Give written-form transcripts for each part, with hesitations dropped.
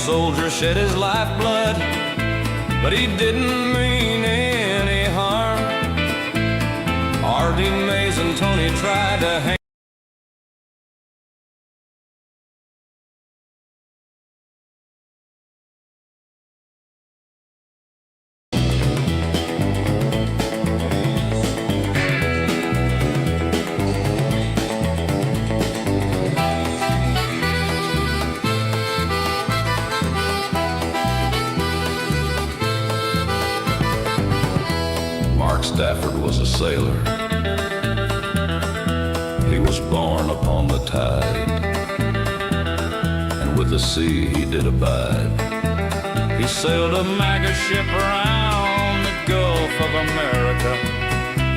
soldier shed his lifeblood, but he didn't mean any harm. Artie, Mays, and Tony tried to hang. Stafford was a sailor. He was born upon the tide, and with the sea he did abide. He sailed a mega ship around the Gulf of America.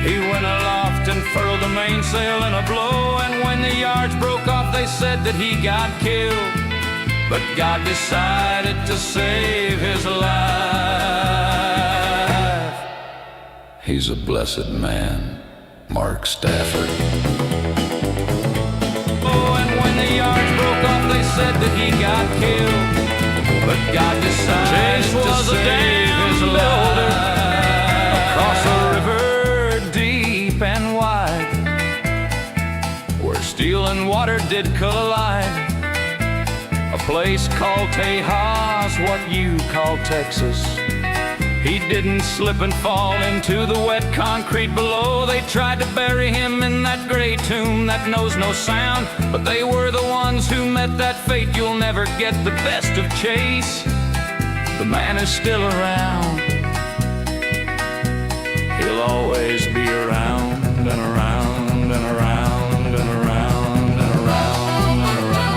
He went aloft and furled the mainsail in a blow, and when the yards broke off they said that he got killed. But God decided to save his life. He's a blessed man, Mark Stafford. Oh, and when the yards broke off, they said that he got killed. But God decided to save his life. Across a river deep and wide, where steel and water did collide. A place called Tejas, what you call Texas. He didn't slip and fall into the wet concrete below. They tried to bury him in that gray tomb that knows no sound, but they were the ones who met that fate. You'll never get the best of Chase. The man is still around. He'll always be around and around and around and around and around and around.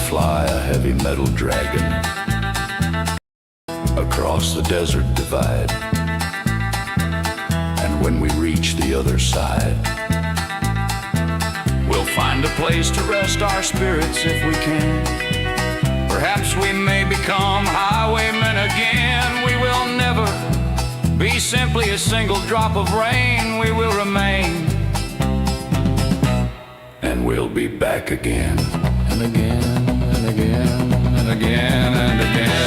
Fly a heavy metal dragon across the desert divide, and when we reach the other side, we'll find a place to rest our spirits if we can. Perhaps we may become highwaymen again. We will never be simply a single drop of rain. We will remain, and we'll be back again and again. And again, and again, and again,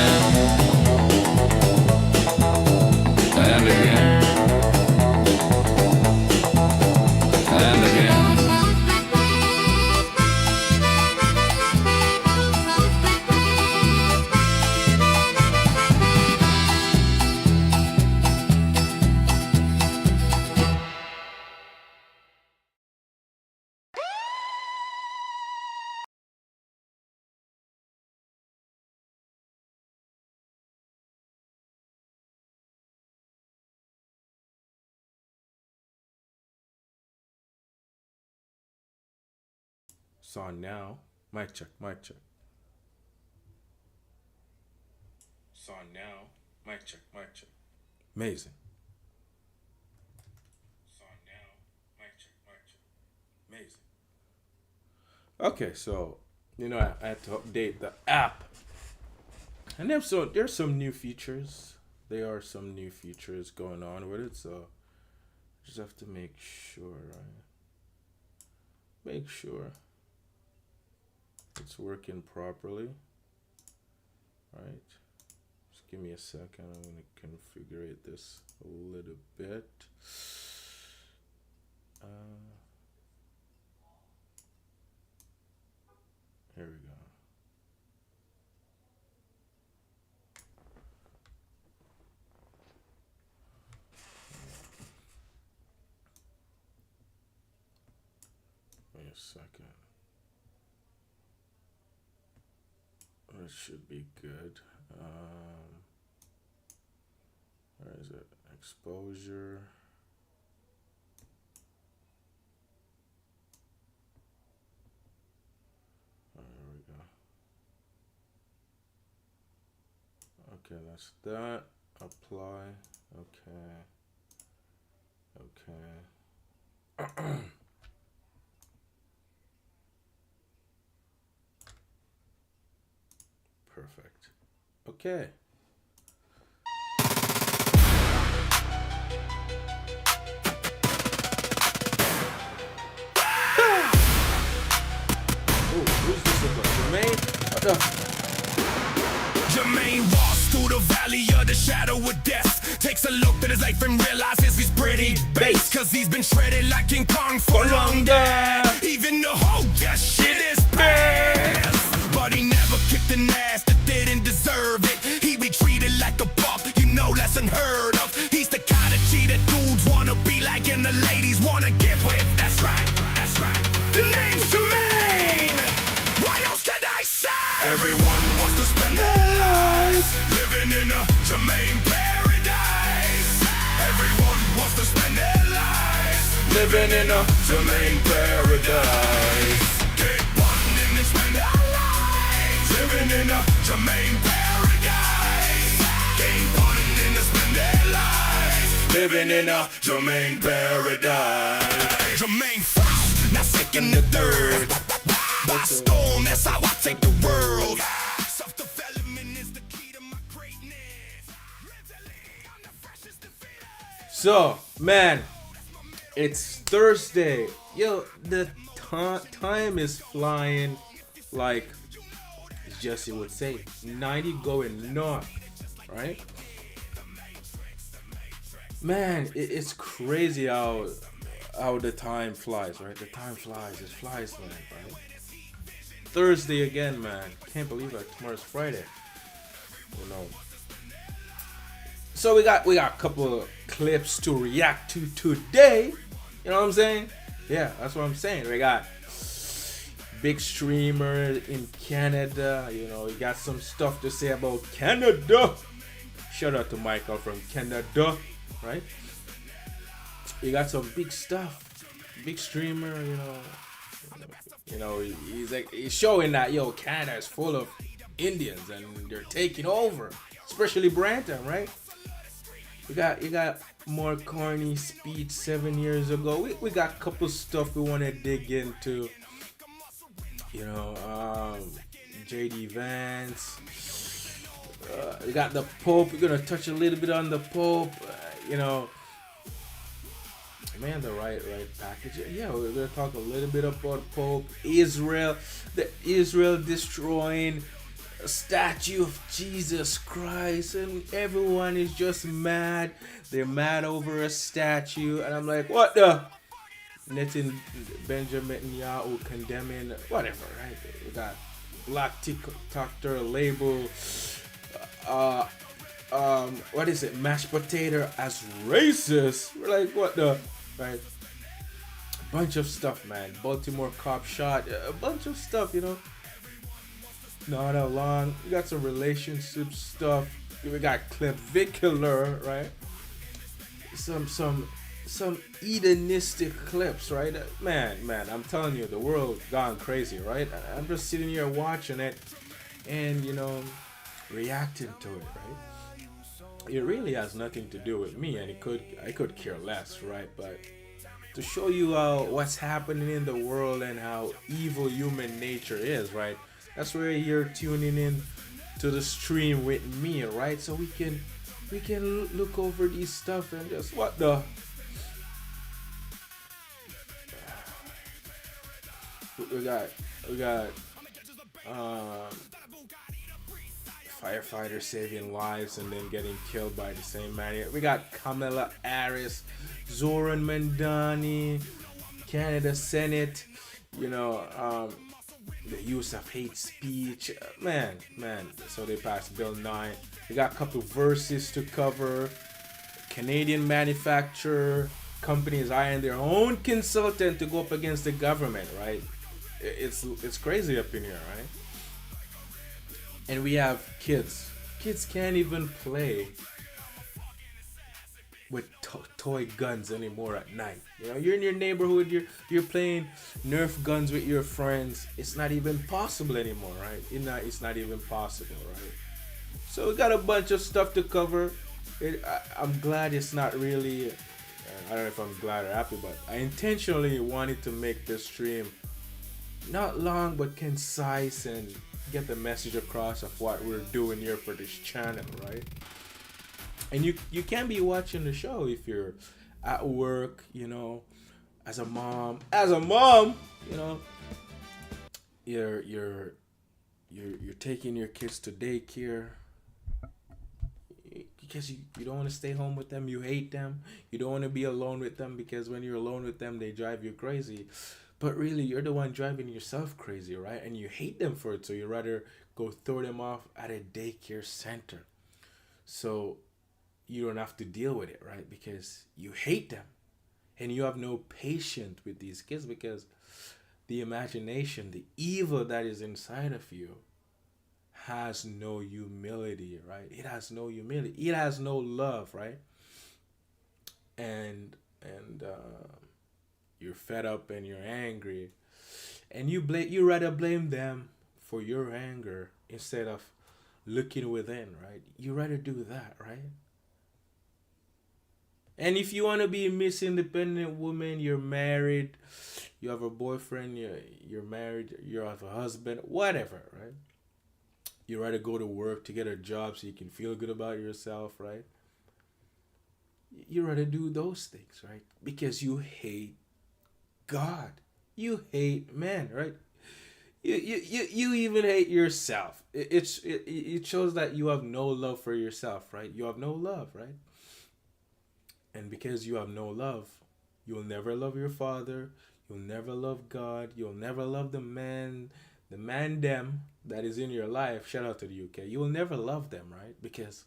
and again, and again. It's on now. Mic check, mic check. It's on now. Mic check, mic check. Amazing. It's on now. Mic check, mic check. Amazing. Okay, so, I had to update the app. And there's some new features. There are some new features going on with it, so just have to make sure, right? Make sure it's working properly. Right, just give me a second. I'm going to configure this a little bit. Here we go. Wait a second. It should be good. Where is it? Exposure. There we go. Okay, that's that. Apply. Okay. Okay. Perfect. Okay. Mexico. Jermaine, what the? Jermaine walks through the valley of the shadow of death. Takes a look at his life and realizes he's pretty base. Cause he's been shredded like King Kong for longer. Even the whole shit is past. But he never kicked an ass that didn't deserve it. He be treated like a buck, you know that's unheard of. He's the kind of G that dudes wanna be like and the ladies wanna get with. That's right, that's right. The name's Jermaine. What else can I say? Everyone wants to spend their lives living in a Jermaine paradise. Everyone wants to spend their lives living in a Jermaine paradise. Get one and spend their lives living in a Jermaine paradise. Game one and spend their lives living in a Jermaine paradise. Jermaine first, now second to third. By storm, that's how I take the world. Self-development is the key to my greatness. Mentally, I'm the freshest defeated. So, man, it's Thursday. Yo, the time is flying like Jesse would say, 90 going north, right? Man, it's crazy how the time flies, right? The time flies, it flies, man, right? Thursday again, man. Can't believe it. Tomorrow's Friday. You know. So we got a couple of clips to react to today. You know what I'm saying? Yeah, that's what I'm saying. We got big streamer in Canada. You know, we got some stuff to say about Canada. Shout out to Michael from Canada, right? We got some big stuff. Big streamer, you know, he's showing that Canada is full of Indians and they're taking over, especially Brampton, right? You got more corny speech 7 years ago. We got a couple stuff we want to dig into. You know, JD Vance. We got the Pope. We're gonna touch a little bit on the Pope. You know. Man, the right package. Yeah, we're gonna talk a little bit about Pope, Israel destroying a statue of Jesus Christ, and everyone is just mad. They're mad over a statue, and I'm like, what the? Benjamin Netanyahu condemning whatever, right? We got Black TikToker label. What is it? Mashed potato as racist. We're like, what the? Right, bunch of stuff, man. Baltimore cop shot, a bunch of stuff, you know. Not that long. We got some relationship stuff. We got clavicular, right? Some hedonistic clips, right? Man, I'm telling you, the world gone crazy, right? I'm just sitting here watching it, and reacting to it, right? It really has nothing to do with me, and I could care less, right? But to show you what's happening in the world and how evil human nature is, right? That's where you're tuning in to the stream with me, right? So we can look over these stuff and just what the. We got firefighter saving lives and then getting killed by the same man. We got Kamala Harris, Zoran Mandani, Canada Senate, the use of hate speech. Man. So they passed Bill 9. We got a couple verses to cover. Canadian manufacturer companies hiring their own consultant to go up against the government, right? It's crazy up in here, right? And we have kids. Kids can't even play with toy guns anymore at night. You're in your neighborhood, you're playing Nerf guns with your friends. It's not even possible anymore, right? It's not even possible, right? So we got a bunch of stuff to cover. I'm glad it's not really, I don't know if I'm glad or happy, but I intentionally wanted to make this stream not long but concise and get the message across of what we're doing here for this channel, right? And you can be watching the show if you're at work, as a mom, you're you're you're taking your kids to daycare because you don't want to stay home with them. You hate them. You don't want to be alone with them because when you're alone with them, they drive you crazy. But really, you're the one driving yourself crazy, right? And you hate them for it. So you rather go throw them off at a daycare center. So you don't have to deal with it, right? Because you hate them. And you have no patience with these kids because the imagination, the evil that is inside of you has no humility, right? It has no humility. It has no love, right? And you're fed up and you're angry, and you rather blame them for your anger instead of looking within, right? You rather do that, right? And if you want to be a Miss Independent woman, you're married, you have a boyfriend, you're married, you have a husband, whatever, right? You rather go to work to get a job so you can feel good about yourself, right? You rather do those things, right? Because you hate God. You hate man, right? You even hate yourself. It shows that you have no love for yourself, right? You have no love, right? And because you have no love, you'll never love your father. You'll never love God. You'll never love the man them that is in your life. Shout out to the UK. You will never love them, right? Because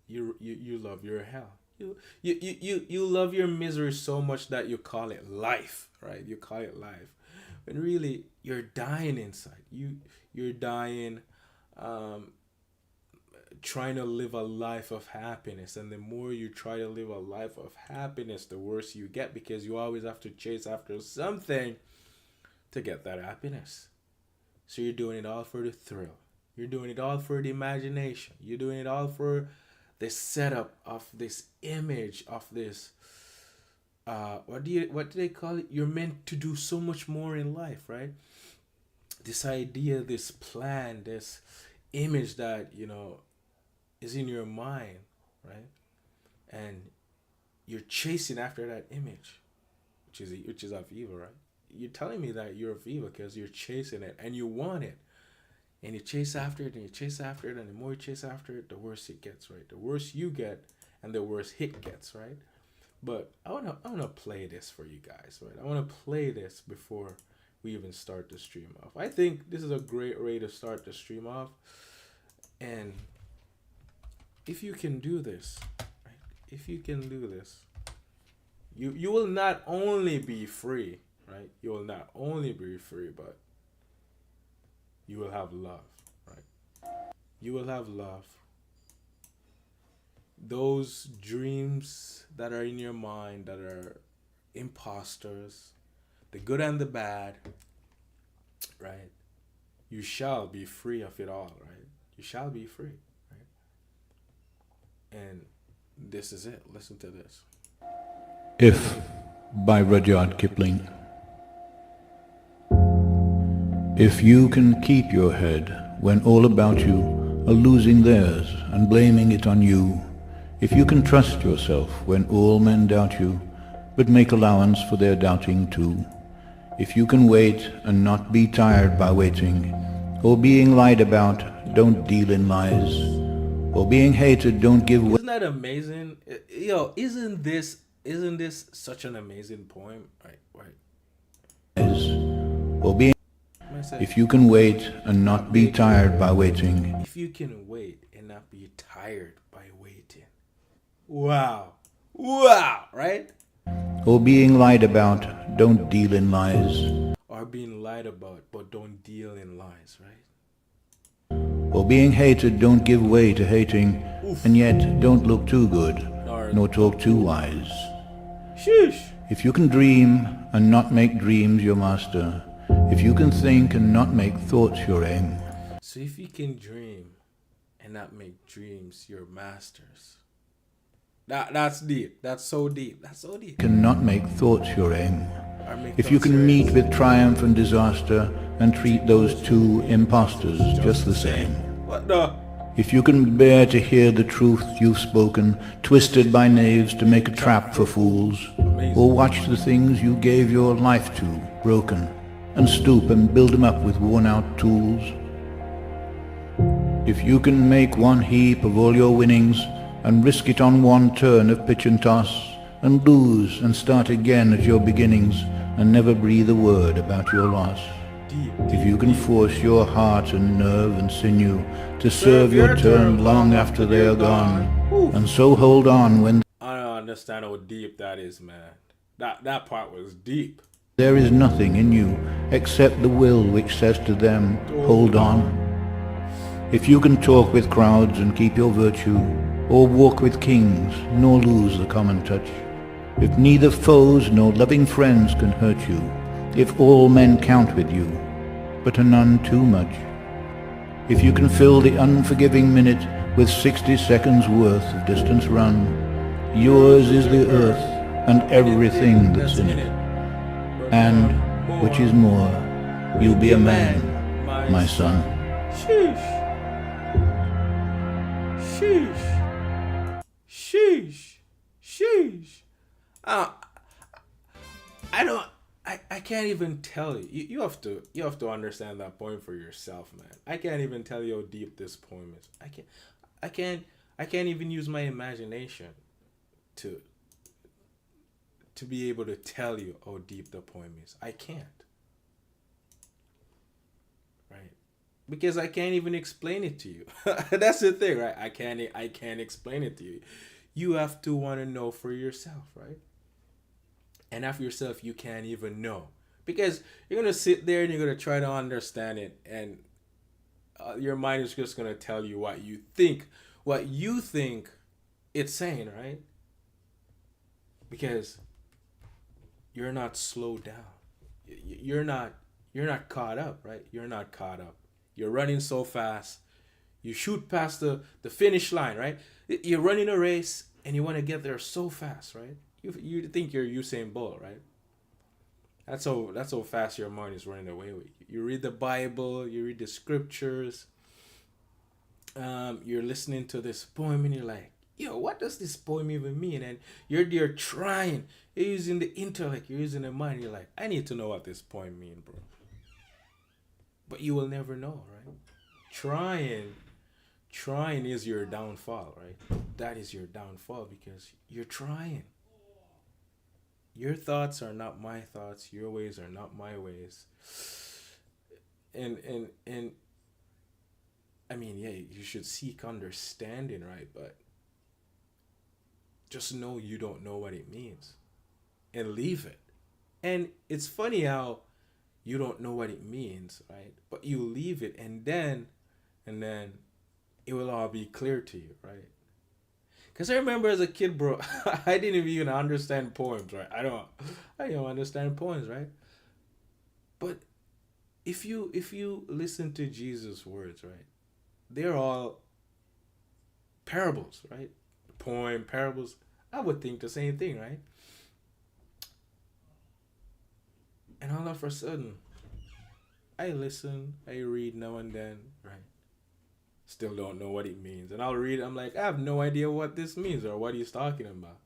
you love your hell. You love your misery so much that you call it life, right? You call it life, when really you're dying inside. You're dying, trying to live a life of happiness, and the more you try to live a life of happiness, the worse you get because you always have to chase after something to get that happiness. So you're doing it all for the thrill. You're doing it all for the imagination. You're doing it all for the setup of this image of this what do they call it? You're meant to do so much more in life, right? This idea, this plan, this image that is in your mind, right? And you're chasing after that image, which is of evil, right? You're telling me that you're of evil because you're chasing it and you want it. And you chase after it and you chase after it, and the more you chase after it, the worse it gets, right? The worse you get and the worse it gets, right? But I wanna play this for you guys, right? I wanna play this before we even start the stream off. I think this is a great way to start the stream off. And if you can do this, right? If you can do this, you will not only be free, right? You will not only be free, but you will have love, right? You will have love. Those dreams that are in your mind that are imposters, the good and the bad, right? You shall be free of it all, right? You shall be free, right? And this is it. Listen to this. If, by Rudyard Kipling. If you can keep your head when all about you are losing theirs and blaming it on you, if you can trust yourself when all men doubt you, but make allowance for their doubting too, if you can wait and not be tired by waiting, or being lied about, don't deal in lies, or being hated, don't give way. Isn't that amazing? Yo, isn't this such an amazing poem? Right. Or being, if you can wait and not be tired by waiting. If you can wait and not be tired by waiting. Wow, right? Or being lied about, don't deal in lies. Or being lied about, but don't deal in lies, right? Or being hated, don't give way to hating, and yet don't look too good, nor talk too wise. Sheesh. If you can dream and not make dreams your master, if you can think and not make thoughts your aim. So if you can dream and not make dreams your masters. That's deep. That's so deep. That's so deep. Can not make thoughts your aim. If you can meet with triumph and disaster and treat those two impostors just the same. What the? If you can bear to hear the truth you've spoken, twisted by knaves to make a trap for fools, or watch the things you gave your life to broken, and stoop and build them up with worn-out tools? If you can make one heap of all your winnings and risk it on one turn of pitch and toss, and lose and start again at your beginnings and never breathe a word about your loss. If you can force your heart and nerve and sinew to serve your turn long after they are gone, and so hold on when I don't understand how deep that is, man. That part was deep. there is nothing in you except the will which says to them, hold on. If you can talk with crowds and keep your virtue, or walk with kings, nor lose the common touch, if neither foes nor loving friends can hurt you, if all men count with you, but are none too much, if you can fill the unforgiving minute with 60 seconds worth of distance run, yours is the earth and everything that's in it. And, which is more, you'll be a man, my son. Sheesh. Sheesh. Sheesh. Sheesh. I don't. I can't even tell you. You have to understand that poem for yourself, man. I can't even tell you how deep this poem is. I can't even use my imagination to be able to tell you how deep the poem is. I can't. Right? Because I can't even explain it to you. That's the thing, right? I can't explain it to you. You have to want to know for yourself, right? And after yourself, you can't even know. Because you're going to sit there and you're going to try to understand it. And your mind is just going to tell you what you think it's saying, right? Because you're not slowed down. You're not caught up, right? You're not caught up. You're running so fast. You shoot past the finish line, right? You're running a race and you want to get there so fast, right? You think you're Usain Bolt, right? That's how fast your mind is running away with you. You read the Bible, you read the scriptures, you're listening to this poem and you're like, yo, what does this poem even mean? And you're trying, you're using the intellect, you're using the mind, you're like, I need to know what this poem means, bro. But you will never know, right? Trying is your downfall, right? That is your downfall because you're trying. Your thoughts are not my thoughts. Your ways are not my ways. And I mean, yeah, you should seek understanding, right? But just know you don't know what it means and leave it. And it's funny how you don't know what it means, right? But you leave it and then it will all be clear to you, right? Because I remember as a kid, bro, I didn't even understand poems, right? I don't understand poems, right? But if you listen to Jesus' words, right, they're all parables, right? Poem, parables. I would think the same thing, right? And all of a sudden, I listen, I read now and then, right? Still don't know what it means. And I'll read it, I'm like, I have no idea what this means or what he's talking about.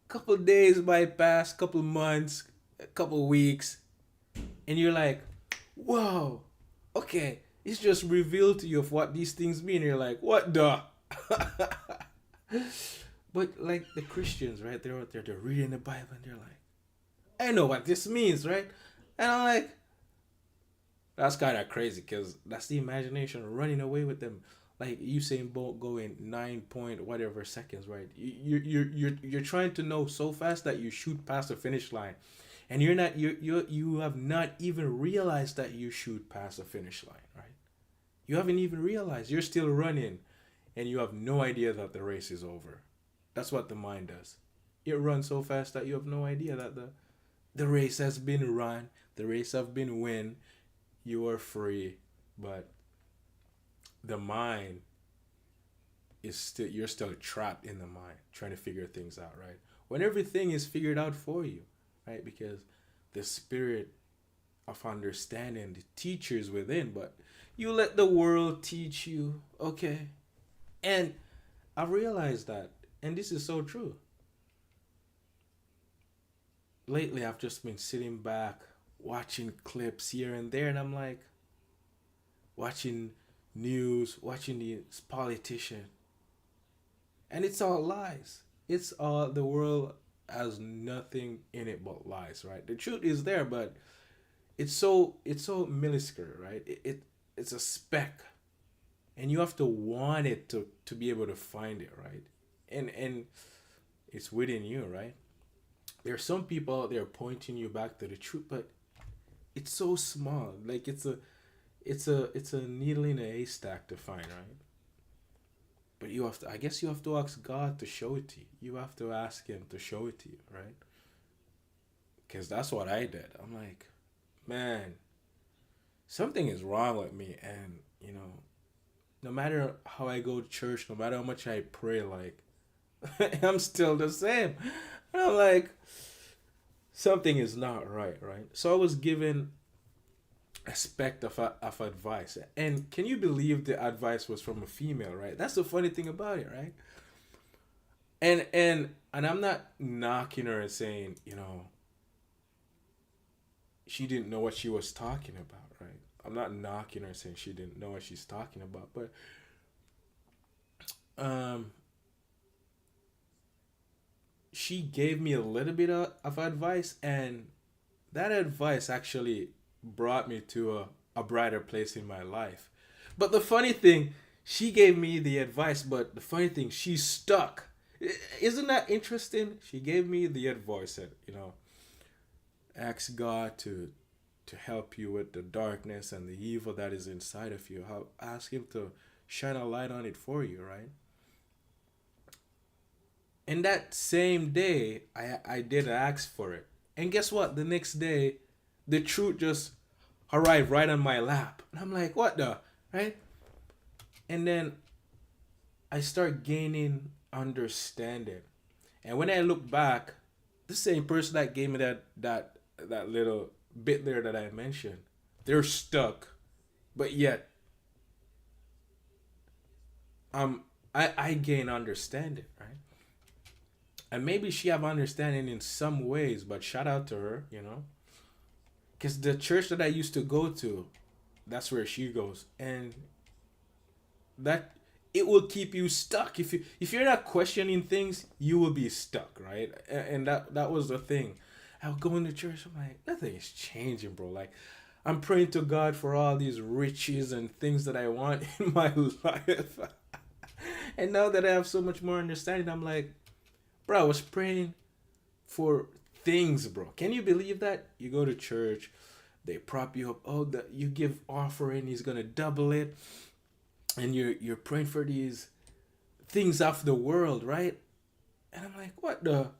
Couple days bypass, couple months, a couple weeks, and you're like, whoa, okay, it's just revealed to you of what these things mean. And you're like, what the? But like the Christians, right? They're out there, they're reading the Bible and they're like, I know what this means, right? And I'm like, that's kind of crazy because that's the imagination running away with them. Like Usain Bolt going 9 point whatever seconds, right? You're trying to know so fast that you shoot past the finish line, and you have not even realized that you shoot past the finish line, right? You haven't even realized you're still running, and you have no idea that the race is over. That's what the mind does. It runs so fast that you have no idea that the race has been run, the race has been won. You are free, but the mind is still, you're still trapped in the mind trying to figure things out, right? When everything is figured out for you, right? Because the spirit of understanding, the teachers within, but you let the world teach you, okay? And I realized that, and this is so true. Lately, I've just been sitting back, watching clips here and there, and I'm like, watching news, watching these politician, and it's all lies. It's all the world has nothing in it but lies, right? The truth is there, but it's so minuscule, right? It's a speck, and you have to want it to be able to find it, right? And it's within you, right? There are some people out there pointing you back to the truth, but it's so small. Like it's a needle in a haystack to find, right? But you have to, I guess you have to ask God to show it to you. You have to ask him to show it to you, right? Because that's what I did. I'm like, man, something is wrong with me. And, no matter how I go to church, no matter how much I pray, like, I'm still the same. And I'm like, something is not right, right? So I was given a spec of advice. And can you believe the advice was from a female, right? That's the funny thing about it, right? And I'm not knocking her and saying, she didn't know what she was talking about, right? I'm not knocking her saying she didn't know what she's talking about, but she gave me a little bit of advice, and that advice actually brought me to a brighter place in my life. But the funny thing, she gave me the advice, but the funny thing, she's stuck. Isn't that interesting? She gave me the advice that, ask God to help you with the darkness and the evil that is inside of you. Ask him to shine a light on it for you, right? And that same day, I did ask for it. And guess what? The next day, the truth just arrived right on my lap. And I'm like, what the? Right? And then I start gaining understanding. And when I look back, the same person that gave me that little bit there that I mentioned, they're stuck. But yet, I gain understanding, right? And maybe she have understanding in some ways, but shout out to her, because the church that I used to go to, that's where she goes, and that it will keep you stuck. If you're not questioning things, you will be stuck, right? And that was the thing. I would go into church, I'm like, nothing is changing, bro. Like, I'm praying to God for all these riches and things that I want in my life. And now that I have so much more understanding, I'm like, bro, I was praying for things, bro. Can you believe that? You go to church, they prop you up. Oh, you give offering, he's gonna double it, and you're praying for these things of the world, right? And I'm like, what the?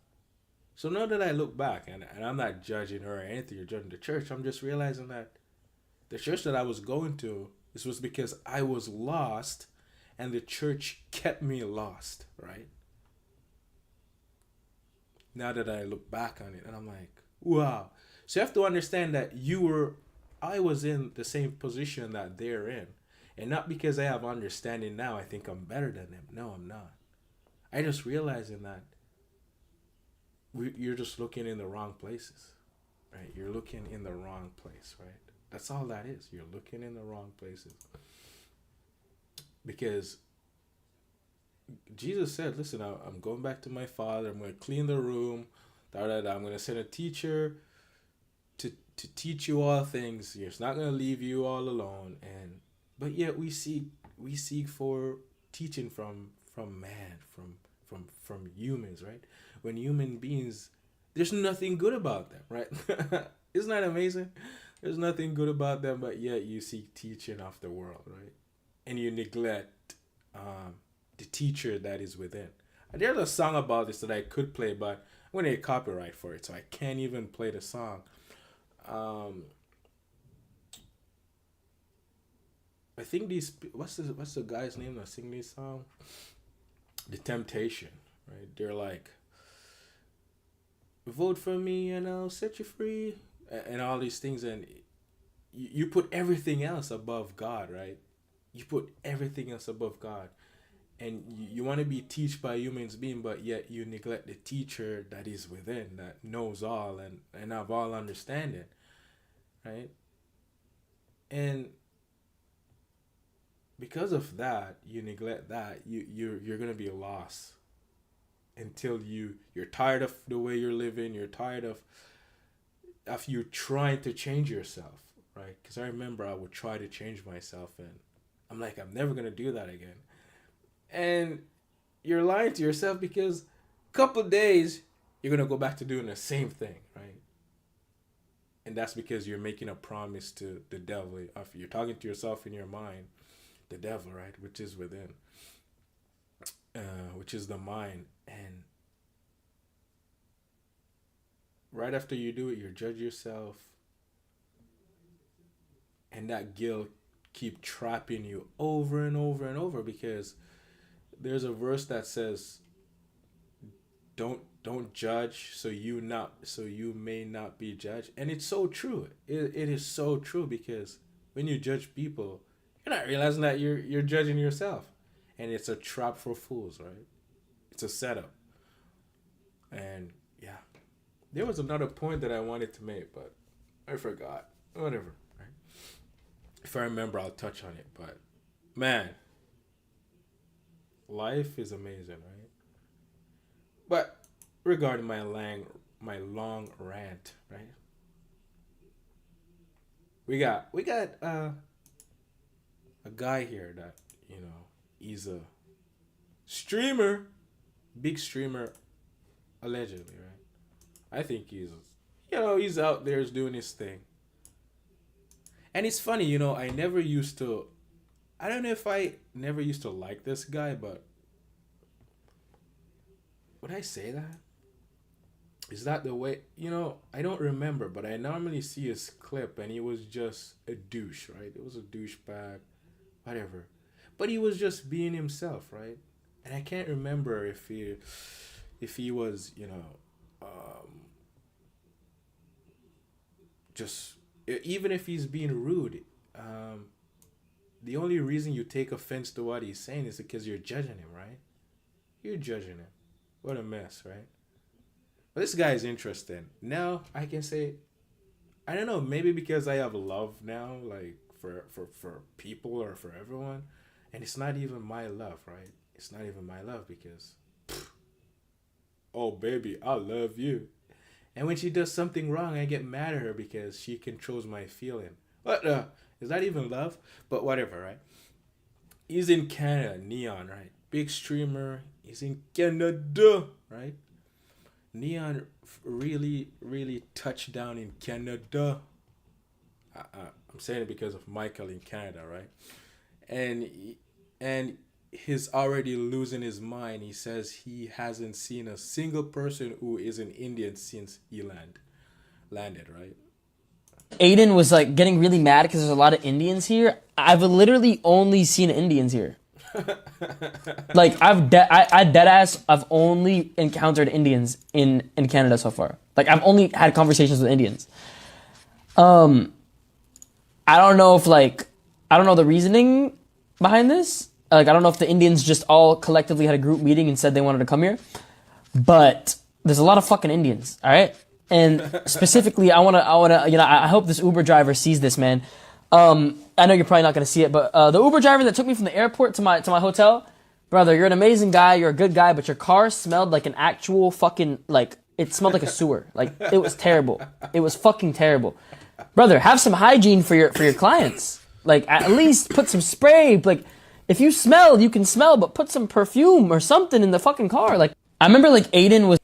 So now that I look back, and I'm not judging her or anything, you're judging the church. I'm just realizing that the church that I was going to, this was because I was lost, and the church kept me lost, right? Now that I look back on it, and I'm like, wow. So you have to understand that I was in the same position that they're in. And not because I have understanding now, I think I'm better than them. No, I'm not. I just realizing that you're just looking in the wrong places, right? You're looking in the wrong place, right? That's all that is. You're looking in the wrong places. Because Jesus said, listen, I'm going back to my Father. I'm going to clean the room. I'm going to send a teacher to teach you all things. He's not going to leave you all alone. But yet we seek for teaching from man, from humans, right? When human beings, there's nothing good about them, right? Isn't that amazing? There's nothing good about them, but yet you seek teaching of the world, right? And you neglect the teacher that is within. There's a song about this that I could play, but I'm going to get copyright for it, so I can't even play the song. I think what's the guy's name that sing this song? The Temptation, right? They're like, vote for me and I'll set you free, and all these things, and you put everything else above God, right? You put everything else above God, and you want to be taught by humans being, but yet you neglect the teacher that is within, that knows all and have all understanding. right? And because of that, you neglect that, you're gonna be lost until you're tired of the way you're living. You're tired of you trying to change yourself, right? Because I remember I would try to change myself, and I'm like, I'm never gonna do that again. And you're lying to yourself because a couple of days you're gonna go back to doing the same thing, right? And that's because you're making a promise to the devil. If you're talking to yourself in your mind, the devil, right, which is within, which is the mind. And right after you do it, you judge yourself, and that guilt keep trapping you over and over and over, because there's a verse that says, don't judge so you may not be judged. And it's so true. It is so true, because when you judge people, you're not realizing that you're judging yourself. And it's a trap for fools, right? It's a setup. And yeah, there was another point that I wanted to make, but I forgot. Whatever, right? If I remember, I'll touch on it. But man, life is amazing, right? But regarding my long rant, right? We got a guy here that, he's a streamer, big streamer, allegedly, right? I think he's out there doing his thing. And it's funny, I don't know if I never used to like this guy, but would I say that? Is that the way? I don't remember, but I normally see his clip, and he was just a douche, right? It was a douchebag, whatever. But he was just being himself, right? And I can't remember if he was, just, even if he's being rude. The only reason you take offense to what he's saying is because you're judging him, right? You're judging him. What a mess, right? But this guy is interesting. Now I can say, I don't know, maybe because I have love now, like for people or for everyone, and it's not even my love, right? It's not even my love because, oh baby, I love you, and when she does something wrong, I get mad at her because she controls my feeling. What is that even love? But whatever, right? He's in Canada, Neon, right? Big streamer. He's in Canada, right? Neon really, really touched down in Canada. I'm saying it because of Michael in Canada, right? And he's already losing his mind. He says he hasn't seen a single person who is an Indian since he landed, right? Aiden was like getting really mad because there's a lot of Indians here. I've literally only seen Indians here. Like I dead ass. I've only encountered Indians in Canada so far. Like I've only had conversations with Indians. I don't know if I don't know the reasoning behind this. Like I don't know if the Indians just all collectively had a group meeting and said they wanted to come here. But there's a lot of fucking Indians. All right. And specifically, I wanna, I hope this Uber driver sees this, man. I know you're probably not gonna see it, but the Uber driver that took me from the airport to my hotel, brother, you're an amazing guy, you're a good guy, but your car smelled like an actual fucking, like, it smelled like a sewer. Like, it was terrible. It was fucking terrible. Brother, have some hygiene for your clients. Like, at least put some spray. Like, if you smell, you can smell, but put some perfume or something in the fucking car. Like, I remember like Aiden was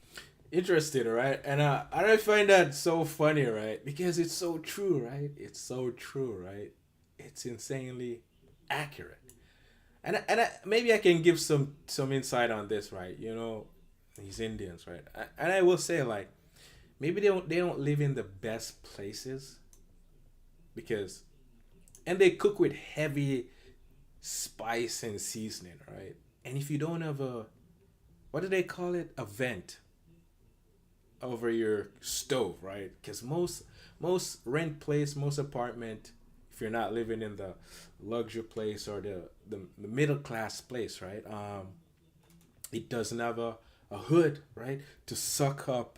interesting, right? And I find that so funny, right? Because it's so true, right? It's so true, right? It's insanely accurate. And maybe I can give some insight on this, right? These Indians, right? And I will say, like, maybe they don't live in the best places, because, and they cook with heavy spice and seasoning, right? And if you don't have what do they call it? A vent over your stove, right? Because most rent place, most apartment, if you're not living in the luxury place or the middle class place, right? It doesn't have a hood, right, to suck up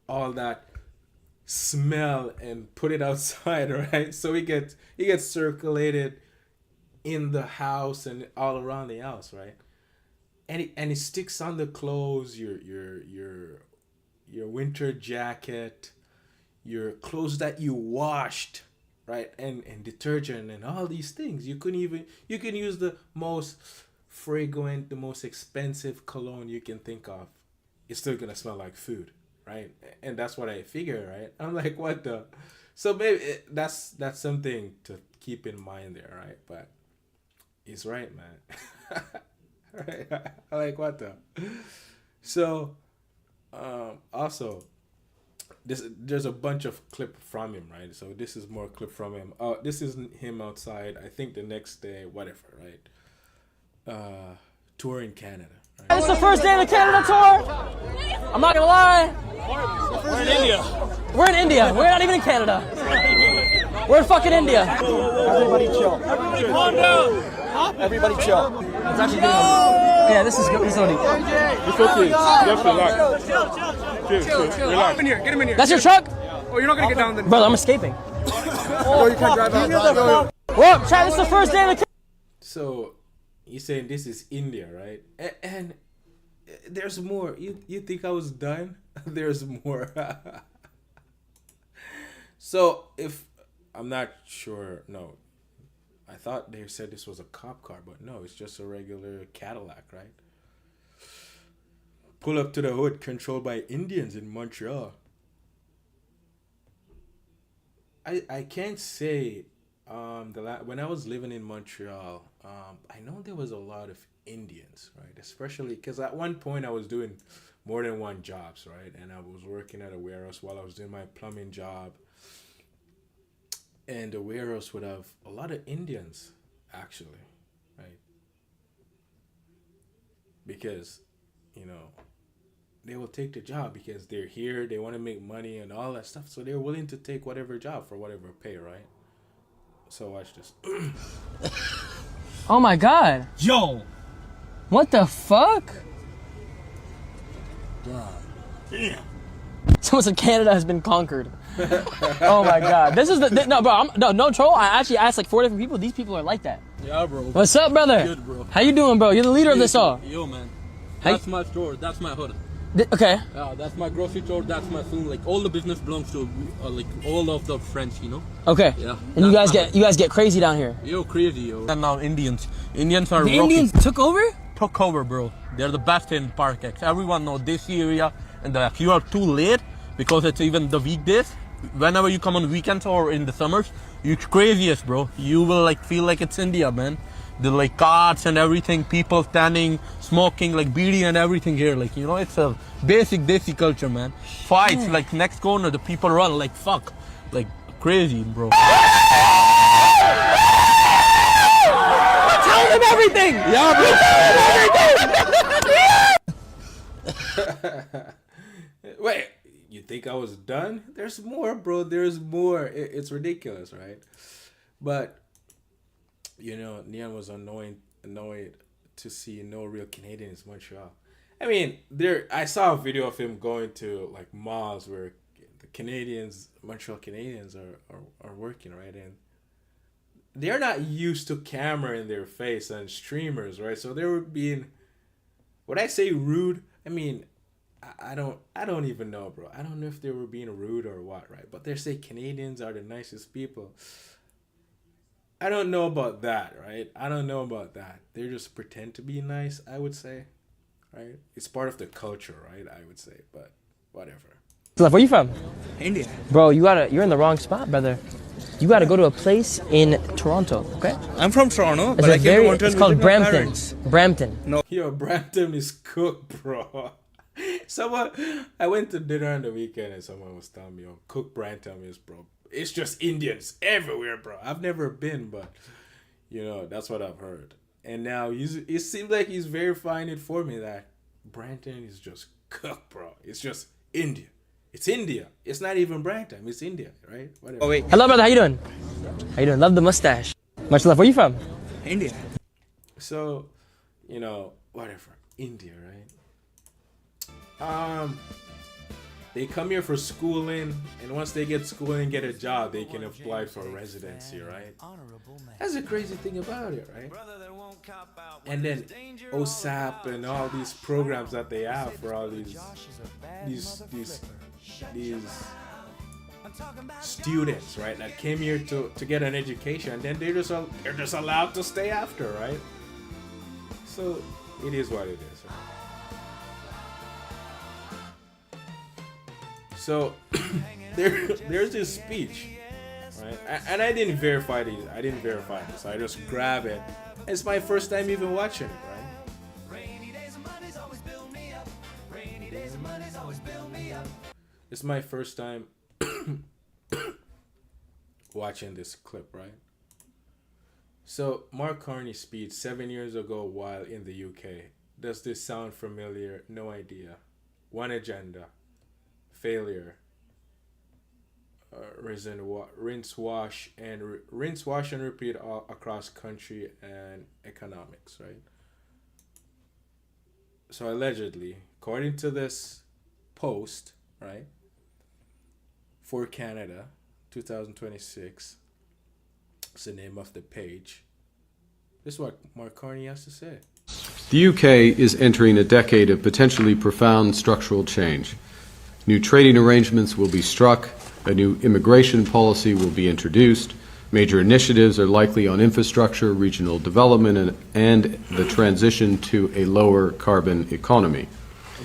all that smell and put it outside, right? So it gets circulated in the house and all around the house, right? And it sticks on the clothes, your winter jacket, your clothes that you washed, right? And detergent and all these things. You can use the most fragrant, the most expensive cologne you can think of. It's still gonna smell like food, right? And that's what I figure, right? I'm like, what the? So maybe that's something to keep in mind there, right? But he's right, man. Right? I like, what the? So, also, there's a bunch of clip from him, right? So this is more clip from him. This is him outside. I think the next day, whatever, right? Tour in Canada. Right? It's the first day of the Canada tour. I'm not gonna lie. We're in India. We're in India. We're not even in Canada. We're in fucking India. Everybody chill. Calm down. Everybody chill. It's actually good. Yeah, this is good. This is only. It's okay. Just relax. Chill. Relax. Get him in here. That's your truck? Oh, you're not gonna get down then. Brother, I'm escaping. Oh, you can't drive out. Well, Chad, this is the first day of the. So he's saying this is India, right? And there's more. You think I was done? There's more. So if I'm not sure, no. I thought they said this was a cop car, but no, it's just a regular Cadillac, right? Pull up to the hood controlled by Indians in Montreal. I can't say when I was living in Montreal, I know there was a lot of Indians, right? Especially because at one point I was doing more than one jobs, right? And I was working at a warehouse while I was doing my plumbing job. And the warehouse would have a lot of Indians, actually, right? Because, they will take the job because they're here, they want to make money and all that stuff. So they're willing to take whatever job for whatever pay, right? So watch this. Oh my god. Yo. What the fuck? Damn. Someone said Canada has been conquered. Oh my god. This is no, bro. No troll. I actually asked like 4 different people. These people are like that. Yeah, bro. What's up, brother? Good, bro. How you doing, bro? You're the leader of this all. Yo, man. Hey. That's my store. That's my hood. Okay. Yeah, that's my grocery store. That's my food. Like all the business belongs to like all of the French, Okay. Yeah. And you guys get crazy down here. Yo, crazy, yo. And now Indians are The Indians took over? Took over, bro. They're the best in Park X. Everyone knows this area, and if you are too late because it's even the weekdays. Whenever you come on weekends or in the summers, you're craziest, bro. You will like feel like it's India, man. The like carts and everything, people standing, smoking like beedi and everything here. Like it's a basic desi culture, man. Fights like next corner, the people run like fuck, like crazy, bro. Tell them everything. Yeah, bro. Wait. You think I was done? There's more, bro. There's more. It's ridiculous, right? But, Neon was annoyed to see no real Canadians in Montreal. I mean, I saw a video of him going to like malls where the Montreal Canadians are working, right? And they're not used to camera in their face and streamers, right? So they were being, would I say rude? I mean, I don't even know, bro. I don't know if they were being rude or what, right? But they say Canadians are the nicest people. I don't know about that, right? I don't know about that. They just pretend to be nice, I would say, right? It's part of the culture, right? I would say, but whatever. Where you from? India. Bro, you're in the wrong spot, brother. You gotta go to a place in Toronto, okay? I'm from Toronto, but I came to Montreal. It's called with my Brampton. parents. Brampton. No. Yo, Brampton is cooked, bro. I went to dinner on the weekend and someone was telling me, cook Brampton is, bro. It's just Indians everywhere, bro. I've never been, but, that's what I've heard. And now it seems like he's verifying it for me that Brampton is just cooked, bro. It's just India. It's India. It's not even Brampton. It's India, right? Whatever. Oh, wait. Hello, brother. How you doing? How you doing? Love the mustache. Much love. Where you from? India. So, whatever. India, right? They come here for schooling, and once they get schooling and get a job, they can apply for residency, right? That's the crazy thing about it, right? And then OSAP and all these programs that they have for all these students, right, that came here to get an education, and then they're just allowed to stay after, right? So it is what it is. Right? So there's this speech, right? And I didn't verify these. I didn't verify this. I just grab it. It's my first time even watching it, right? It's my first time watching this clip, right? So Mark Carney's speech 7 years ago while in the UK. Does this sound familiar? No idea. One agenda. Failure. Rinse, wash, and repeat all across country and economics, right? So allegedly, according to this post, right, for Canada, 2026, it's the name of the page. This is what Mark Carney has to say. The UK is entering a decade of potentially profound structural change. New trading arrangements will be struck, a new immigration policy will be introduced, major initiatives are likely on infrastructure, regional development, and the transition to a lower carbon economy.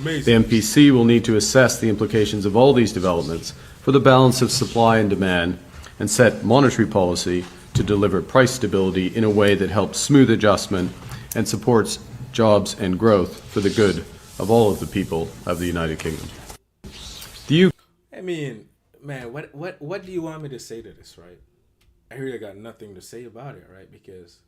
Amazing. The MPC will need to assess the implications of all these developments for the balance of supply and demand and set monetary policy to deliver price stability in a way that helps smooth adjustment and supports jobs and growth for the good of all of the people of the United Kingdom. I mean, man, what do you want me to say to this, right? I really got nothing to say about it, right? Because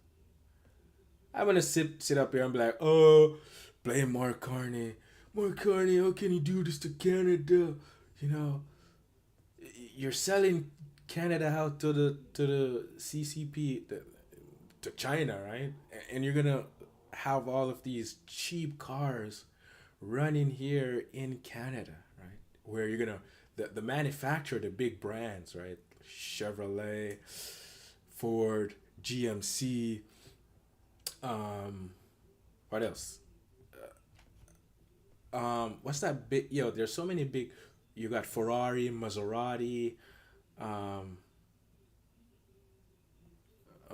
I'm gonna sit up here and be like, oh, blame Mark Carney. Mark Carney, how can you do this to Canada? You know, you're selling Canada out to the CCP, to China, right? And you're gonna have all of these cheap cars running here in Canada, right? Where you're gonna the manufacturer, the big brands, right? Chevrolet, Ford, GMC, what else? What's that big? There's so many big. You got Ferrari, Maserati. I'm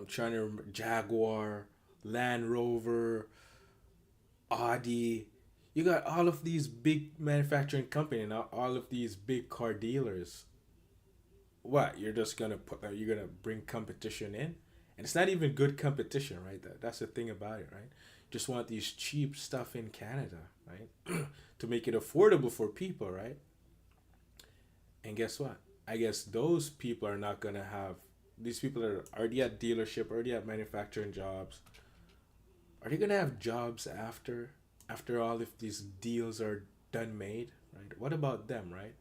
trying to remember. Jaguar, Land Rover, Audi. You got all of these big manufacturing companies and all of these big car dealers. What, you're just gonna you're gonna bring competition in, and it's not even good competition, right? That's the thing about it, right? Just want these cheap stuff in Canada, right? To make it affordable for people, right? And guess what? I guess those people are not gonna have. These people are already at dealership, already at manufacturing jobs. Are they gonna have jobs after all of these deals are done made, right? What about them, right?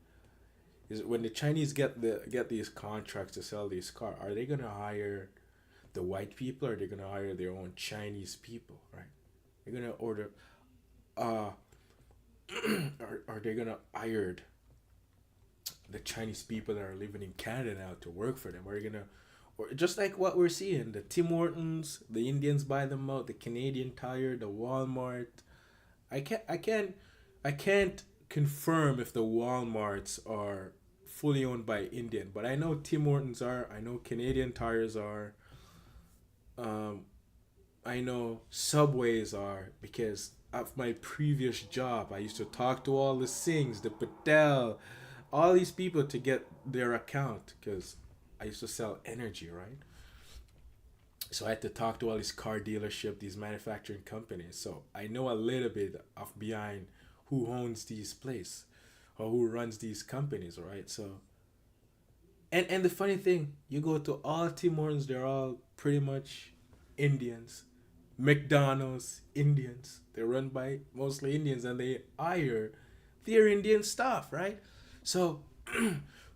Is when the Chinese get these contracts to sell these cars, are they gonna hire the white people, or are they gonna hire their own Chinese people, right? They're gonna order, are they gonna hire the Chinese people that are living in Canada now to work for them? Are they gonna, or just like what we're seeing, the Tim Hortons, the Indians buy them out, the Canadian Tire, the Walmart. I can't confirm if the Walmarts are fully owned by Indian, but I know Tim Hortons are. I know Canadian Tires are. I know Subways are, because of my previous job, I used to talk to all the Singhs, the Patel, all these people to get their account, because I used to sell energy, right? So I had to talk to all these car dealership, these manufacturing companies. So I know a little bit of behind who owns these places or who runs these companies, right? So, and the funny thing, you go to all Tim Hortons, they're all pretty much Indians. McDonald's, Indians. They're run by mostly Indians, and they hire their Indian staff, right? So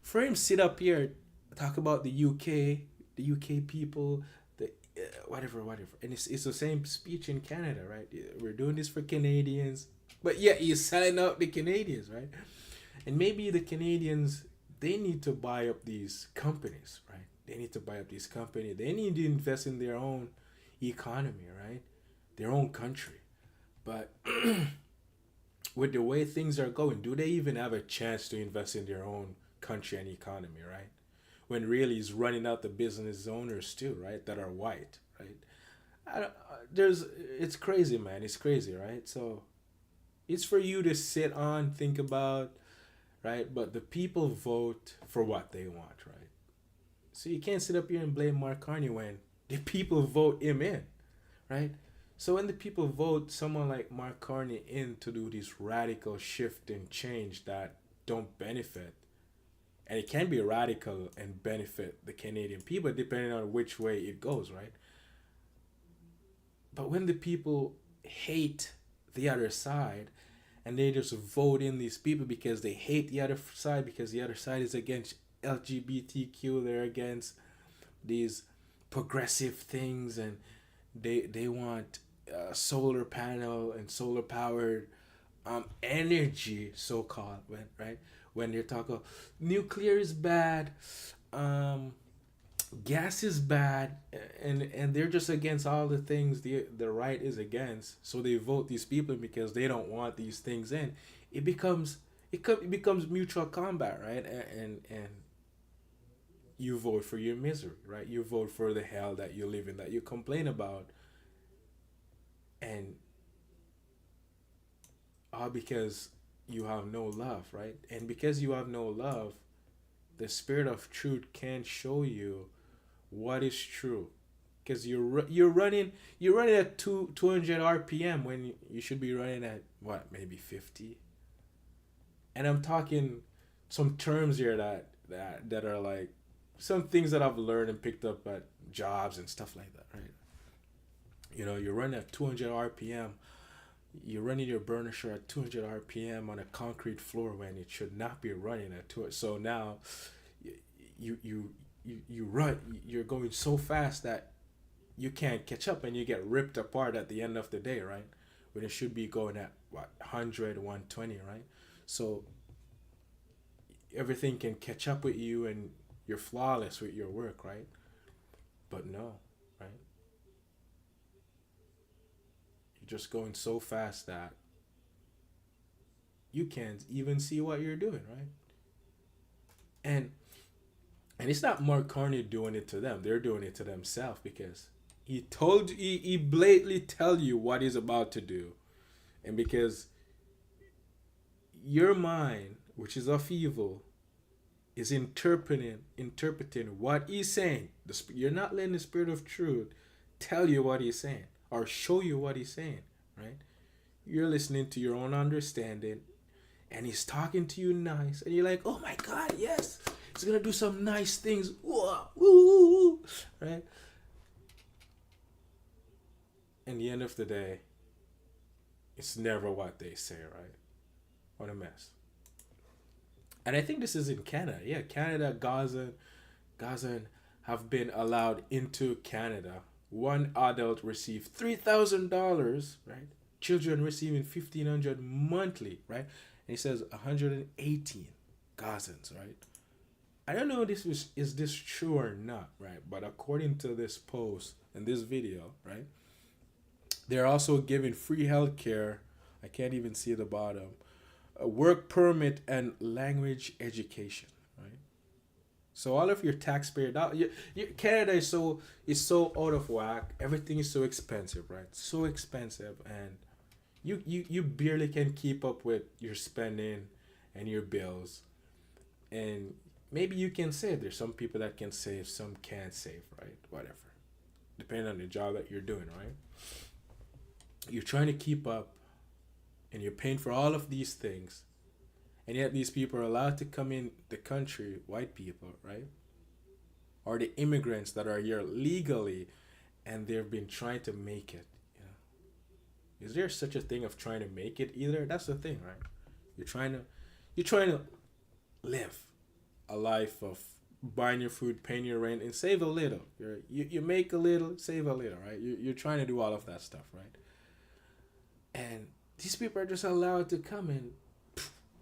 for him sit up here, talk about the UK people, the whatever, and it's the same speech in Canada, right? We're doing this for Canadians, but yeah, he's selling out the Canadians, right? And maybe the Canadians, they need to buy up these companies, right? They need to buy up these companies. They need to invest in their own economy, right? Their own country. But with the way things are going, do they even have a chance to invest in their own country and economy, right? When really it's running out the business owners too, right? That are white, right? It's crazy, man. It's crazy, right? So it's for you to sit on, think about, right? But the people vote for what they want, right? So you can't sit up here and blame Mark Carney when the people vote him in, right? So when the people vote someone like Mark Carney in to do this radical shift and change that don't benefit, and it can be radical and benefit the Canadian people depending on which way it goes, right? But when the people hate the other side and they just vote in these people because they hate the other side, because the other side is against LGBTQ, they're against these progressive things, and they want solar panel and solar powered energy, so called, right? When they're talking nuclear is bad, gas is bad, and they're just against all the things the right is against, so they vote these people because they don't want these things in. It becomes mutual combat, right? And you vote for your misery, right? You vote for the hell that you live in, that you complain about, and all because you have no love, right? And because you have no love, the spirit of truth can't show you what is true, because you're running at 200 RPM when you should be running at what, maybe 50. And I'm talking some terms here that are like some things that I've learned and picked up at jobs and stuff like that, right? You know, you're running at 200 RPM. You're running your burnisher at 200 RPM on a concrete floor when it should not be running at 200. So now you run, you're going so fast that you can't catch up and you get ripped apart at the end of the day, right? When it should be going at what, 100, 120, right? So everything can catch up with you and you're flawless with your work, right? But no, right? You're just going so fast that you can't even see what you're doing, right? And it's not Mark Carney doing it to them. They're doing it to themselves, because he blatantly tell you what he's about to do. And because your mind, which is of evil, is interpreting what he's saying. You're not letting the spirit of truth tell you what he's saying or show you what he's saying, right? You're listening to your own understanding, and he's talking to you nice, and you're like, oh my God, yes, he's gonna do some nice things, woo, right? In the end of the day, it's never what they say, right? What a mess. And I think this is in Canada. Yeah, Canada, Gazan have been allowed into Canada. One adult received $3,000, right? Children receiving $1,500 monthly, right? And he says 118 Gazans, right? I don't know if is this true or not, right? But according to this post and this video, right, they're also giving free healthcare. I can't even see the bottom. A work permit and language education, right? So all of your taxpayer dollars, Canada is so out of whack. Everything is so expensive, right? So expensive, and you barely can keep up with your spending and your bills. And maybe you can save. There's some people that can save, some can't save, right? Whatever, depending on the job that you're doing, right? You're trying to keep up, and you're paying for all of these things, and yet these people are allowed to come in the country, white people, right? Or the immigrants that are here legally, and they've been trying to make it. You know, is there such a thing of trying to make it either? That's the thing, right? You're trying to live a life of buying your food, paying your rent, and save a little. You make a little, save a little, right? You're trying to do all of that stuff, right? And these people are just allowed to come in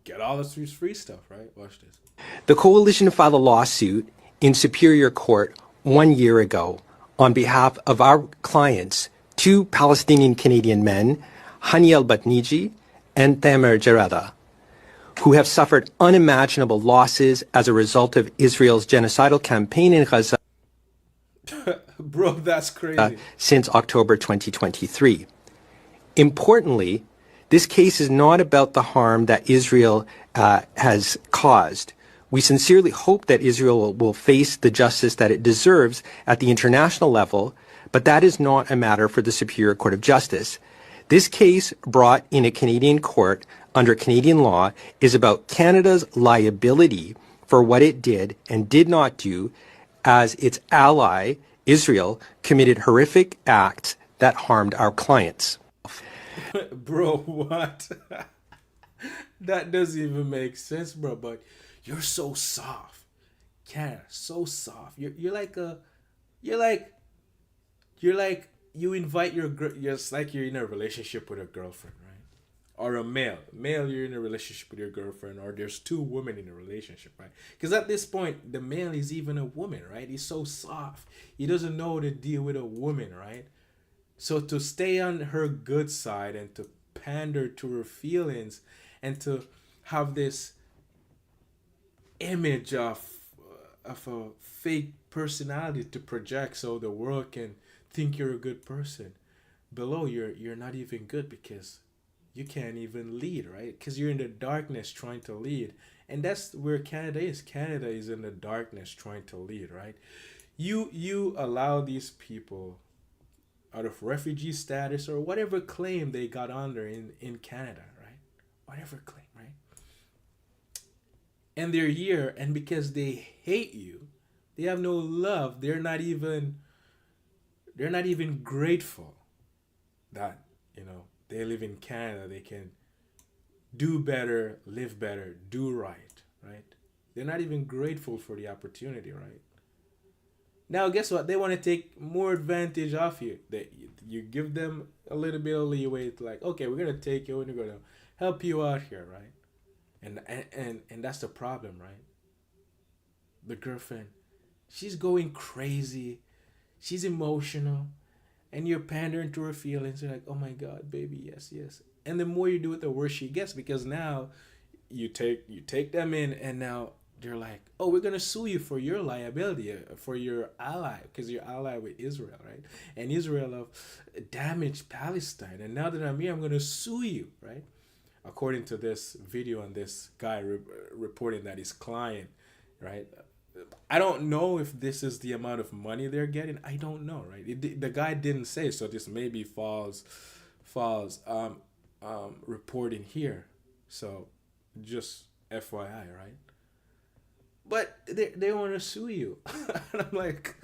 get all this free stuff, right? Watch this. The coalition filed a lawsuit in Superior Court 1 year ago on behalf of our clients, 2 Palestinian Canadian men, Hani al-Batniji and Tamer Jarada, who have suffered unimaginable losses as a result of Israel's genocidal campaign in Gaza Bro, that's crazy. since October 2023. Importantly, this case is not about the harm that Israel has caused. We sincerely hope that Israel will face the justice that it deserves at the international level, but that is not a matter for the Superior Court of Justice. This case, brought in a Canadian court under Canadian law, is about Canada's liability for what it did and did not do as its ally, Israel, committed horrific acts that harmed our clients. Bro, what? That doesn't even make sense, bro. But you're so soft, Canada, so soft. You're like you invite your girl. It's like you're in a relationship with a girlfriend, right? Or a male. You're in a relationship with your girlfriend, or there's 2 women in a relationship, right? Because at this point, the male is even a woman, right? He's so soft. He doesn't know how to deal with a woman, right? So to stay on her good side and to pander to her feelings and to have this image of a fake personality to project so the world can think you're a good person. Below, you're not even good because you can't even lead, right? Because you're in the darkness trying to lead. And that's where Canada is. Canada is in the darkness trying to lead, right? You allow these people out of refugee status or whatever claim they got under in Canada, right? Whatever claim, right? And they're here, and because they hate you, they have no love. They're not even grateful that, they live in Canada. They can do better, live better, do right, right? They're not even grateful for the opportunity, right? Now, guess what? They want to take more advantage of you. You give them a little bit of leeway. It's like, okay, we're gonna take you and we're gonna help you out here, right? And that's the problem, right? The girlfriend, she's going crazy, she's emotional, and you're pandering to her feelings. You're like, oh my God, baby, yes. And the more you do it, the worse she gets, because now you take them in, and now they're like, oh, we're gonna sue you for your liability, for your ally, because you're ally with Israel, right? And Israel have damaged Palestine, and now that I'm here, I'm gonna sue you, right? According to this video and this guy reporting that his client, right? I don't know if this is the amount of money they're getting. I don't know, right? The guy didn't say, so this maybe falls reporting here. So just FYI, right? But they want to sue you. And I'm like,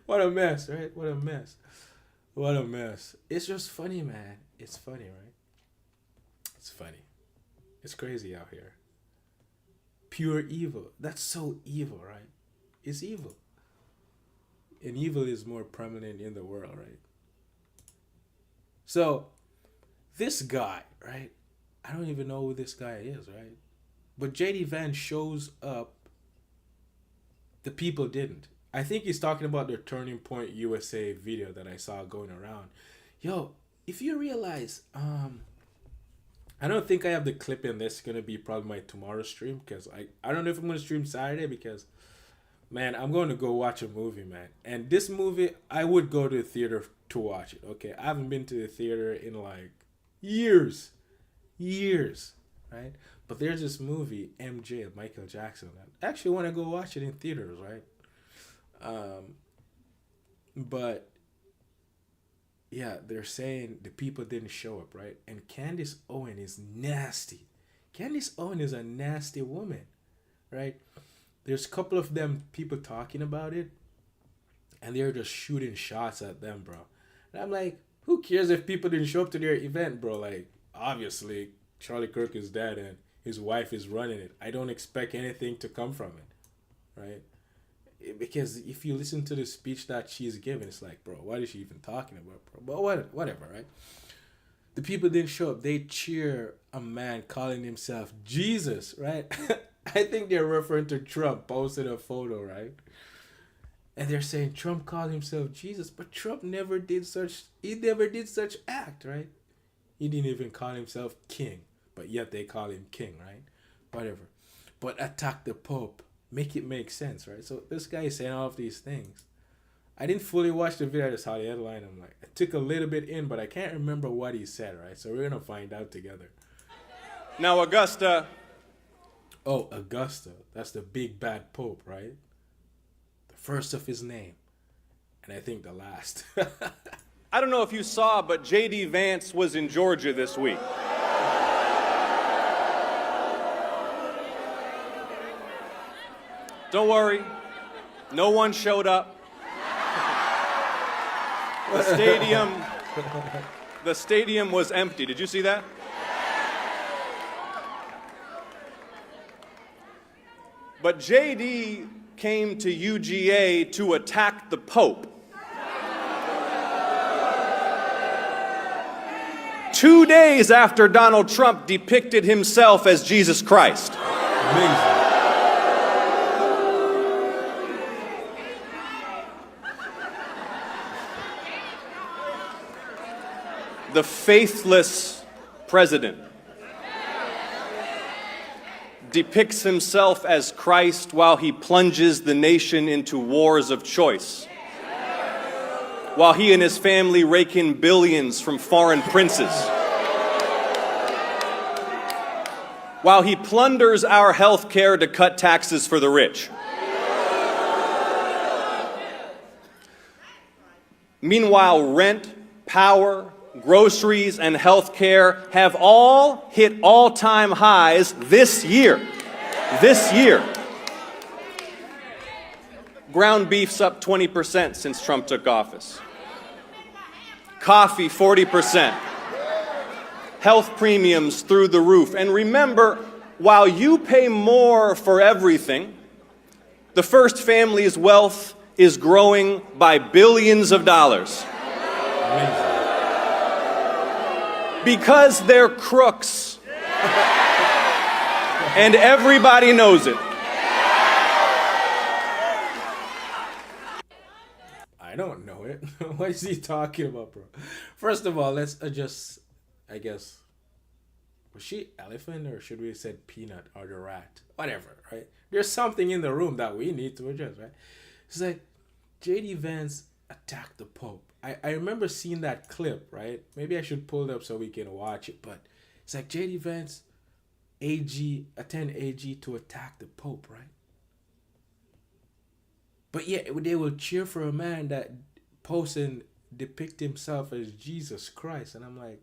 what a mess, right? What a mess. It's just funny, man. It's funny, right? It's funny. It's crazy out here. Pure evil. That's so evil, right? It's evil. And evil is more prominent in the world, right? So, this guy, right? I don't even know who this guy is, right? But JD Vance shows up. The people didn't. I think he's talking about the Turning Point USA video that I saw going around. Yo, if you realize, I don't think I have the clip in this. It's going to be probably my tomorrow stream, because I don't know if I'm going to stream Saturday, because, man, I'm going to go watch a movie, man. And this movie, I would go to the theater to watch it, okay? I haven't been to the theater in, like, years, right? But there's this movie, MJ, Michael Jackson. I actually want to go watch it in theaters, right? But yeah, they're saying the people didn't show up, right? And Candace Owen is nasty. Candace Owen is a nasty woman, right? There's a couple of them people talking about it, and they're just shooting shots at them, bro. And I'm like, who cares if people didn't show up to their event, bro? Like, obviously, Charlie Kirk is dead and his wife is running it. I don't expect anything to come from it, right? Because if you listen to the speech that she's given, it's like, bro, what is she even talking about, bro? But whatever, right? the people didn't show up. They cheer a man calling himself Jesus, right? I think they're referring to Trump posted a photo, right? And they're saying Trump called himself Jesus, but Trump never did such act, right? He didn't even call himself king, but yet they call him king, right? Whatever. But attack the Pope. Make it make sense, right? So this guy is saying all of these things. I didn't fully watch the video. I just saw the headline. I'm like, I took a little bit in, but I can't remember what he said, right? So we're going to find out together. Now, Augusta. Oh, Augusta. That's the big bad Pope, right? The first of his name. And I think the last. I don't know if you saw, but J.D. Vance was in Georgia this week. Don't worry. No one showed up. The stadium was empty. Did you see that? But JD came to UGA to attack the Pope. 2 days after Donald Trump depicted himself as Jesus Christ. Amazing. The faithless president depicts himself as Christ while he plunges the nation into wars of choice, while he and his family rake in billions from foreign princes, while he plunders our health care to cut taxes for the rich. Meanwhile, rent, power, groceries, and health care have all hit all-time highs this year. This year. Ground beef's up 20% since Trump took office. Coffee, 40%. Health premiums through the roof. And remember, while you pay more for everything, the first family's wealth is growing by billions of dollars. Amazing. Because they're crooks. And everybody knows it. I don't know it. What is he talking about, bro? First of all, let's adjust, I guess. Was she elephant or should we have said peanut or the rat? Whatever, right? There's something in the room that we need to adjust, right? It's like J.D. Vance attacked the Pope. I remember seeing that clip, right? Maybe I should pull it up so we can watch it. But it's like J.D. Vance, attend AG to attack the Pope, right? But yet they will cheer for a man that posts and depict himself as Jesus Christ. And I'm like,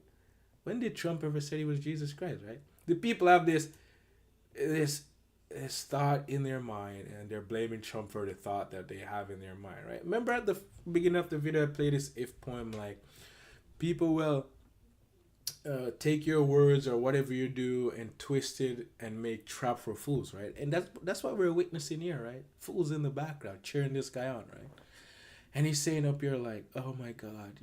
when did Trump ever say he was Jesus Christ, right? The people have this thought in their mind, and they're blaming Trump for the thought that they have in their mind, right? Remember at the beginning of the video, I played this if poem, like, people will take your words or whatever you do and twist it and make trap for fools, right? And that's what we're witnessing here, right? Fools in the background cheering this guy on, right? And he's saying up here like, oh my God,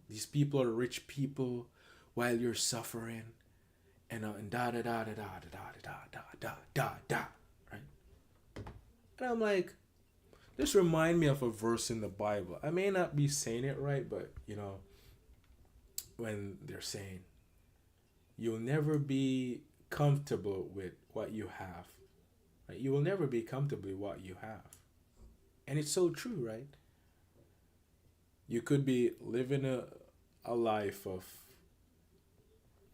these people are rich people while you're suffering, and da da da da da da da da da da da, right? And I'm like, this remind me of a verse in the Bible. I may not be saying it right, but when they're saying, you'll never be comfortable with what you have, right? You will never be comfortable with what you have. And it's so true, right? You could be living a life of,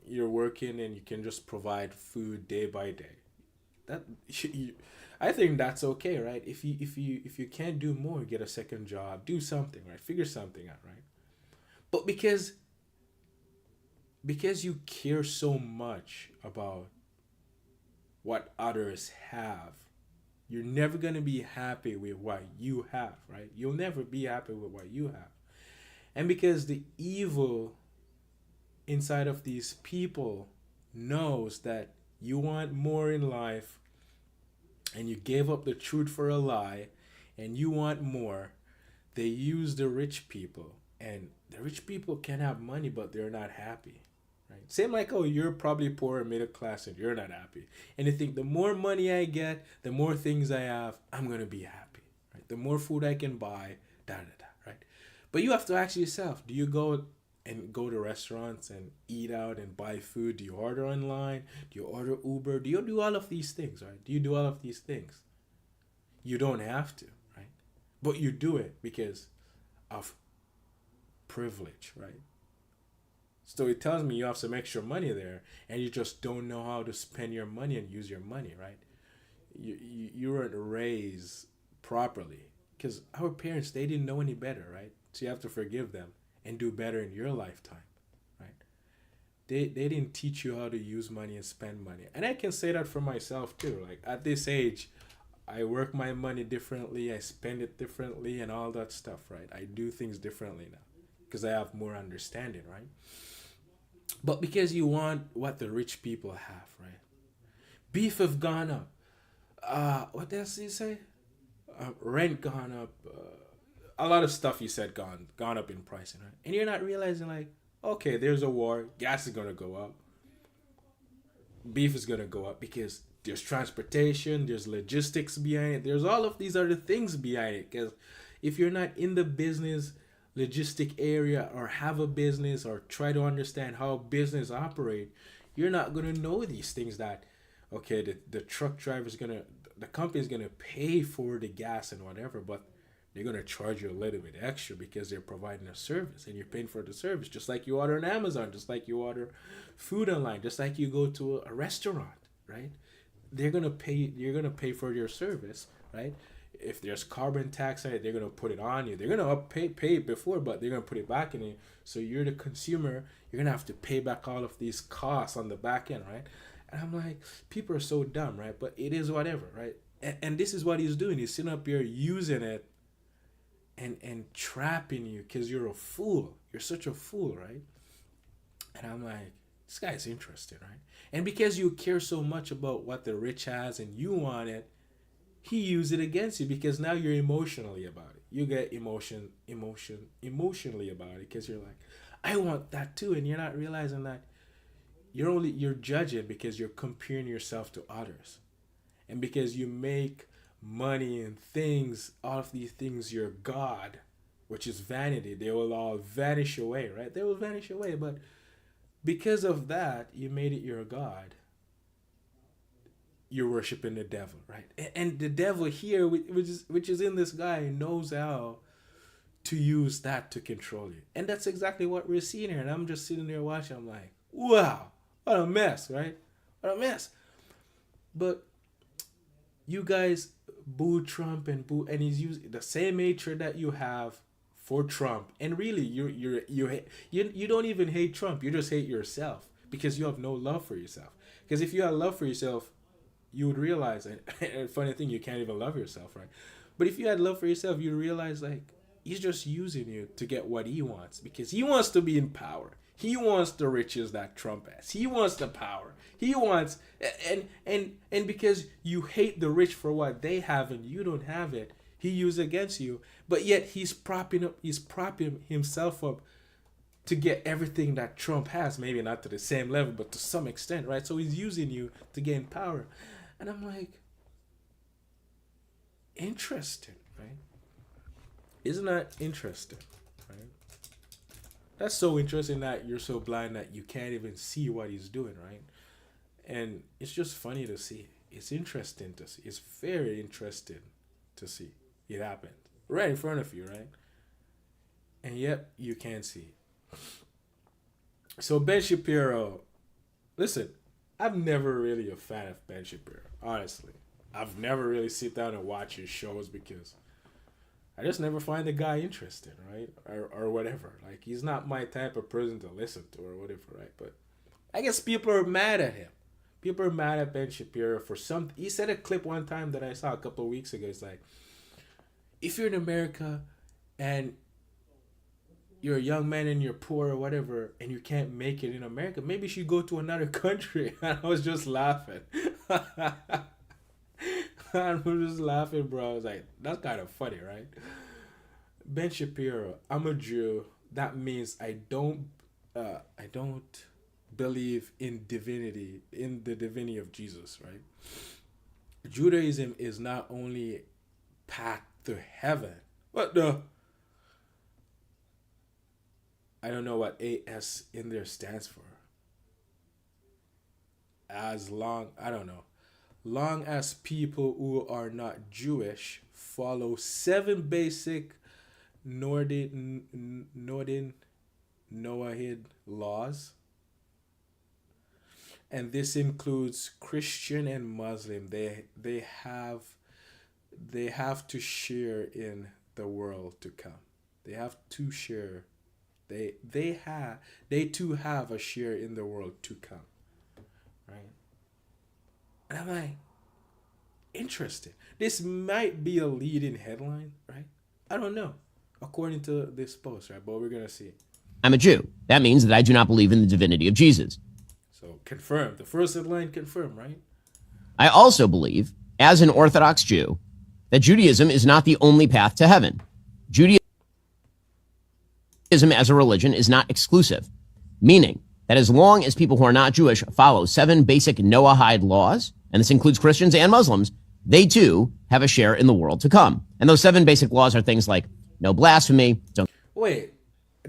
you're working and you can just provide food day by day. I think that's okay, right? If you can't do more, get a second job, do something, right? Figure something out, right? But because you care so much about what others have, you're never going to be happy with what you have, right? You'll never be happy with what you have. And because the evil inside of these people knows that you want more in life and you gave up the truth for a lie and you want more, they use the rich people. And the rich people can have money, but they're not happy. right? Same like, oh, you're probably poor and middle class and you're not happy. And you think the more money I get, the more things I have, I'm going to be happy, right? The more food I can buy, da da da, right? But you have to ask yourself, do you go to restaurants and eat out and buy food? Do you order online? Do you order Uber? Do you do all of these things, right? Do you do all of these things? You don't have to, right? But you do it because of privilege, right? So it tells me you have some extra money there and you just don't know how to spend your money and use your money, right? You weren't raised properly because our parents, they didn't know any better, right? So you have to forgive them and do better in your lifetime, right? They didn't teach you how to use money and spend money. And I can say that for myself too. Like at this age, I work my money differently, I spend it differently and all that stuff, right? I do things differently now because I have more understanding, right? But because you want what the rich people have, right? Beef have gone up. What else did you say? Rent gone up. A lot of stuff you said gone up in pricing, right? And you're not realizing like, okay, there's a war. Gas is gonna go up. Beef is gonna go up because there's transportation, there's logistics behind it, there's all of these other things behind it. Because if you're not in the business logistic area or have a business or try to understand how business operate, you're not gonna know these things that okay, the truck driver's gonna, the company's gonna pay for the gas and whatever, but they're gonna charge you a little bit extra because they're providing a service and you're paying for the service, just like you order on Amazon, just like you order food online, just like you go to a restaurant, right? You're gonna pay for your service, right? If there's carbon tax on it, they're gonna put it on you. They're gonna pay it before, but they're gonna put it back in you. So you're the consumer. You're gonna have to pay back all of these costs on the back end, right? And I'm like, people are so dumb, right? But it is whatever, right? And this is what he's doing. He's sitting up here using it and trapping you because you're a fool. You're such a fool, right? And I'm like, this guy's interesting, right? And because you care so much about what the rich has and you want it, he used it against you because now you're emotionally about it. You get emotionally about it because you're like, I want that too, and you're not realizing that you're judging because you're comparing yourself to others, and because you make money and things, all of these things, your God, which is vanity, they will all vanish away, right? They will vanish away, but because of that, you made it your God. You're worshiping the devil, right? And the devil here, which is in this guy, knows how to use that to control you. And that's exactly what we're seeing here. And I'm just sitting there watching. I'm like, wow, what a mess, right? What a mess. But you guys boo Trump and he's using the same hatred that you have for Trump. And really, you don't even hate Trump. You just hate yourself because you have no love for yourself. Because if you had love for yourself, you would realize, and funny thing, you can't even love yourself, right? But if you had love for yourself, you'd realize like he's just using you to get what he wants because he wants to be in power. He wants the riches that Trump has. He wants the power. He wants and because you hate the rich for what they have and you don't have it, he uses against you. But yet he's propping himself up to get everything that Trump has, maybe not to the same level, but to some extent, right? So he's using you to gain power. And I'm like, interesting, right? Isn't that interesting, right? That's so interesting that you're so blind that you can't even see what he's doing, right? And it's just funny to see. It's interesting to see. It's very interesting to see it happen right in front of you, right? And yet you can't see. So Ben Shapiro, listen, I'm never really a fan of Ben Shapiro, honestly. I've never really sit down and watch his shows because I just never find the guy interesting, right? Or whatever. Like, he's not my type of person to listen to or whatever, right? But I guess people are mad at him. People are mad at Ben Shapiro for something. He said a clip one time that I saw a couple of weeks ago. It's like, if you're in America and you're a young man and you're poor or whatever, and you can't make it in America, maybe you should go to another country. And I was just laughing. I was just laughing, bro. I was like, that's kind of funny, right? Ben Shapiro, I'm a Jew. That means I don't believe in divinity, in the divinity of Jesus, right? Judaism is not only path to heaven. What the? I don't know what AS in there stands for. As long, I don't know. Long as people who are not Jewish follow 7 basic Northern Noahide laws, and this includes Christian and Muslim. They have to share in the world to come. They have to share. They too have a share in the world to come. Right? And I'm like, interesting. This might be a leading headline, right? I don't know, according to this post, right? But we're gonna see. I'm a Jew. That means that I do not believe in the divinity of Jesus. So confirmed. The first headline confirmed, right? I also believe, as an Orthodox Jew, that Judaism is not the only path to heaven. Judaism as a religion is not exclusive, meaning that as long as people who are not Jewish follow 7 basic Noahide laws, and this includes Christians and Muslims, they too have a share in the world to come. And those 7 basic laws are things like no blasphemy. Don't Wait,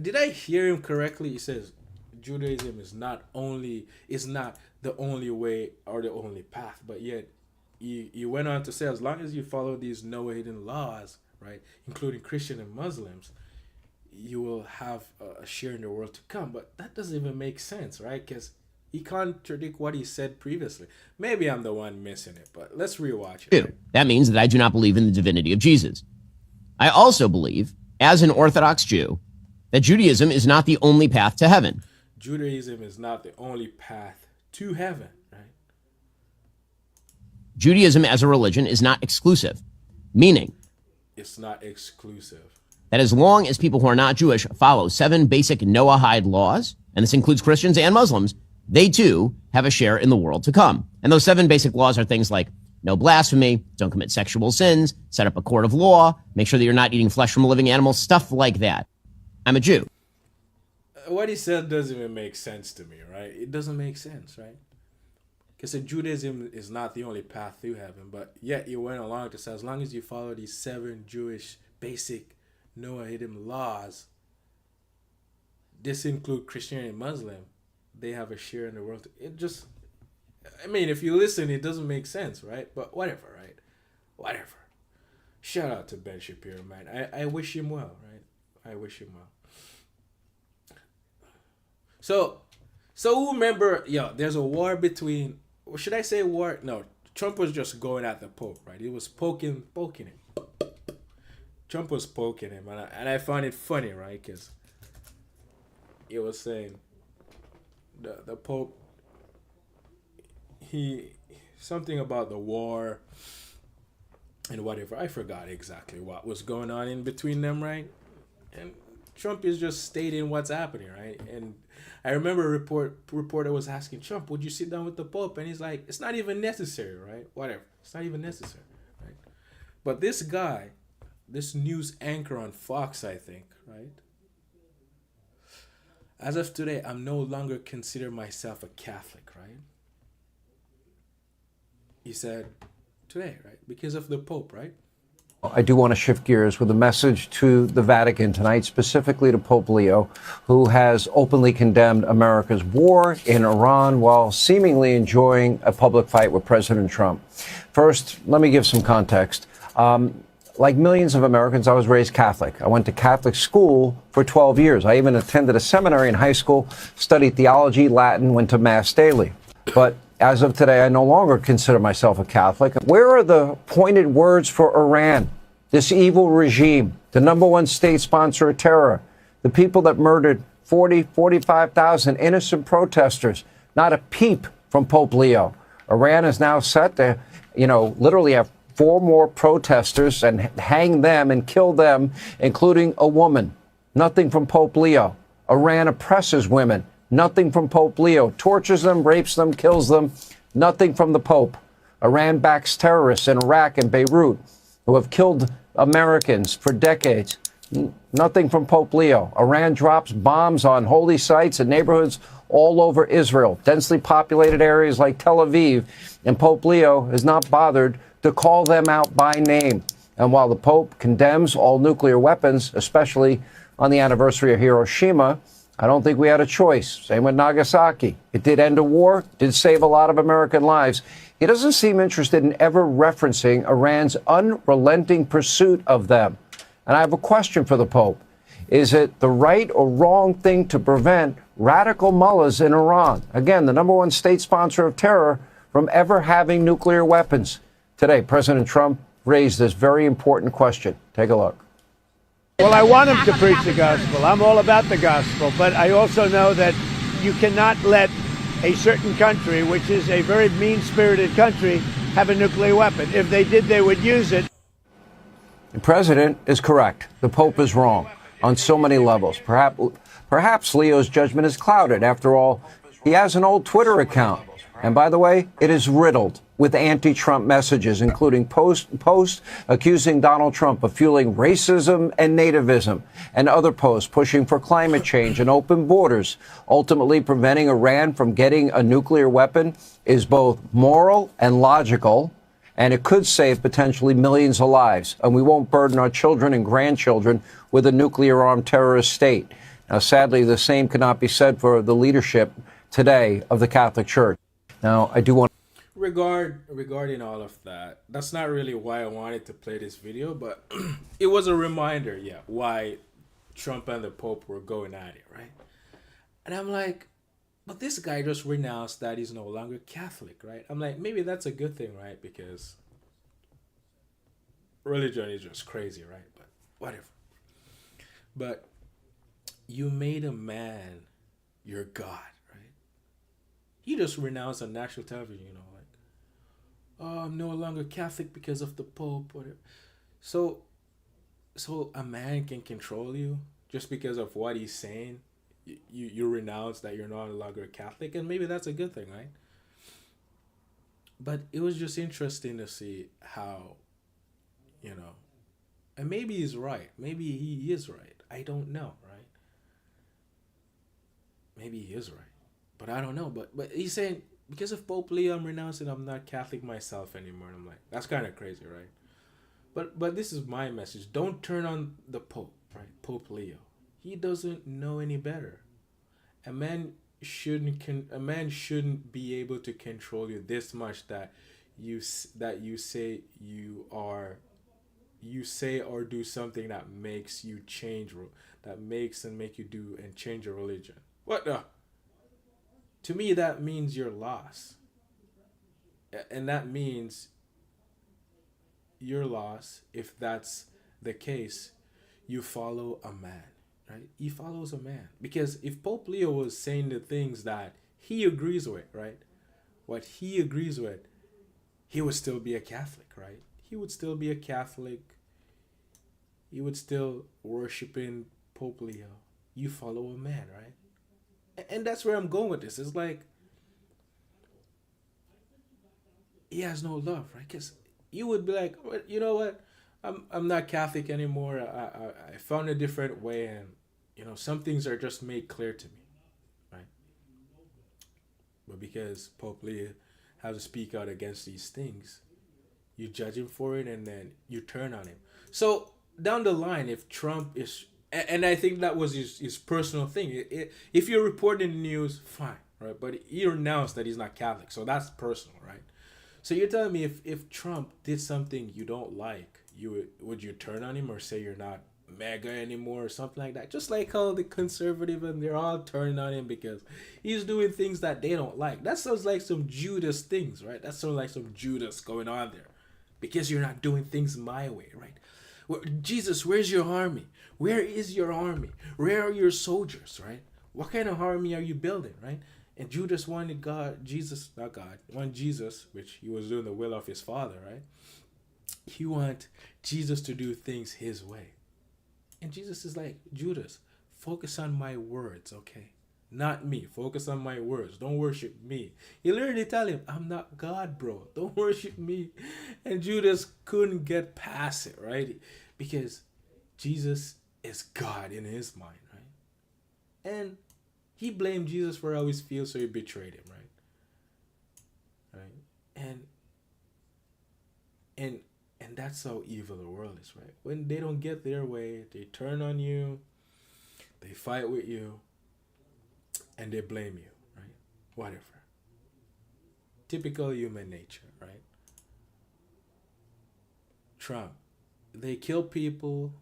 did I hear him correctly? He says Judaism is not the only way or the only path, but yet he went on to say as long as you follow these Noahide laws, right, including Christian and Muslims, you will have a share in the world to come. But that doesn't even make sense, right? Because he contradicts what he said previously. Maybe I'm the one missing it, but let's rewatch it. do. That means that I do not believe in the divinity of Jesus. I also believe, as an Orthodox Jew, that Judaism is not the only path to heaven. Judaism is not the only path to heaven, right? Judaism as a religion is not exclusive, meaning It's not exclusive. that as long as people who are not Jewish follow 7 basic Noahide laws, and this includes Christians and Muslims, they too have a share in the world to come. And those 7 basic laws are things like no blasphemy, don't commit sexual sins, set up a court of law, make sure that you're not eating flesh from a living animal, stuff like that. I'm a Jew. What he said doesn't even make sense to me, right? It doesn't make sense, right? Because Judaism is not the only path to heaven, but yet you went along to say as long as you follow these 7 Jewish basic Noahide laws, this include Christian and Muslim, they have a share in the world. It just, I mean, if you listen, it doesn't make sense, right? But whatever, right? Whatever. Shout out to Ben Shapiro, man. I wish him well, right? I wish him well. So remember, there's a war between, or should I say war? No, Trump was just going at the Pope, right? He was poking him. Trump was poking him, and I found it funny, right? Because he was saying the Pope, something about the war and whatever. I forgot exactly what was going on in between them, right? And Trump is just stating what's happening, right? And I remember a reporter was asking Trump, would you sit down with the Pope? And he's like, it's not even necessary, right? Whatever. It's not even necessary, right? But this guy, this news anchor on Fox, I think, right? As of today, I'm no longer consider myself a Catholic, right? He said today, right? Because of the Pope, right? I do want to shift gears with a message to the Vatican tonight, specifically to Pope Leo, who has openly condemned America's war in Iran while seemingly enjoying a public fight with President Trump. First, let me give some context. Like millions of Americans, I was raised Catholic. I went to Catholic school for 12 years. I even attended a seminary in high school, studied theology, Latin, went to Mass daily. But as of today, I no longer consider myself a Catholic. Where are the pointed words for Iran, this evil regime, the #1 state sponsor of terror, the people that murdered 45,000 innocent protesters? Not a peep from Pope Leo. Iran is now set to, literally have 4 more protesters and hang them and kill them, including a woman. Nothing from Pope Leo. Iran oppresses women. Nothing from Pope Leo. Tortures them, rapes them, kills them. Nothing from the Pope. Iran backs terrorists in Iraq and Beirut who have killed Americans for decades. Nothing from Pope Leo. Iran drops bombs on holy sites and neighborhoods all over Israel, densely populated areas like Tel Aviv, and Pope Leo has not bothered to call them out by name. And while the Pope condemns all nuclear weapons, especially on the anniversary of Hiroshima, I don't think we had a choice. Same with Nagasaki. It did end a war, did save a lot of American lives. He doesn't seem interested in ever referencing Iran's unrelenting pursuit of them. And I have a question for the Pope. Is it the right or wrong thing to prevent radical mullahs in Iran, again, the #1 state sponsor of terror, from ever having nuclear weapons? Today, President Trump raised this very important question. Take a look. Well, I want him to preach the gospel. I'm all about the gospel. But I also know that you cannot let a certain country, which is a very mean-spirited country, have a nuclear weapon. If they did, they would use it. The president is correct. The Pope is wrong on so many levels. Perhaps Leo's judgment is clouded. After all, he has an old Twitter account. And by the way, it is riddled with anti-Trump messages, including posts accusing Donald Trump of fueling racism and nativism, and other posts pushing for climate change and open borders. Ultimately, preventing Iran from getting a nuclear weapon is both moral and logical, and it could save potentially millions of lives. And we won't burden our children and grandchildren with a nuclear-armed terrorist state. Now, sadly, the same cannot be said for the leadership today of the Catholic Church. Now, I do want regarding all of that, that's not really why I wanted to play this video, but it was a reminder, why Trump and the Pope were going at it, right? And I'm like, but this guy just renounced that he's no longer Catholic, right? I'm like, maybe that's a good thing, right? Because religion is just crazy, right? But whatever. But you made a man your God. He just renounced on national television, like, oh, I'm no longer Catholic because of the Pope. Whatever. So a man can control you just because of what he's saying. You renounce that you're no longer Catholic, and maybe that's a good thing, right? But it was just interesting to see how, and maybe he's right. Maybe he is right. I don't know, right? Maybe he is right. But I don't know. But he's saying, because of Pope Leo, I'm renouncing, I'm not Catholic myself anymore. And I'm like, that's kind of crazy, right? But this is my message. Don't turn on the Pope, right? Pope Leo. He doesn't know any better. A man shouldn't be able to control you this much that you say or do something that makes you change, that makes and make you do and change your religion. What the? To me, that means you're lost. And that means you're lost if that's the case. You follow a man, right? He follows a man. Because if Pope Leo was saying the things that he agrees with, right? What he agrees with, he would still be a Catholic, right? He would still be a Catholic. He would still worship in Pope Leo. You follow a man, right? And that's where I'm going with this. It's like, he has no love, right? Because you would be like, you know what? I'm not Catholic anymore. I found a different way, and some things are just made clear to me, right? But because Pope Leo has to speak out against these things, you judge him for it, and then you turn on him. So down the line, if Trump is, and I think that was his personal thing. If you're reporting the news, fine, right? But he announced that he's not Catholic, so that's personal, right? So you're telling me if Trump did something you don't like, would you turn on him or say you're not MAGA anymore or something like that? Just like how the conservative and they're all turning on him because he's doing things that they don't like. That sounds like some Judas things, right? That sounds like some Judas going on there because you're not doing things my way, right? Jesus, where's your army? Where is your army? Where are your soldiers, right? What kind of army are you building, right? And Judas wanted wanted Jesus, which he was doing the will of his father, right? He wanted Jesus to do things his way. And Jesus is like, Judas, focus on my words, okay? Not me. Focus on my words. Don't worship me. He literally tell him, I'm not God, bro. Don't worship me. And Judas couldn't get past it, right? Because Jesus is God in his mind, right? And he blamed Jesus for how he feels, so he betrayed him, right? Right? And that's how evil the world is, right? When they don't get their way, they turn on you, they fight with you, and they blame you, right? Whatever. Typical human nature, right? Trump, they kill people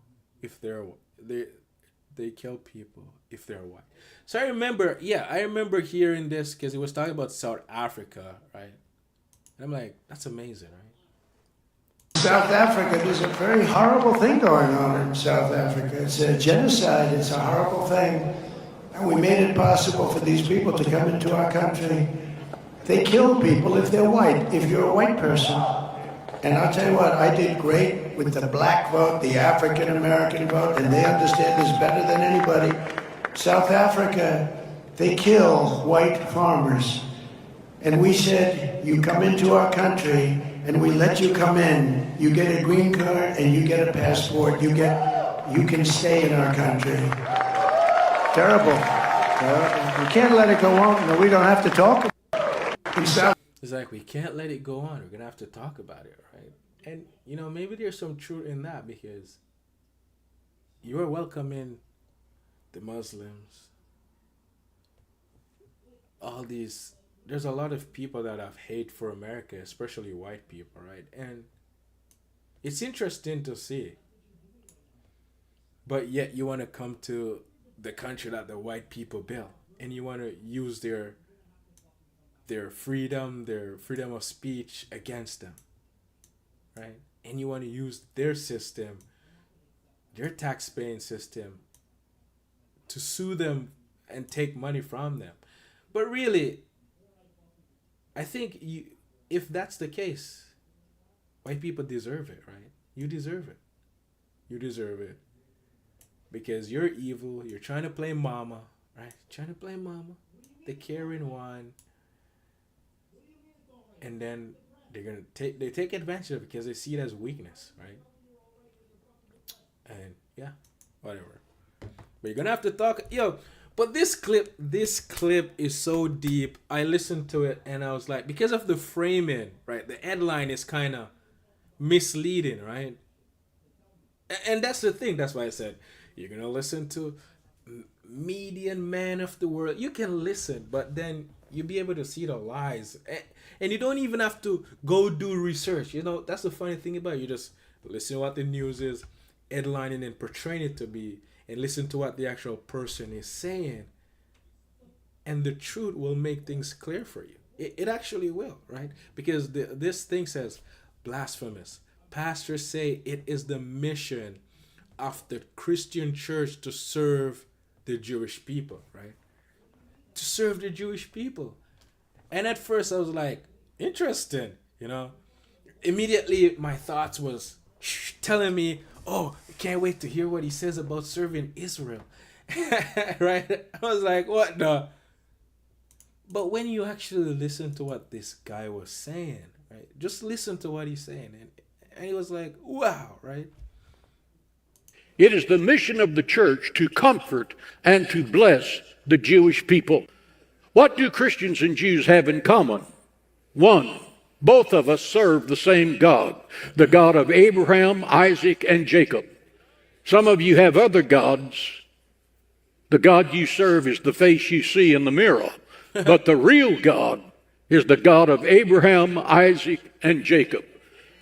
if they kill people if they're white. So I remember hearing this because he was talking about South Africa, right? And I'm like, that's amazing, right? South Africa, there's a very horrible thing going on in South Africa. It's a genocide. It's a horrible thing. And we made it possible for these people to come into our country. They kill people if they're white, if you're a white person. And I'll tell you what, I did great with the black vote, the African American vote, and they understand this better than anybody. South Africa, they kill white farmers. And we said, you come into our country, and we let you come in. You get a green card, and you get a passport. You can stay in our country. Terrible. We can't let it go on. No, we don't have to talk in South. It's like, we can't let it go on. We're going to have to talk about it, right? And, maybe there's some truth in that, because you are welcoming the Muslims, all these. There's a lot of people that have hate for America, especially white people, right? And it's interesting to see. But yet you want to come to the country that the white people built, and you want to use their freedom of speech against them, right? And you want to use their system, their tax-paying system, to sue them and take money from them. But really, I think if that's the case, white people deserve it, right? You deserve it. You deserve it. Because you're evil. You're trying to play mama, right? Trying to play mama. The caring one. And then they take advantage of it because they see it as weakness, right? And yeah, whatever. But you're gonna have to talk, but this clip is so deep. I listened to it and I was like, because of the framing, right? The headline is kind of misleading, right? And that's the thing. That's why I said you're gonna listen to median man of the world. You can listen, but then you'll be able to see the lies, and you don't even have to go do research. That's the funny thing about it. You just listen to what the news is, headlining and portraying it to be, and listen to what the actual person is saying, and the truth will make things clear for you. It actually will, right? Because this thing says blasphemous. Pastors say it is the mission of the Christian church to serve the Jewish people, right? To serve the Jewish people. And at first I was like, interesting, Immediately my thoughts was telling me, oh, I can't wait to hear what he says about serving Israel. Right? I was like, what the? But when you actually listen to what this guy was saying, right? Just listen to what he's saying. And he was like, wow, right? It is the mission of the church to comfort and to bless the Jewish people. What do Christians and Jews have in common? One, both of us serve the same God, the God of Abraham, Isaac, and Jacob. Some of you have other gods. The God you serve is the face you see in the mirror, but the real God is the God of Abraham, Isaac, and Jacob.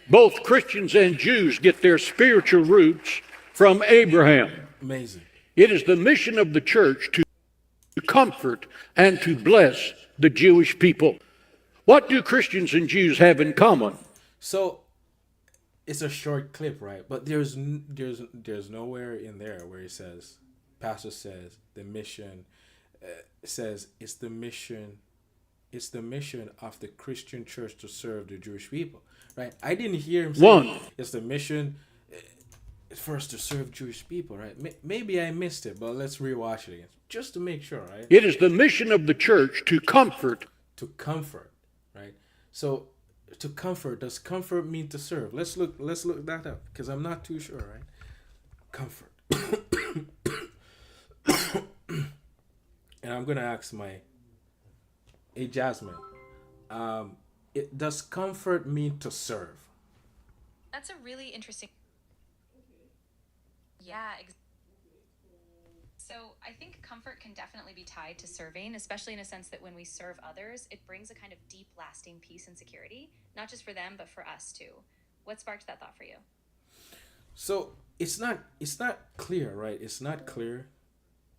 Both Christians and Jews get their spiritual roots from Abraham. Amazing. It is the mission of the church to comfort and to bless the Jewish people. What do Christians and Jews have in common? So it's a short clip, right? But there's nowhere in there where he says, pastor says, the mission says it's the mission of the Christian church to serve the Jewish people, right? I didn't hear him say it's the mission for us to serve Jewish people, right? Maybe I missed it, but let's rewatch it again just to make sure, right? It is the mission of the church to comfort. To comfort, right? So to comfort, does comfort mean to serve? Let's look that up because I'm not too sure, right? Comfort. And I'm gonna ask hey Jasmine, does comfort mean to serve? That's a really interesting. Yeah. So I think comfort can definitely be tied to serving, especially in a sense that when we serve others, it brings a kind of deep, lasting peace and security, not just for them, but for us too. What sparked that thought for you? So it's not clear, right? It's not clear.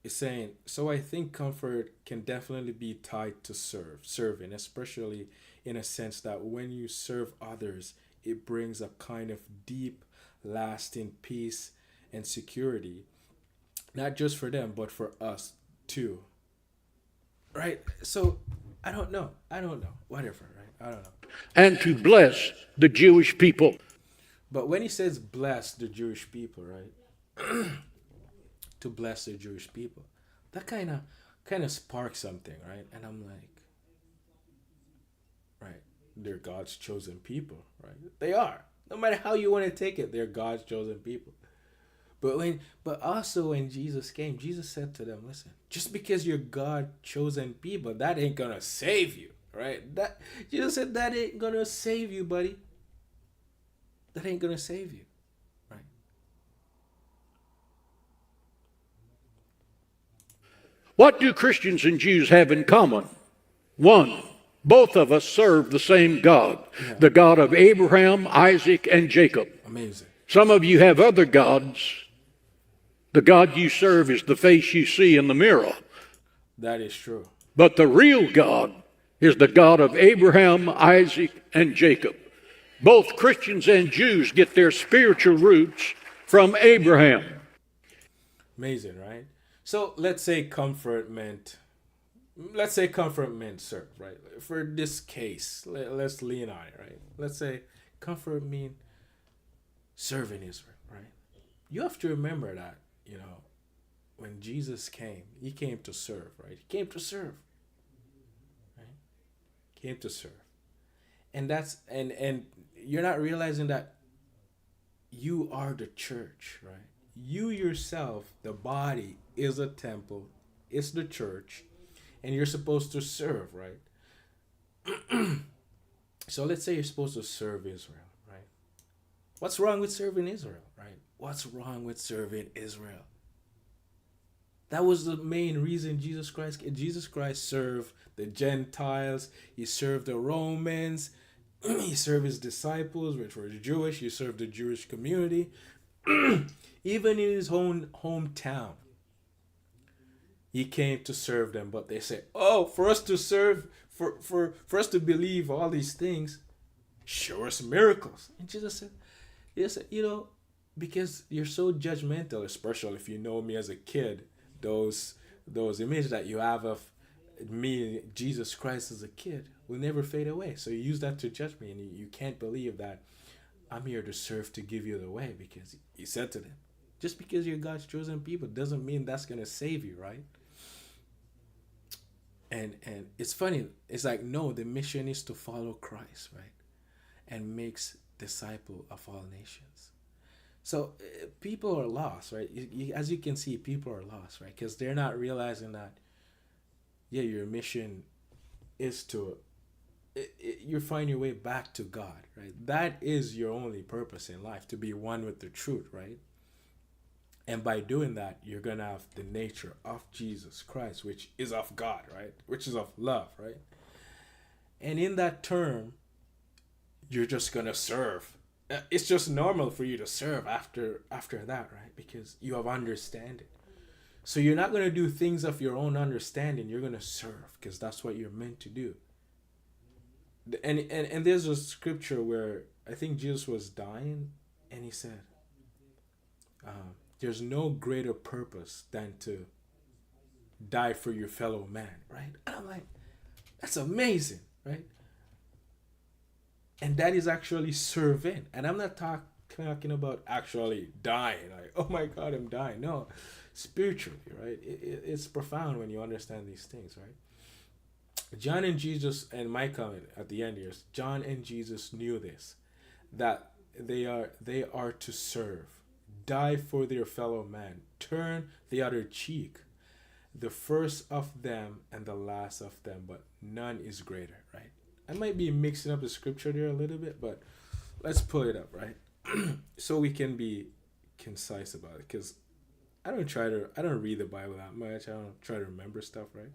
It's saying so. I think comfort can definitely be tied to serving, especially in a sense that when you serve others, it brings a kind of deep, lasting peace and security, not just for them but for us too, right? So I don't know, whatever, right? I don't know. And to bless the Jewish people. But when he says bless the Jewish people, right? To bless the Jewish people, that kind of sparks something, right? And I'm like, right, they're God's chosen people, right? They are. No matter how you want to take it, they're God's chosen people. But also when Jesus came, Jesus said to them, listen, just because you're God chosen people, that ain't gonna save you, right? That Jesus said that ain't gonna save you, buddy. That ain't gonna save you, right? What do Christians and Jews have in common? One, both of us serve the same God, the God of Abraham, Isaac, and Jacob. Amazing. Some of you have other gods. The God you serve is the face you see in the mirror. That is true. But the real God is the God of Abraham, Isaac, and Jacob. Both Christians and Jews get their spiritual roots from Abraham. Amazing, right? So let's say comfort meant serve, right? For this case, let's lean on it, right? Let's say comfort mean serving Israel, right? You have to remember that, when Jesus came, he came to serve, right? He came to serve, right? Came to serve. And that's and you're not realizing that you are the church, right? You yourself, the body, is a temple, it's the church, and you're supposed to serve, right? So let's say you're supposed to serve Israel, right? What's wrong with serving Israel, right? What's wrong with serving Israel? That was the main reason Jesus Christ served the Gentiles. He served the Romans. He served his disciples, which were Jewish. He served the Jewish community. Even in his own hometown, he came to serve them. But they say, oh, for us to serve, for us to believe all these things, show us miracles. And Jesus said, yes, because you're so judgmental, especially if you know me as a kid, those images that you have of me, Jesus Christ as a kid, will never fade away. So you use that to judge me, and you can't believe that I'm here to serve, to give you the way, because he said to them, just because you're God's chosen people doesn't mean that's going to save you, right? And it's funny. It's like, no, the mission is to follow Christ, right? And makes disciple of all nations. So people are lost, right? As you can see, people are lost, right? Because they're not realizing that, your mission is to, you find your way back to God, right? That is your only purpose in life, to be one with the truth, right? And by doing that, you're going to have the nature of Jesus Christ, which is of God, right? Which is of love, right? And in that term, you're just going to serve. It's just normal for you to serve after that, right? Because you have understanding. So you're not going to do things of your own understanding. You're going to serve, because that's what you're meant to do. And there's a scripture where I think Jesus was dying, and he said, there's no greater purpose than to die for your fellow man, right? And I'm like, that's amazing, right? And that is actually serving. And I'm not talking about actually dying, like, oh my God, I'm dying. No, spiritually, right? It's profound when you understand these things, right? John and Jesus, and my comment at the end here is, John and Jesus knew this, that they are to serve, die for their fellow man, turn the other cheek, the first of them and the last of them, but none is greater, right? I might be mixing up the scripture there a little bit, but let's pull it up, right? So we can be concise about it, because I don't read the Bible that much. I don't try to remember stuff, right?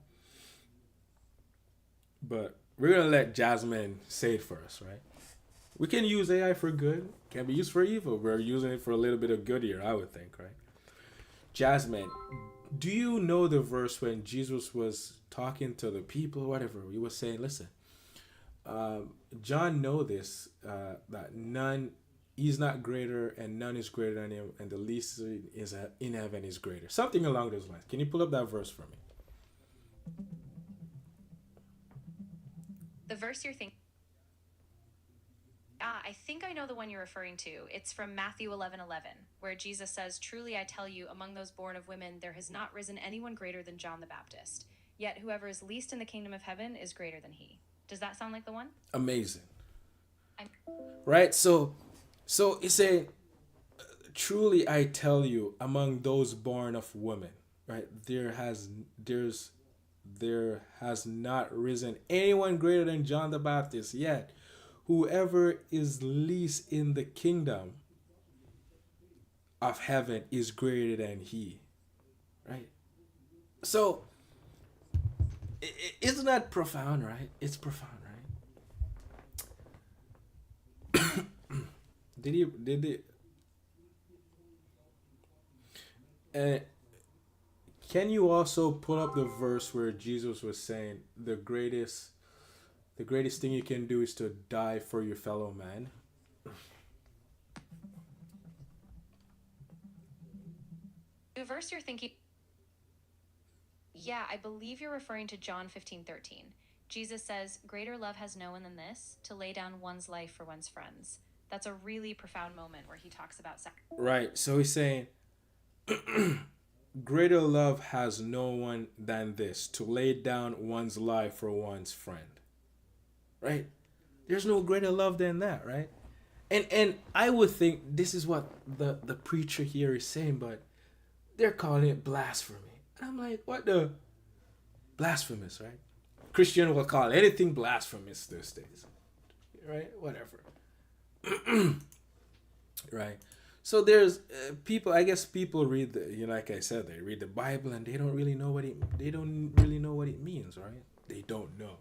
But we're gonna let Jasmine say it for us, right? We can use AI for good, can be used for evil. We're using it for a little bit of good here, I would think, right? Jasmine, do you know the verse when Jesus was talking to the people, whatever? He was saying, listen, John know this, that none, he's not greater and none is greater than him, and the least is in heaven is greater. Something along those lines. Can you pull up that verse for me? The verse you're thinking. I think I know the one you're referring to. It's from Matthew 11:11, where Jesus says, "Truly I tell you, among those born of women, there has not risen anyone greater than John the Baptist. Yet whoever is least in the kingdom of heaven is greater than he." Does that sound like the one? Amazing. Right? So it's saying, truly I tell you, among those born of women, right? There has not risen anyone greater than John the Baptist, yet whoever is least in the kingdom of heaven is greater than he, right? So isn't that profound, right? It's profound, right? did it can you also pull up the verse where Jesus was saying the greatest thing you can do is to die for your fellow man? The verse you're thinking. Yeah, I believe you're referring to John 15:13. Jesus says, "Greater love has no one than this, to lay down one's life for one's friends." That's a really profound moment where he talks about Right. So he's saying, greater love has no one than this, to lay down one's life for one's friend. Right? There's no greater love than that, right? And I would think this is what the preacher here is saying, but they're calling it blasphemy. And I'm like, what the? Blasphemous, right? Christian will call anything blasphemous these days. Right? Whatever. Right? So there's people, I guess people read like I said, they read the Bible and they don't really know what it means, right? They don't know.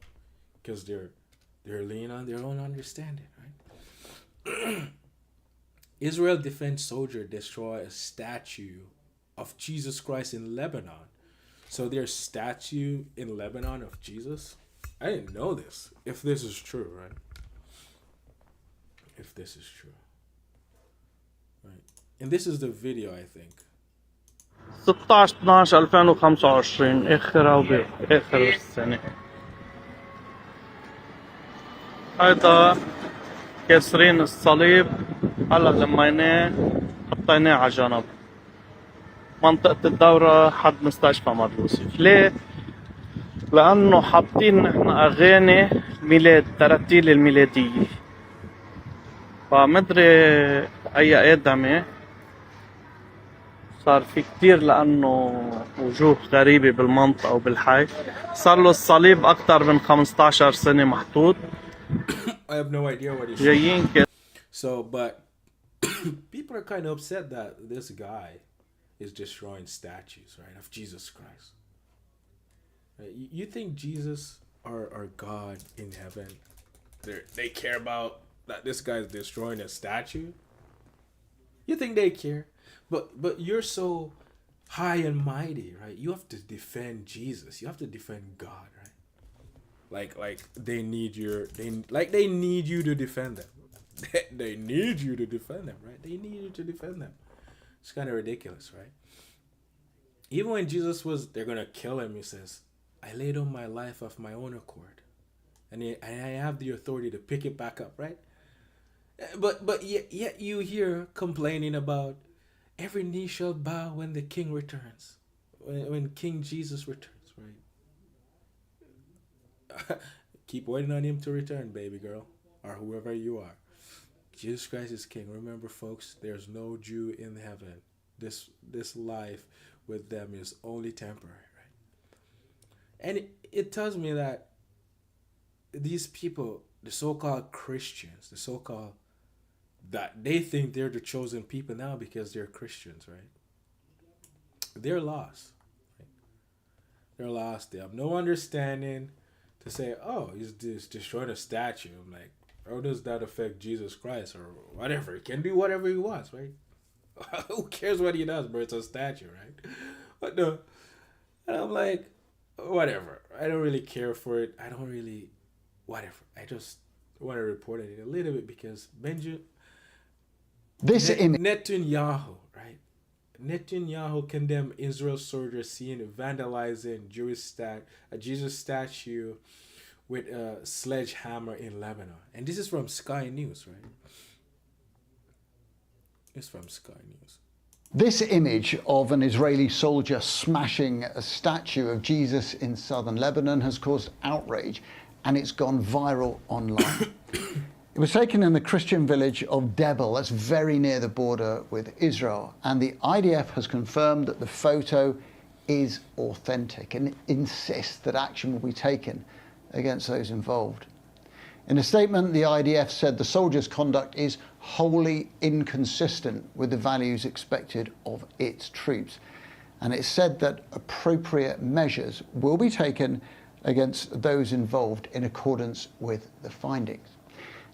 Because they're leaning on their own understanding, right? Israel defense soldier destroy a statue of Jesus Christ in Lebanon. So there's statue in Lebanon of Jesus? I didn't know this. If this is true, right? If this is true. Right. And this is the video, I think. 16/12/2025 آخر السنة. هذا كسرين الصليب هلا لميناه حطيناه على جنب. منطقة الدورة حد مستشفى مدروسي. ليه؟ لأنه حاطين نحن أغاني ميلاد تراتيل الميلادية. فمدري أي آدمي صار في كتير لأنه وجوه غريبة بالمنطقة وبالحي. صار له الصليب أكتر من 15 سنة محطوط. I have no idea what he's saying. So, but people are kind of upset that this guy is destroying statues, right, of Jesus Christ. Right? You think Jesus or God in heaven, they care about that this guy is destroying a statue? You think they care? But you're so high and mighty, right? You have to defend Jesus. You have to defend God, right? Like they need you to defend them. They need you to defend them, right? They need you to defend them. It's kind of ridiculous, right? Even when Jesus they're gonna kill him, he says, "I laid down my life of my own accord, and I have the authority to pick it back up," right? But yet you hear complaining about every knee shall bow when the King returns, when King Jesus returns, right? Keep waiting on him to return, baby girl, or whoever you are. Jesus Christ is King. Remember, folks, there's no Jew in heaven. This life with them is only temporary, right? And it tells me that these people, the so-called Christians, the so-called, that they think they're the chosen people now because they're Christians, right? They're lost. Right? They're lost. They have no understanding to say, oh, he's just destroying a statue. I'm like, how does that affect Jesus Christ or whatever? He can do whatever he wants, right? Who cares what he does, bro? It's a statue, right? But no. And I'm like, whatever. I don't really care for it. I don't really, whatever. I just want to report it a little bit because Netanyahu, right? Netanyahu condemned Israel soldiers seen vandalizing a Jesus statue with a sledgehammer in Lebanon. And this is from Sky News, right? It's from Sky News. This image of an Israeli soldier smashing a statue of Jesus in southern Lebanon has caused outrage, and it's gone viral online. It was taken in the Christian village of Debel, that's very near the border with Israel, and the IDF has confirmed that the photo is authentic and insists that action will be taken against those involved. In a statement, the IDF said the soldiers' conduct is wholly inconsistent with the values expected of its troops. And it said that appropriate measures will be taken against those involved in accordance with the findings.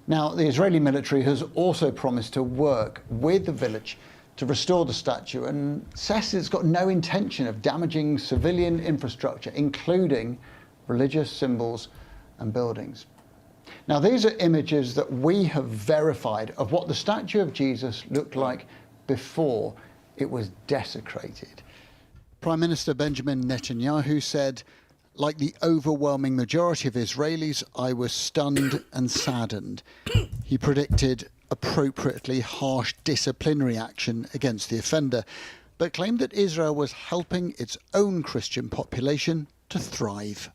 Now, the Israeli military has also promised to work with the village to restore the statue and says it's got no intention of damaging civilian infrastructure, including religious symbols and buildings. Now, these are images that we have verified of what the statue of Jesus looked like before it was desecrated. Prime Minister Benjamin Netanyahu said, "Like the overwhelming majority of Israelis, I was stunned and saddened." He predicted appropriately harsh disciplinary action against the offender, but claimed that Israel was helping its own Christian population to thrive.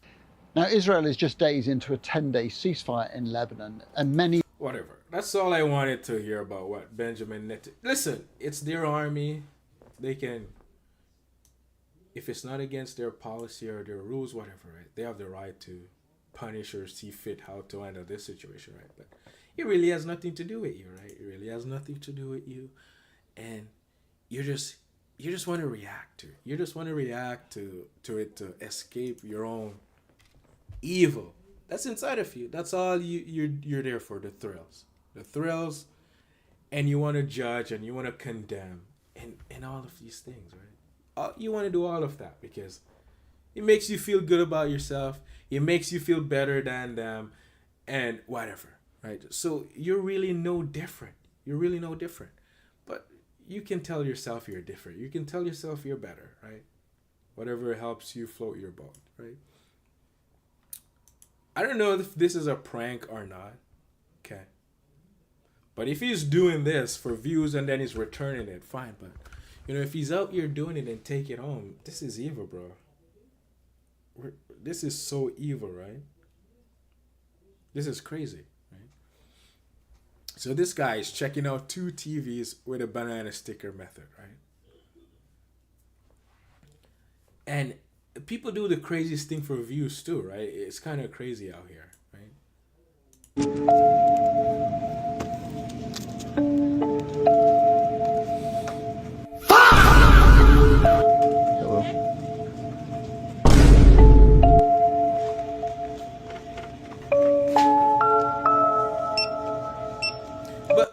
Now, Israel is just days into a 10-day ceasefire in Lebanon, and many... Whatever. That's all I wanted to hear about what Benjamin Netanyahu... Listen, it's their army. They can... If it's not against their policy or their rules, whatever, right? They have the right to punish or see fit how to handle this situation, right? But it really has nothing to do with you, right? It really has nothing to do with you. And you just want to react to it. You just want to react to it to escape your own evil that's inside of you. That's all you're there for, the thrills, and you want to judge and you want to condemn and all of these things, right? You want to do all of that because it makes you feel good about yourself, it makes you feel better than them, and whatever, right? So you're really no different. But you can tell yourself you're different. You can tell yourself you're better, right? Whatever helps you float your boat, right? I don't know if this is a prank or not. Okay. But if he's doing this for views and then he's returning it, fine. But, if he's out here doing it and take it home, this is evil, bro. This is so evil, right? This is crazy, right? So this guy is checking out 2 TVs with a banana sticker method, right? And people do the craziest thing for views too, right? It's kind of crazy out here, right?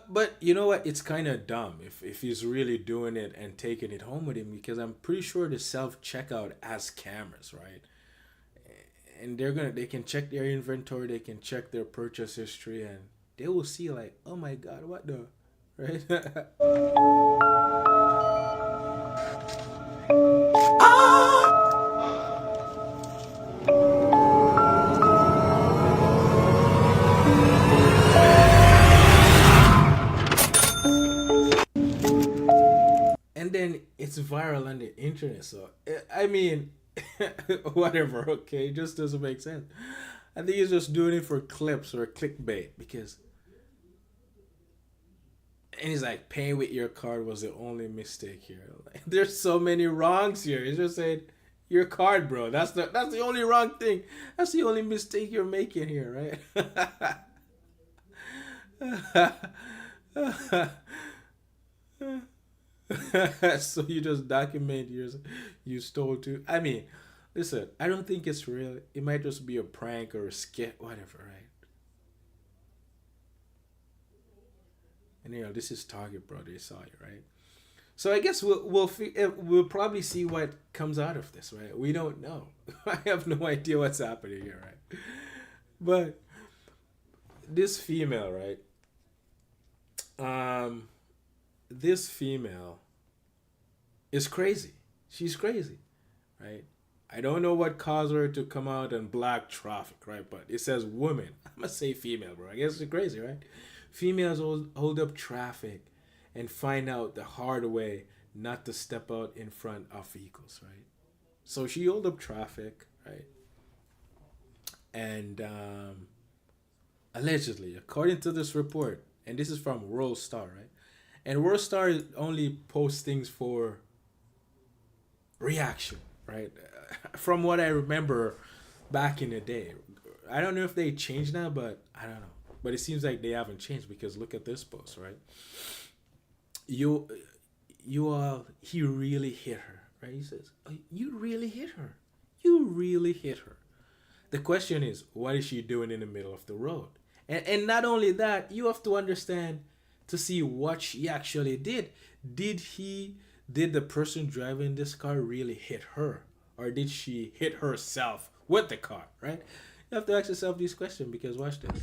But you know what? It's kind of dumb if he's really doing it and taking it home with him, because I'm pretty sure the self-checkout has cameras, right? And they can check their inventory, they can check their purchase history, and they will see like, oh my God, what the, right? And then it's viral on the internet, so I mean, whatever, okay, it just doesn't make sense. I think he's just doing it for clips or clickbait, because, and he's like, paying with your card was the only mistake here. Like, there's so many wrongs here. He's just saying your card, bro. That's the only wrong thing. That's the only mistake you're making here, right? So you just document you stole too. I mean, listen, I don't think it's real. It might just be a prank or a skit, whatever, right? And this is Target, bro. They saw you, right? So I guess we'll probably see what comes out of this, right? We don't know. I have no idea what's happening here, right? But this female, right? This female is crazy. She's crazy, right? I don't know what caused her to come out and block traffic, right? But it says woman. I'm gonna say female, bro. I guess she's crazy, right? Females hold up traffic and find out the hard way not to step out in front of vehicles, right? So she held up traffic, right? And allegedly, according to this report, and this is from World Star, right? And World Star only posts things for reaction, right? From what I remember back in the day. I don't know if they changed now, but I don't know. But it seems like they haven't changed because look at this post, right? He really hit her, right? He says, oh, you really hit her. You really hit her. The question is, what is she doing in the middle of the road? And not only that, you have to understand to see what she actually did. Did the person driving this car really hit her? Or did she hit herself with the car, right? You have to ask yourself these questions because watch this.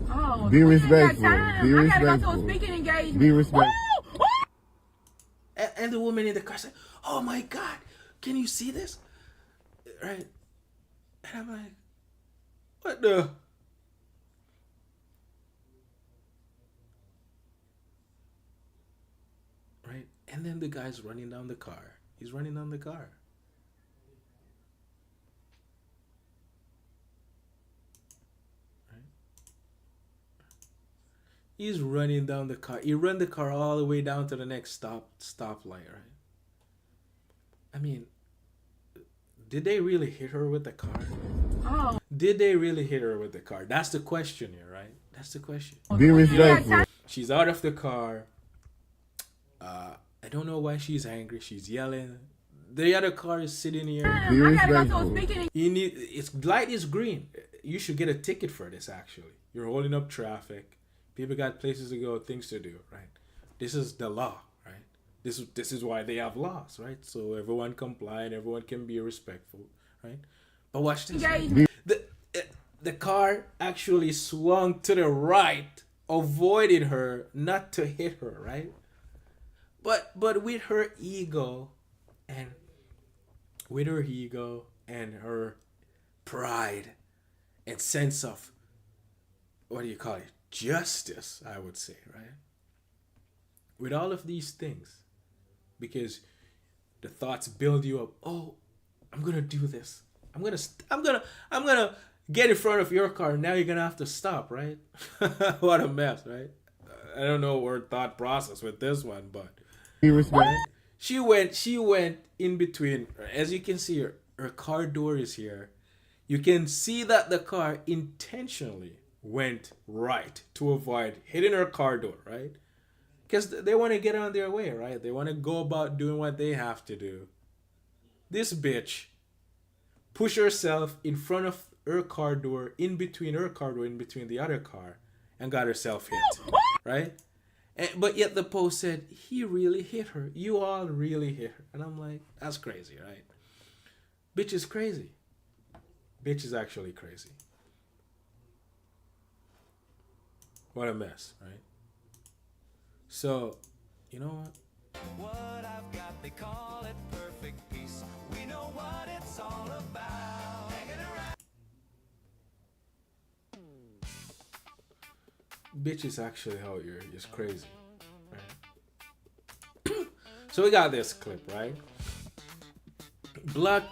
Oh, be respectful. Be respectful. Be respectful. And the woman in the car said, "Oh my God, can you see this?" Right? And I'm like, "What the?" Right? And then the guy's running down the car. He's running down the car. He's running down the car. He ran the car all the way down to the next stoplight, right? I mean, did they really hit her with the car? Oh. Did they really hit her with the car? That's the question here, right? That's the question. Be respectful. She's out of the car. I don't know why she's angry. She's yelling. The other car is sitting here. Be respectful. Its light is green. You should get a ticket for this, actually. You're holding up traffic. People got places to go, things to do, right? This is the law, right? This is why they have laws, right? So everyone comply and everyone can be respectful, right? But watch this. The car actually swung to the right, avoided her, not to hit her, right? But with her ego and her pride and sense of, what do you call it? Justice, I would say, right? With all of these things, because the thoughts build you up. Oh, I'm gonna do this. I'm gonna get in front of your car. Now you're gonna have to stop, right? What a mess, right? I don't know her thought process with this one, but right? She went in between. As you can see, her car door is here. You can see that the car intentionally went right to avoid hitting her car door, right? Because they want to get on their way, right? They want to go about doing what they have to do. This bitch pushed herself in front of her car door, in between her car door, in between the other car, and got herself hit, right? But yet the post said, he really hit her. You all really hit her. And I'm like, that's crazy, right? Bitch is crazy. Bitch is actually crazy. What a mess, right? So, you know what? What I've got, they call it perfect peace. We know what it's all about. Hanging around. Bitch is actually out here just crazy, right? So we got this clip, right? Black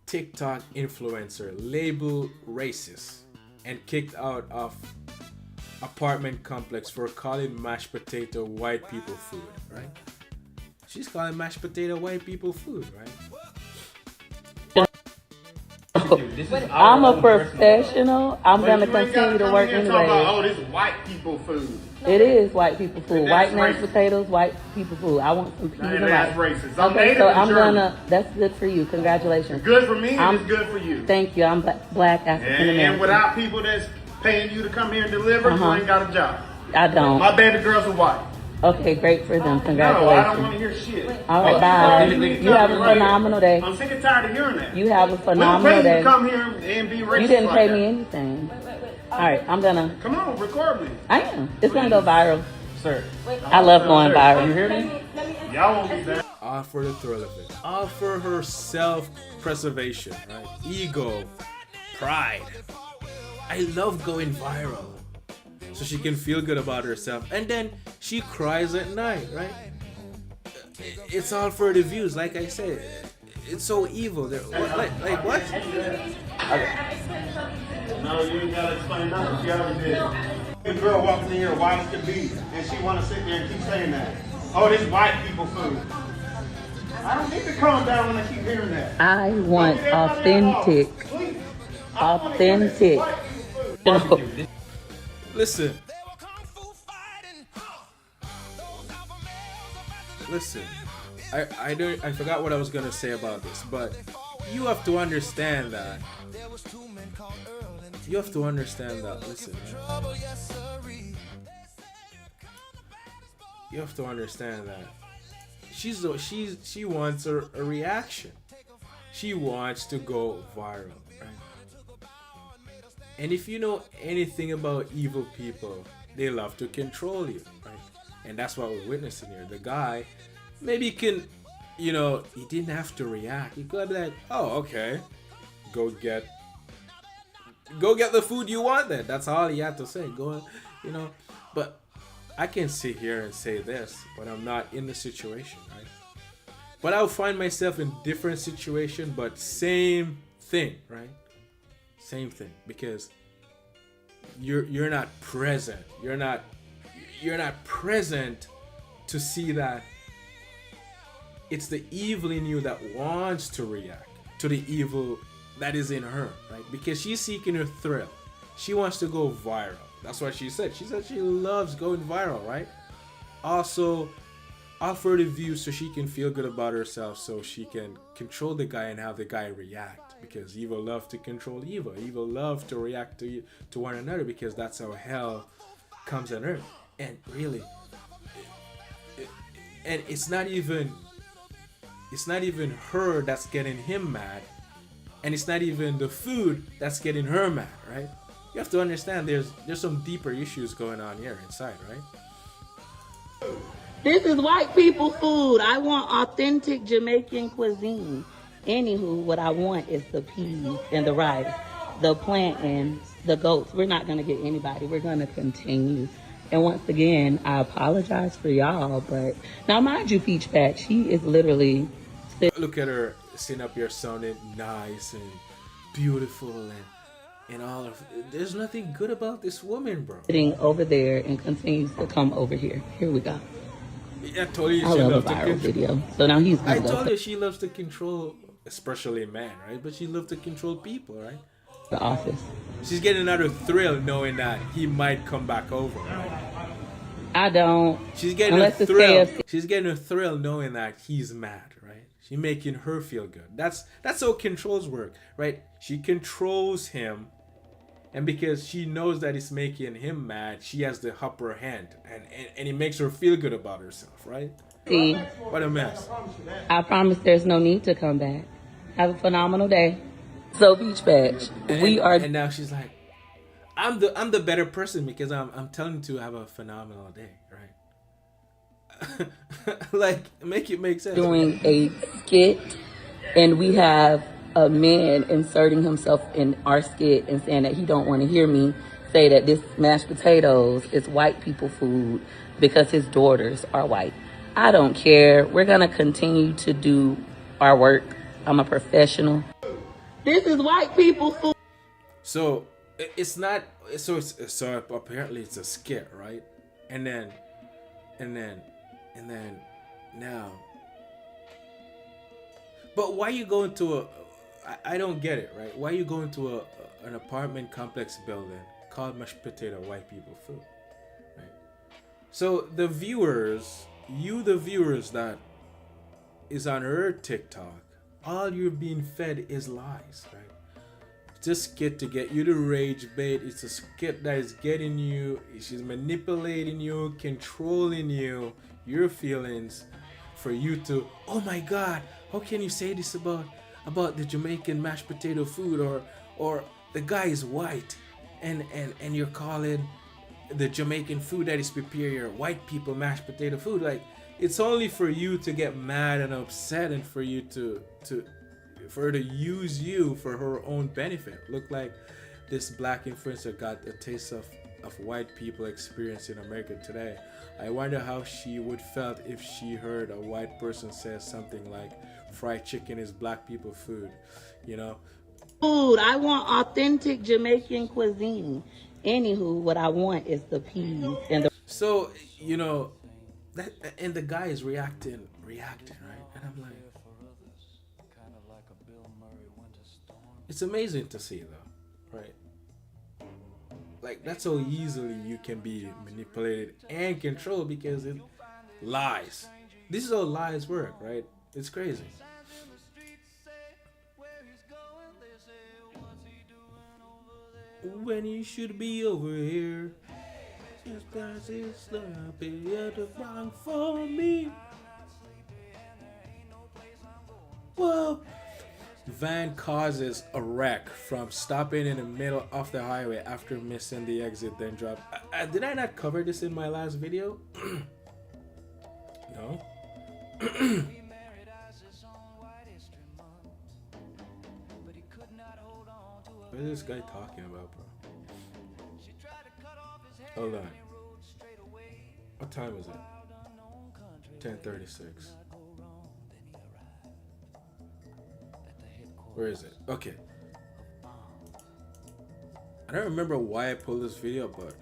TikTok influencer labeled racist and kicked out of apartment complex for calling mashed potato white people food, right? She's calling mashed potato white people food, right? I'm a professional. I'm gonna continue to work anyway. Oh, this white people food. It is white people food. White mashed potatoes, white people food. I want some peas and That's rice. racist. I'm Okay, native so and I'm German. gonna. That's good for you. Congratulations. It's good for me and it's good for you. Thank you. I'm black African American. And without people that's paying you to come here and deliver, you ain't got a job. I don't. My baby girls are white. Okay, great for them. No, Congratulations. I don't want to hear shit. All right, bye. You have a phenomenal day. I'm sick and tired of hearing that. You have a We don't phenomenal pay you day. to come here and be racist. You didn't like pay that. me anything. All right, I'm gonna. Come on, record me. I am. It's gonna go viral. Sir. I love going viral. You hear me? Y'all won't be there. All for the thrill of it. All for her self-preservation, right? Ego, pride. I love going viral. So she can feel good about herself. And then she cries at night, right? It's all for the views, like I said. It's so evil. Like what? No, you ain't gotta explain nothing. She already did. The girl walks in here white as can be, and she wanna sit there and keep saying that. Oh, this white people food. I don't need to calm down when I keep hearing that. I want authentic. Authentic. Listen. Listen. I forgot what I was gonna say about this, but you have to understand that. You have to understand that. Listen. You have to understand that she wants a reaction. She wants to go viral, right? And if you know anything about evil people, they love to control you, right? And that's what we're witnessing here. The guy, maybe can, he didn't have to react. He could be like, oh, okay, go get the food you want then. That's all he had to say. Go, But I can sit here and say this, but I'm not in the situation, right? But I'll find myself in different situation, but same thing, right? Same thing, because you're not present. You're not present to see that it's the evil in you that wants to react to the evil that is in her, right? Because she's seeking a thrill. She wants to go viral. That's what she said. She said she loves going viral, right? Also, offer the view so she can feel good about herself, so she can control the guy and have the guy react. Because evil love to control evil. Evil love to react to one another, because that's how hell comes on earth. And really, and it's not even her that's getting him mad, and it's not even the food that's getting her mad, right? You have to understand there's some deeper issues going on here inside, right? This is white people food. I want authentic Jamaican cuisine. Anywho, what I want is the peas and the rice, the plantains, the goats. We're not going to get anybody. We're going to continue. And once again, I apologize for y'all, but now mind you, Peach Pat, she is literally... Look at her sitting up here sounding nice and beautiful and all of... There's nothing good about this woman, bro. Sitting over there and continues to come over here. Here we go. I told you I she love loves a to viral control. video. So now he's I gonna told go you she loves to control, especially men, right? But she loves to control people, right? the office. She's getting another thrill knowing that he might come back over, right? I don't. She's getting Unless a it's thrill. KFC. She's getting a thrill knowing that he's mad, right? She's making her feel good. That's how controls work, right? She controls him, and because she knows that it's making him mad, she has the upper hand, and it makes her feel good about herself, right? See, What a mess. I promise there's no need to come back. Have a phenomenal day. So Beach Patch, we are. And now she's like, I'm the better person because I'm telling you to have a phenomenal day, right? Like, make it make sense. Doing a skit, and we have a man inserting himself in our skit and saying that he don't want to hear me say that this mashed potatoes is white people food because his daughters are white. I don't care. We're gonna continue to do our work. I'm a professional. This is white people food. So it's not. So apparently it's a skit, right? And then now. But why you going to I don't get it, right? Why you going to an apartment complex building called mashed potato white people food, right? So the viewers, the viewers that is on her TikTok, all you're being fed is lies, right? It's a skit to get you to rage bait. It's a skit that is getting you. She's manipulating you, controlling you, your feelings, for you to, oh my God, how can you say this about the Jamaican mashed potato food, or the guy is white, and you're calling the Jamaican food that is superior white people mashed potato food. Like, it's only for you to get mad and upset, and for you for her to use you for her own benefit. Look like this black influencer got a taste of white people experience in America today. I wonder how she would felt if she heard a white person say something like fried chicken is black people food, you know? Food. I want authentic Jamaican cuisine. Anywho, what I want is the peas and the. So, you know, that, and the guy is reacting, right? And I'm like, it's amazing to see though, right? Like, that's how easily you can be manipulated and controlled, because it lies. This is how lies work, right? It's crazy. When you should be over here, just cause it's the wrong for me. Well, van causes a wreck from stopping in the middle of the highway after missing the exit, then dropped. Did I not cover this in my last video? No. What is this guy talking about, bro? Hold on. What time is it? 10:36. Where is it? Okay. I don't remember why I pulled this video, but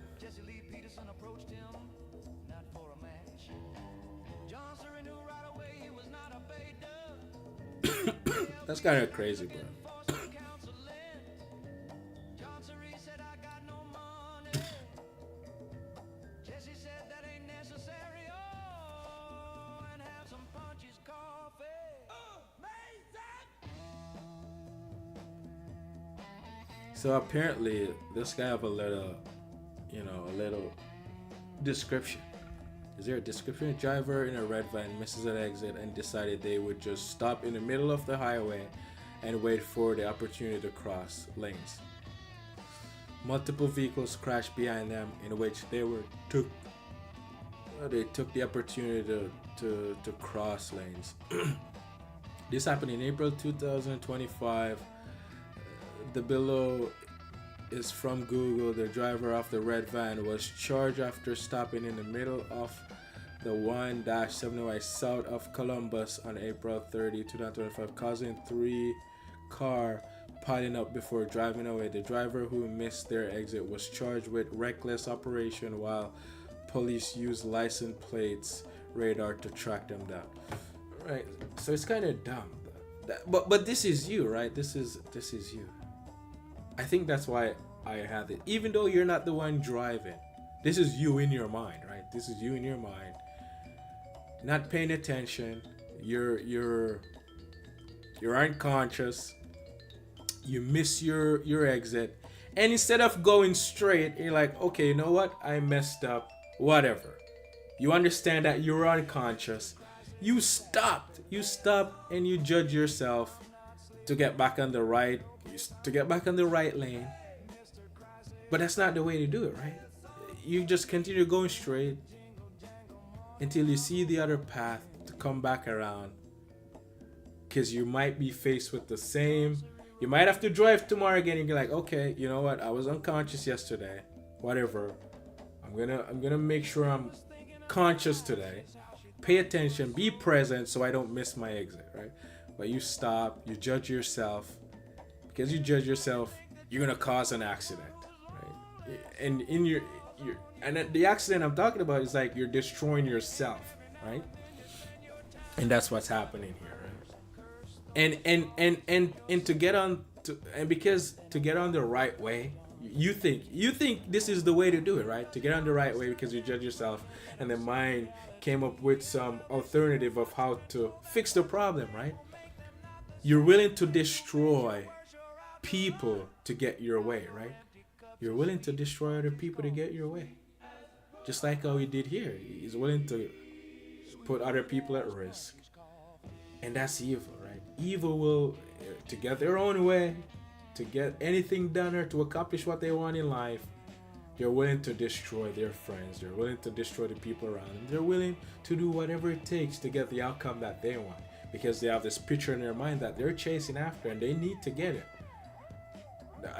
that's kind of crazy, bro. So apparently, this guy have a little description. Is there a description? A driver in a red van misses an exit and decided they would just stop in the middle of the highway and wait for the opportunity to cross lanes. Multiple vehicles crashed behind them, in which they took the opportunity to cross lanes. This happened in April 2025. The below is from Google. The driver of the red van was charged after stopping in the middle of the 1-70 south of Columbus on April 30, 2025, causing 3 cars piling up before driving away. The driver, who missed their exit, was charged with reckless operation, while police used license plates radar to track them down. Right, so it's kind of dumb. But this is you, right? This is you. I think that's why I have it. Even though you're not the one driving, this is you in your mind, right? This is you in your mind, not paying attention. You're unconscious. You miss your exit, and instead of going straight, you're like, okay, you know what? I messed up. Whatever. You understand that you're unconscious. You stopped, and you judge yourself to get back on the right lane. But that's not the way to do it, right? You just continue going straight until you see the other path to come back around, because you might be faced with the same. You might have to drive tomorrow again, and you're like, okay, you know what? I was unconscious yesterday. Whatever. I'm gonna make sure I'm conscious today. Pay attention, be present, so I don't miss my exit, right? But you stop, you judge yourself. Because you judge yourself, you're gonna cause an accident, right? And in your and the accident I'm talking about is like you're destroying yourself, right? And that's what's happening here, right? And to get on to, and because to get on the right way, you think this is the way to do it, right? To get on the right way because you judge yourself, and the mind came up with some alternative of how to fix the problem, right? You're willing to destroy people to get your way, right? You're willing to destroy other people to get your way. Just like how he did here. He's willing to put other people at risk. And that's evil, right? Evil will, to get their own way, to get anything done or to accomplish what they want in life, they're willing to destroy their friends. They're willing to destroy the people around them. They're willing to do whatever it takes to get the outcome that they want. Because they have this picture in their mind that they're chasing after and they need to get it.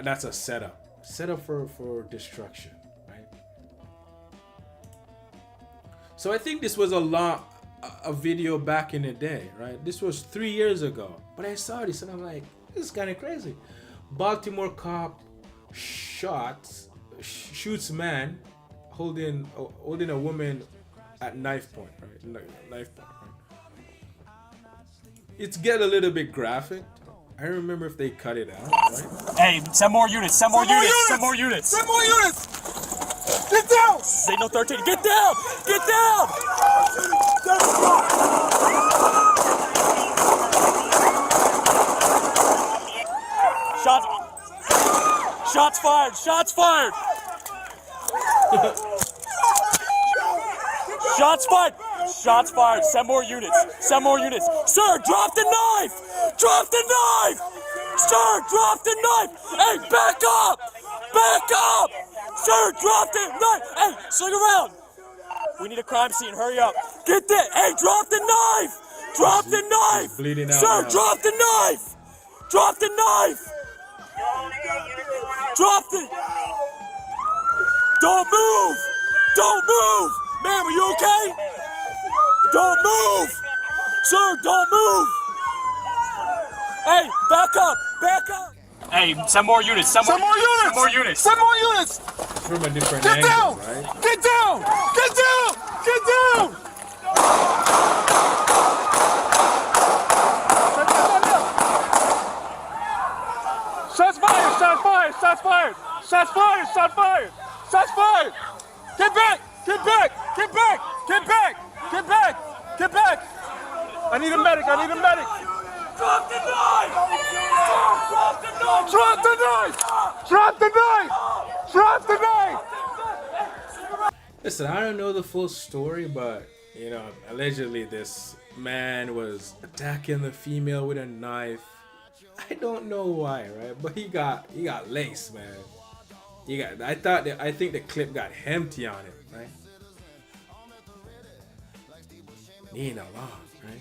That's a setup. Setup for destruction, right? So I think this was a video back in the day, right? This was 3 years ago. But I saw this and I'm like, this is kind of crazy. Baltimore cop shoots man holding a woman at knife point, right? Knife point, right? It's get a little bit graphic. I don't remember if they cut it out, right? Hey, send more units, send more units, send more units. Send more units! Get down! Signal 13, get down! Get down! Shots fired! Shots fired! Shots fired! Shots fired! Send more units! Send more units! Sir, drop the knife! Drop the knife! Sir, drop the knife! Hey, back up! Back up! Sir, drop the knife! Hey, swing around! We need a crime scene, hurry up! Get that! Hey, drop the knife! Drop the knife! Bleeding out Sir, now. drop the knife! Drop the knife! Drop the... Don't move! Don't move! Ma'am, are you okay? Don't move! Sir, don't move! Hey, back up! Back up! Hey, send more units! Send more units! Send more units! Send more units! From a different Get angle, down! right? Get down! Get down! Get down! Shots fired! Shots fired! Shots fired! Shots fired! Shots fired! Shots fired! Get back! Get back! Get back! Get back! Get back! Get back! I need a medic! I need a medic! Drop the knife! Drop the knife! Drop the knife! Drop the knife! Drop the knife! Listen, I don't know the full story, but allegedly this man was attacking the female with a knife. I don't know why, right? But he got laced, man. I think the clip got empty on it, right? Nina Long, right?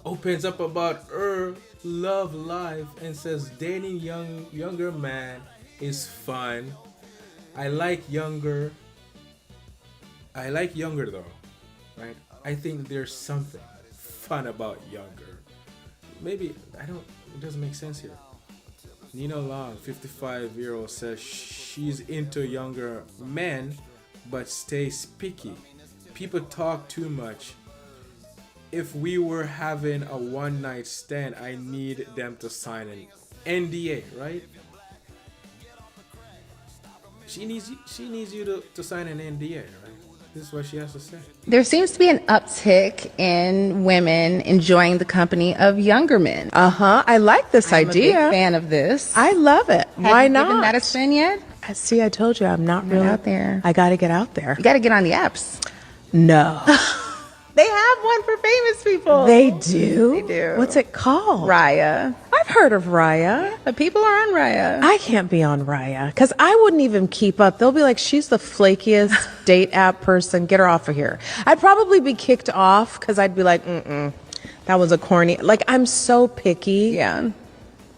Opens up about her love life and says dating younger man is fun. I like younger though, right? I think there's something fun about younger. Maybe it doesn't make sense here. Nina Long, 55-year-old, says she's into younger men but stays picky. People talk too much. If we were having a one-night stand, I need them to sign an NDA, right? She needs you to sign an NDA, right? This is what she has to say. There seems to be an uptick in women enjoying the company of younger men. I like this idea. I'm a big fan of this. I love it. Why Have you not? given that a spin yet? See, I told you I'm not really out there. I got to get out there. You got to get on the apps. No. They have one for famous people. They do? They do. What's it called? Raya. I've heard of Raya. But people are on Raya. I can't be on Raya because I wouldn't even keep up. They'll be like, she's the flakiest date app person. Get her off of here. I'd probably be kicked off because I'd be like, that was a corny. Like, I'm so picky. Yeah.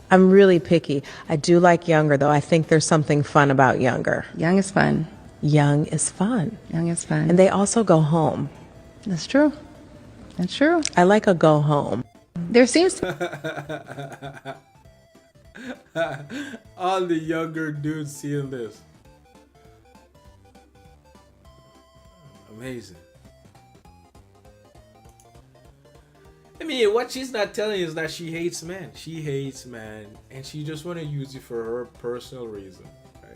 I'm really picky. I do like younger, though. I think there's something fun about younger. Young is fun. Young is fun. Young is fun. And they also go home. That's true. That's true. I like a go home. There seems to all the younger dudes seeing this. Amazing. I mean, what she's not telling you is that she hates men. She hates men, and she just want to use you for her personal reason, right?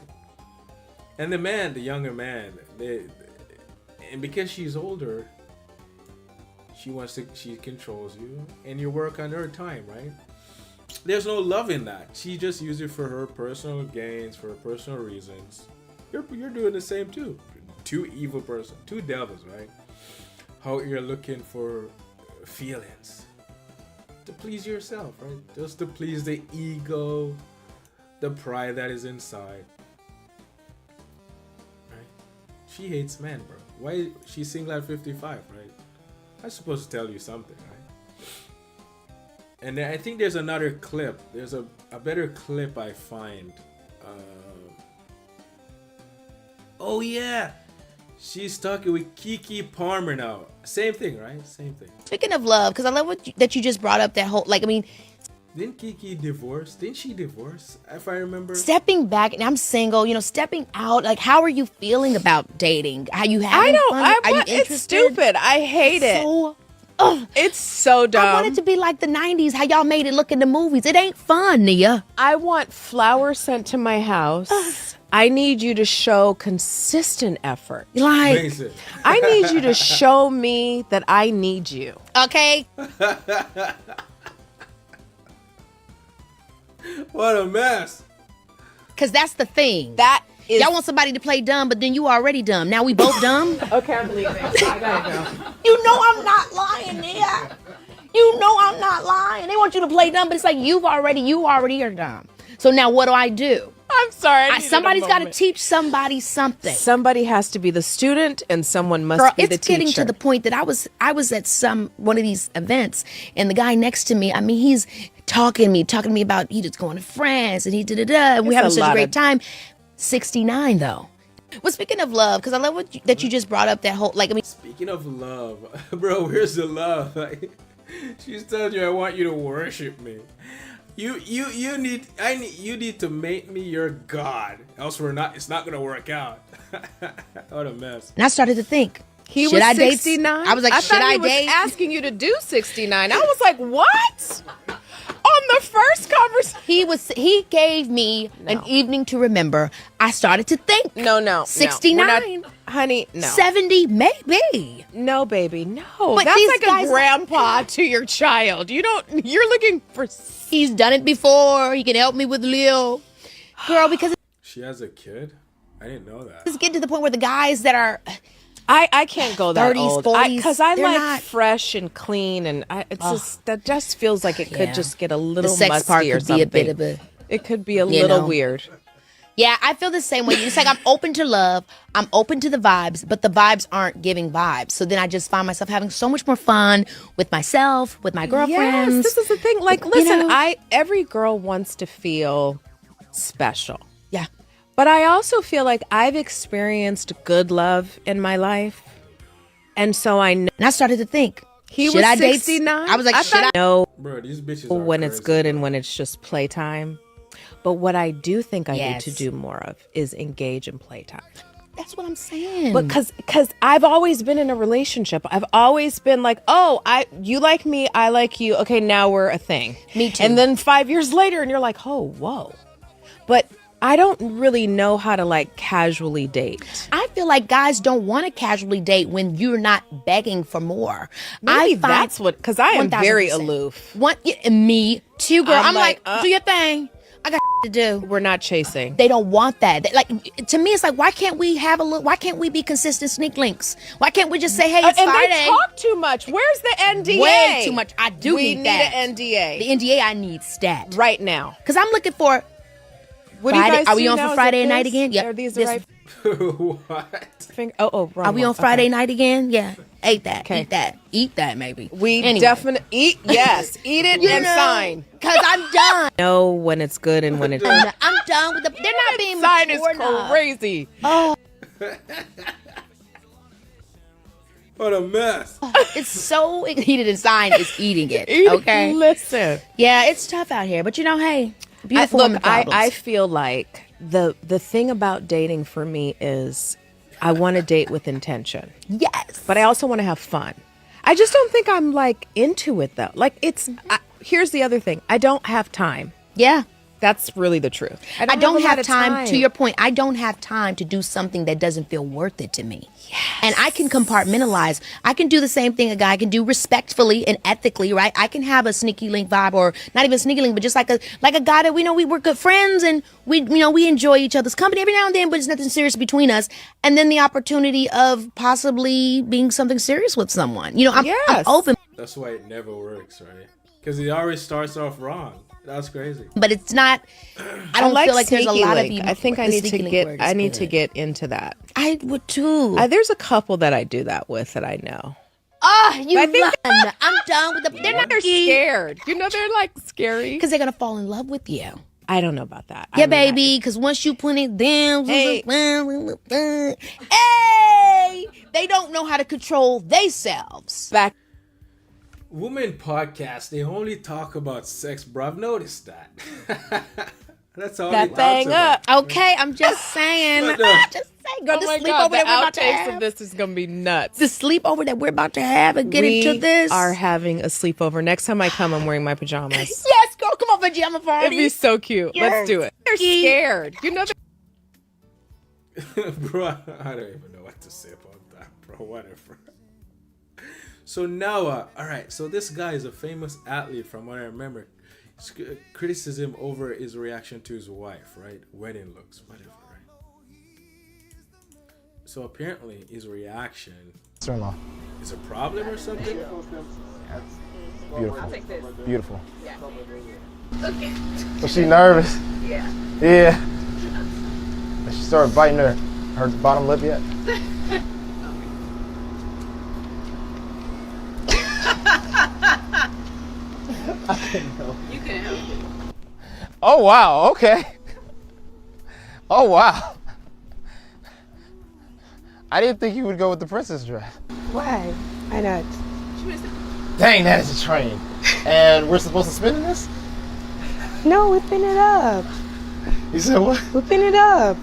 And the man, the younger man, and because she's older, she controls you, and you work on her time, right? There's no love in that. She just uses you for her personal gains, for her personal reasons. You're doing the same too. Two evil person, two devils, right? How you're looking for feelings to please yourself, right? Just to please the ego, the pride that is inside, right? She hates men, bro. Why she's single at 55, right? I'm supposed to tell you something, right? And then I think there's another clip. There's a better clip I find. Oh yeah, she's talking with Kiki Palmer now. Same thing, right? Same thing. Speaking of love, because I love that you just brought up that whole, like, I mean, didn't Kiki divorce? Didn't she divorce? If I remember. Stepping back, and I'm single, stepping out, like, how are you feeling about dating? Are you having fun? Are you interested? It's stupid. I hate it. It's so dumb. I want it to be like the 90s, how y'all made it look in the movies. It ain't fun, Nia. I want flowers sent to my house. I need you to show consistent effort. Like, I need you to show me that I need you. Okay? What a mess. Because that's the thing. Y'all want somebody to play dumb, but then you already dumb. Now we both dumb? Okay, I'm leaving. I gotta go. You know I'm not lying, Nia. You know I'm not lying. They want you to play dumb, but it's like you already are dumb. So now what do? I'm sorry. Somebody's got to teach somebody something. Somebody has to be the student, and someone must be the teacher. It's getting to the point that I was at one of these events, and the guy next to me, I mean, he's talking to me about he just going to France, and he and we having such a great time. 69 though. Well, speaking of love, because I love that you just brought up that whole, like, I mean. Speaking of love, bro, where's the love? She's telling you, I want you to worship me. You need to make me your God, else it's not gonna work out. What a mess. And I started to think, he should was I 69. I was like, I should thought I he was date? asking you to do 69. I was like, what? On the first conversation, he gave me an evening to remember. I started to think. No. 69. Honey, no. 70, maybe. No, baby, no. But that's these like guys, a grandpa to your child. You're looking for. He's done it before. He can help me with Leo. Girl, because. She has a kid? I didn't know that. It's getting to the point where the guys that are. I can't go that 30s, old. 40s. Because I like not fresh and clean, and that just feels like it could just get a little the sex musty part or could something. be a bit of a. It could be a little weird. Yeah, I feel the same way. It's like I'm open to love. I'm open to the vibes, but the vibes aren't giving vibes. So then I just find myself having so much more fun with myself, with my girlfriends. Yes, this is the thing. Like, listen, every girl wants to feel special. Yeah. But I also feel like I've experienced good love in my life. And so I know. And I started to think, he should was I date? 69? I was like, should I know Bro, these bitches are when crazy. it's good and when it's just playtime. But what I do think I need to do more of is engage in playtime. That's what I'm saying. But because I've always been in a relationship. I've always been like, you like me, I like you. Okay, now we're a thing. Me too. And then 5 years later, and you're like, oh, whoa. But I don't really know how to like casually date. I feel like guys don't want to casually date when you're not begging for more. Maybe that's what, because I am very 1000%. aloof. Me too, girl. I'm like, do your thing. I got to do. We're not chasing. They don't want that. To me, it's like, why can't we have a look? Why can't we be consistent sneak links? Why can't we just say, hey, it's and Friday? They talk too much. Where's the NDA? Way too much. I do we need that. an NDA. The NDA I need stat right now. Because I'm looking for. What do you Friday. guys Are we do on now? for Is Friday it night this? again? Yep. Are these the right? What? Wrong Are we on one. Friday Okay. night again? Yeah. Ate that. Okay. Eat that maybe. We Anyway. definitely eat. Yes, eat it and sign. Because I'm done. Know when it's good and when it's. I'm done with the. They're not being sign is mature enough. crazy. Oh. What a mess. It's so heated and sign is eating it. Okay. Listen. Yeah, it's tough out here, but hey, beautiful women problems. I feel like the thing about dating for me is I want to date with intention. Yes. But I also want to have fun. I just don't think I'm like into it though. Like here's the other thing. I don't have time. Yeah. That's really the truth. I don't have time. To your point, I don't have time to do something that doesn't feel worth it to me. Yes. And I can compartmentalize. I can do the same thing a guy can do respectfully and ethically, right? I can have a sneaky link vibe, or not even sneaky link, but just like a guy that we know we're good friends and we enjoy each other's company every now and then, but it's nothing serious between us. And then the opportunity of possibly being something serious with someone. I'm open. That's why it never works, right? Because it always starts off wrong. That's crazy. But it's not. I don't feel like there's a lot of people. I think I need to get into that. I would too. There's a couple that I do that with that I know. I'm done with the. They're not scared. They're like scary because they're gonna fall in love with you. I don't know about that. Yeah, baby. Because once you put it down, hey, they don't know how to control themselves. Back. Women podcast, they only talk about sex, bro. I've noticed that. That's all that thing up. Okay, I'm just saying. Just saying, girl. Oh the my sleepover God, that we're about to outtakes have. of this is gonna be nuts. The sleepover that we're about to have and get into this. We are having a sleepover. Next time I come, I'm wearing my pajamas. Yes, girl. Come on, pajama party. It'd be so cute. Yes. Let's do it. They're scared. Bro, I don't even know what to say about that, bro. Whatever. So now, all right. So this guy is a famous athlete, from what I remember. Criticism over his reaction to his wife, right? Wedding looks, whatever, right? So apparently, his reaction is a problem or something. Beautiful, beautiful. Yeah. Okay. So she nervous? Yeah. Yeah. Has she started biting her bottom lip yet? You can help it. Oh wow, okay. Oh wow. I didn't think you would go with the princess dress. Why? Why not? Dang, that is a train. And we're supposed to spin in this? No, we pin it up. You said what? We pin it up.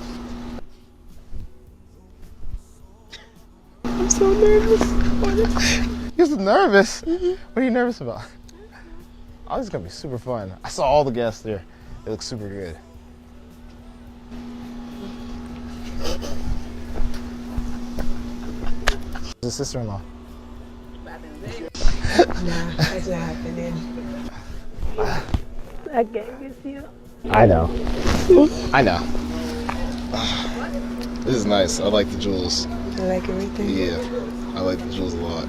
I'm so nervous. You're so nervous? What are you nervous about? Oh, this is gonna be super fun. I saw all the guests there. They look super good. The sister-in-law. Nah, that's not happening. I can't get you. I know. I know. This is nice. I like the jewels. You like everything? Yeah, I like the jewels a lot.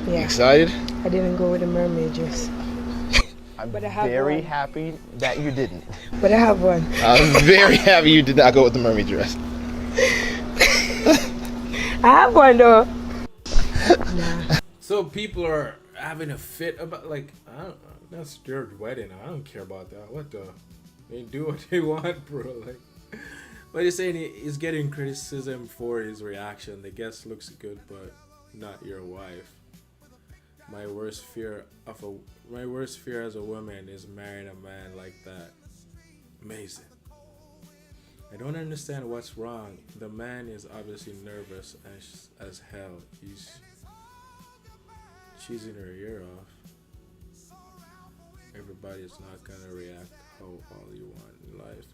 Yeah. You excited? I didn't go with the mermaid dress. I'm But I have very one. happy that you didn't. But I have one. I'm very happy you did not go with the mermaid dress. I have one though. So people are having a fit about, like, I don't, that's their wedding. I don't care about that. What the? They do what they want, bro. Like, but he's saying he's getting criticism for his reaction. The guest looks good, but not your wife. My worst fear as a woman is marrying a man like that. Amazing. I don't understand what's wrong. The man is obviously nervous as hell. He's cheesing her ear off. Everybody's not gonna react how all you want in life.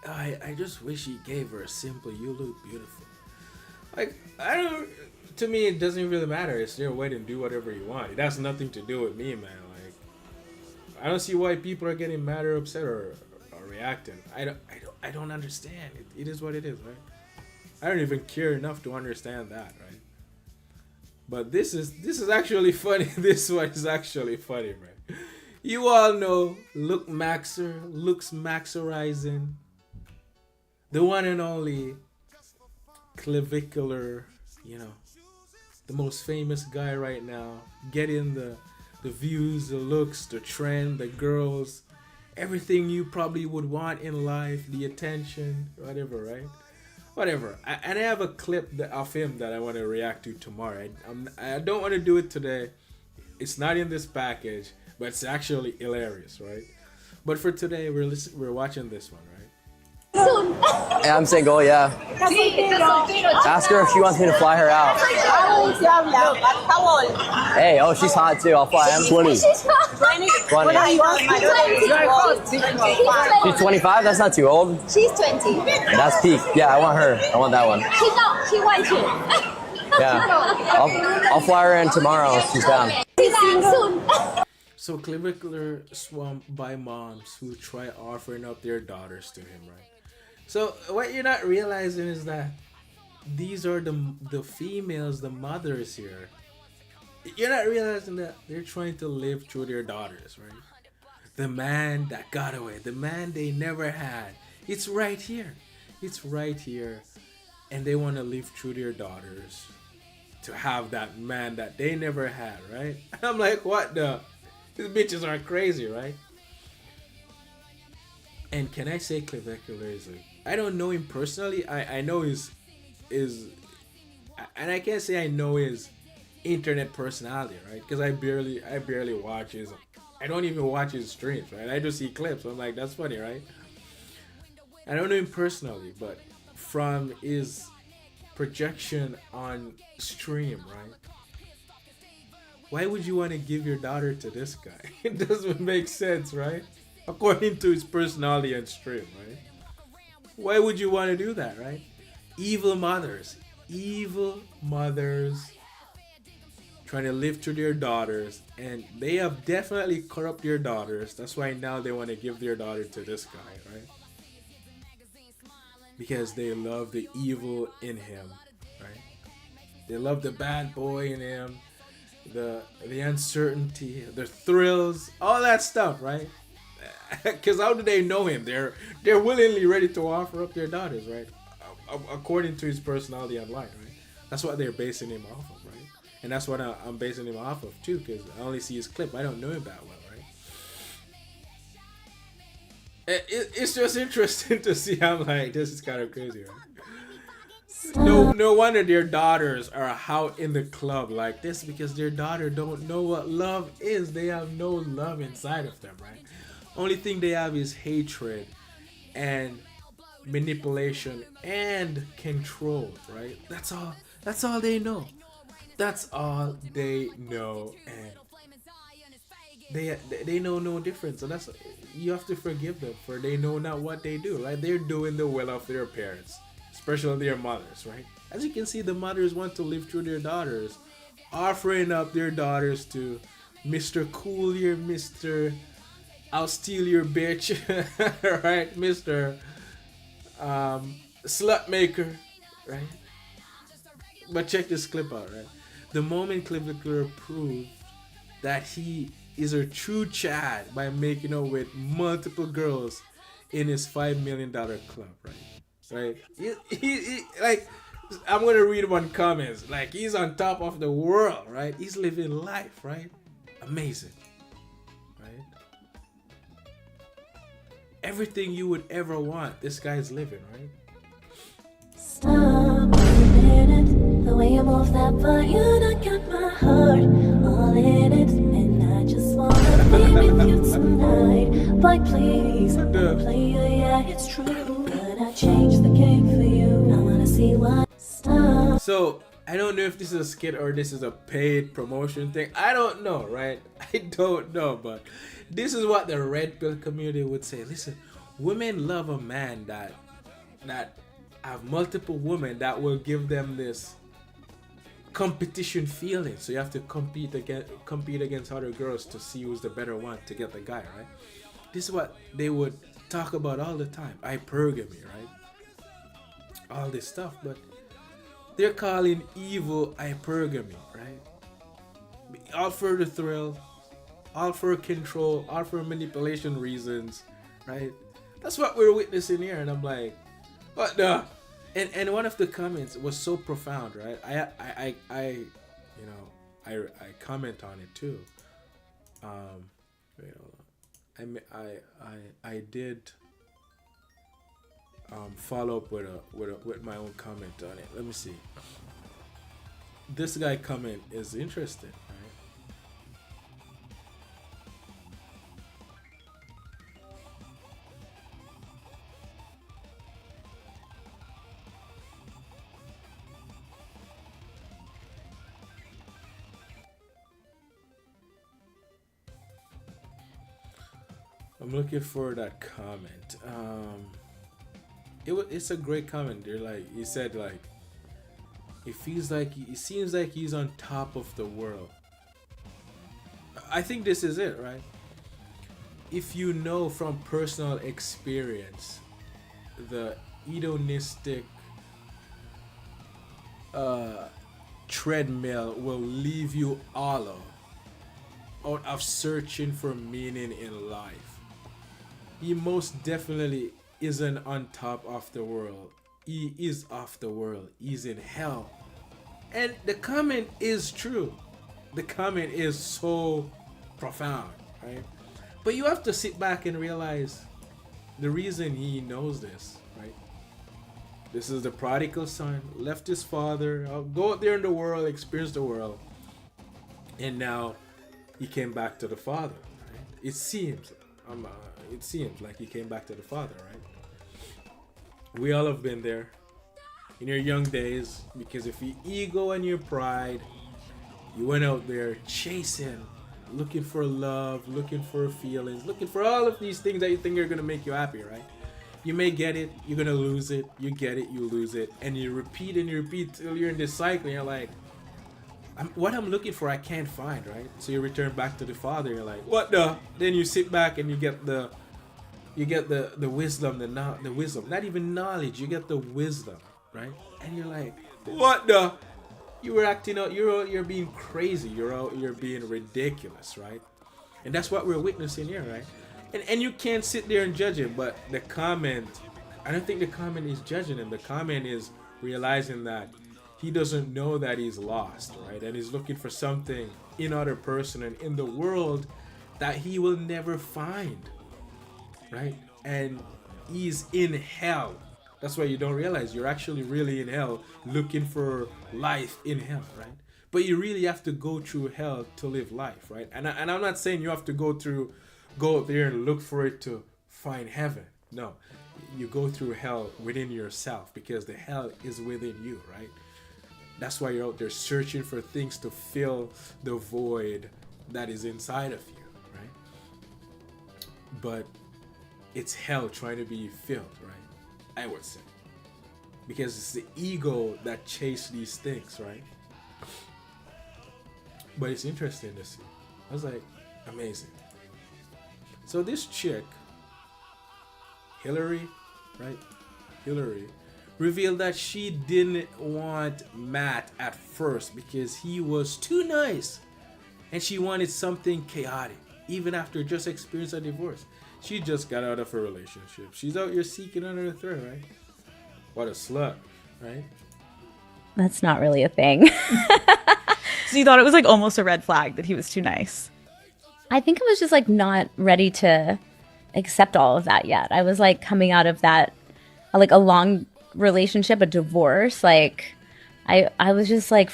I just wish he gave her a simple "you look beautiful." Like, I don't. To me, it doesn't really matter. It's their wedding. Do whatever you want. It has nothing to do with me, man. Like, I don't see why people are getting mad or upset or reacting. I don't understand. It is what it is, right? I don't even care enough to understand that, right? But this is actually funny. This one is actually funny, right? You all know looks maxerizing. The one and only clavicular, the most famous guy right now, getting the views, the looks, the trend, the girls, everything you probably would want in life, the attention, whatever, right? Whatever. And I have a clip of him that I want to react to tomorrow. I don't want to do it today. It's not in this package, but it's actually hilarious, right? But for today, we're watching this one, right? Yeah, I'm single, yeah. Ask her if she wants me to fly her out. How old? How old? Hey, oh, she's hot too. I'll fly him. 20. 20. 20. She's 25? That's not too old. She's 20. That's peak. Yeah, I want her. I want that one. She wants you. Yeah. I'll fly her in tomorrow if she's down. She's single. So clavicular swamp by moms who try offering up their daughters to him, right? So what you're not realizing is that these are the females, the mothers here. You're not realizing that they're trying to live through their daughters, right? The man that got away, the man they never had. It's right here. It's right here. And they want to live through their daughters to have that man that they never had, right? I'm like, what the? These bitches are crazy, right? And can I say clavicular is I don't know him personally. I know his and I can't say I know his internet personality, right? Because I barely watch his. I don't even watch his streams, right? I just see clips. I'm like, that's funny, right? I don't know him personally, but from his projection on stream, right? Why would you want to give your daughter to this guy? It doesn't make sense, right? According to his personality on stream, right? Why would you want to do that, right? Evil mothers trying to live through their daughters, and they have definitely corrupt their daughters. That's why now they want to give their daughter to this guy, right? Because they love the evil in him, right? They love the bad boy in him, the uncertainty, the thrills, all that stuff, right? Because how do they know him? They're willingly ready to offer up their daughters, right? According to his personality online, right? That's what they're basing him off of, right? And that's what I'm basing him off of too, because I only see his clip. I don't know him that well, right? It's just interesting to see. I'm like, this is kind of crazy, right? No wonder their daughters are out in the club like this, because their daughter don't know what love is. They have no love inside of them, right? Only thing they have is hatred and manipulation and control, right? That's all they know. That's all they know, and they know no difference. And that's, you have to forgive them, for they know not what they do, right? They're doing the will of their parents, especially their mothers, right? As you can see, the mothers want to live through their daughters, offering up their daughters to Mr. Cool here, Mr. I'll steal your bitch, right? Mr. Slut maker, right? But check this clip out, right? The moment Clavicular proved that he is a true Chad by making out with multiple girls in his $5 million club, right? Right? He like, I'm gonna read one comments. Like, he's on top of the world, right? He's living life, right? Amazing, right? Everything you would ever want, this guy's living, right? Stop a minute, the way you move that body, you done got my heart all in it, and I just wanna be with you tonight. Boy, please, I'm a player, yeah, it's true, but I changed the game for you. I wanna see what. Stop. So I don't know if this is a skit or this is a paid promotion thing. I don't know, right? I don't know, but this is what the red pill community would say. Listen, women love a man that have multiple women that will give them this competition feeling. So you have to compete against other girls to see who's the better one to get the guy, right? This is what they would talk about all the time. Hypergamy, right? All this stuff, but they're calling evil hypergamy, right? All for the thrill, all for control, all for manipulation reasons, right? That's what we're witnessing here, and I'm like, what the? And one of the comments was so profound, right? I comment on it too. Wait, hold on. I did follow up with my own comment on it. Let me see. This guy comment is interesting, right? I'm looking for that comment. It's a great comment. They're like, he said like, it seems like he's on top of the world. I think this is it, right? If you know from personal experience, the hedonistic treadmill will leave you hollow out of searching for meaning in life. He most definitely isn't on top of the world. He is off the world. He's in hell. And the comment is true. The comment is so profound, right? But you have to sit back and realize the reason he knows this, right? This is the prodigal son, left his father, go out there in the world, experience the world, and now he came back to the father, right? It seems like he came back to the father, right? We all have been there in your young days, because if your ego and your pride, you went out there chasing, looking for love, looking for feelings, looking for all of these things that you think are going to make you happy, right? You may get it, you're going to lose it, you get it, you lose it, and you repeat till you're in this cycle, and you're like, what I'm looking for I can't find, right? So you return back to the father, you're like, what the? Then you sit back and you get the wisdom, the wisdom, not even knowledge, you get the wisdom, right? And you're like, what the? You were acting out, you're being crazy, you're being ridiculous, right? And that's what we're witnessing here, right? And you can't sit there and judge it, but the comment, I don't think the comment is judging him. The comment is realizing that he doesn't know that he's lost, right? And he's looking for something in other person and in the world that he will never find, right? And he's in hell. That's why you don't realize you're actually really in hell, looking for life in hell, right? But you really have to go through hell to live life, right? And I'm not saying you have to go out there and look for it to find heaven. No, you go through hell within yourself, because the hell is within you, right? That's why you're out there searching for things to fill the void that is inside of you, right? But it's hell trying to be filled, right? I would say, because it's the ego that chases these things, right? But it's interesting to see. I was like, amazing. So this chick, Hillary, right? Hillary revealed that she didn't want Matt at first because he was too nice, and she wanted something chaotic, even after just experiencing a divorce. She just got out of a relationship. She's out here seeking another third, right? What a slut, right? That's not really a thing. So you thought it was like almost a red flag that he was too nice? I think I was just like not ready to accept all of that yet. I was like coming out of that, like a long relationship, a divorce. Like I was just like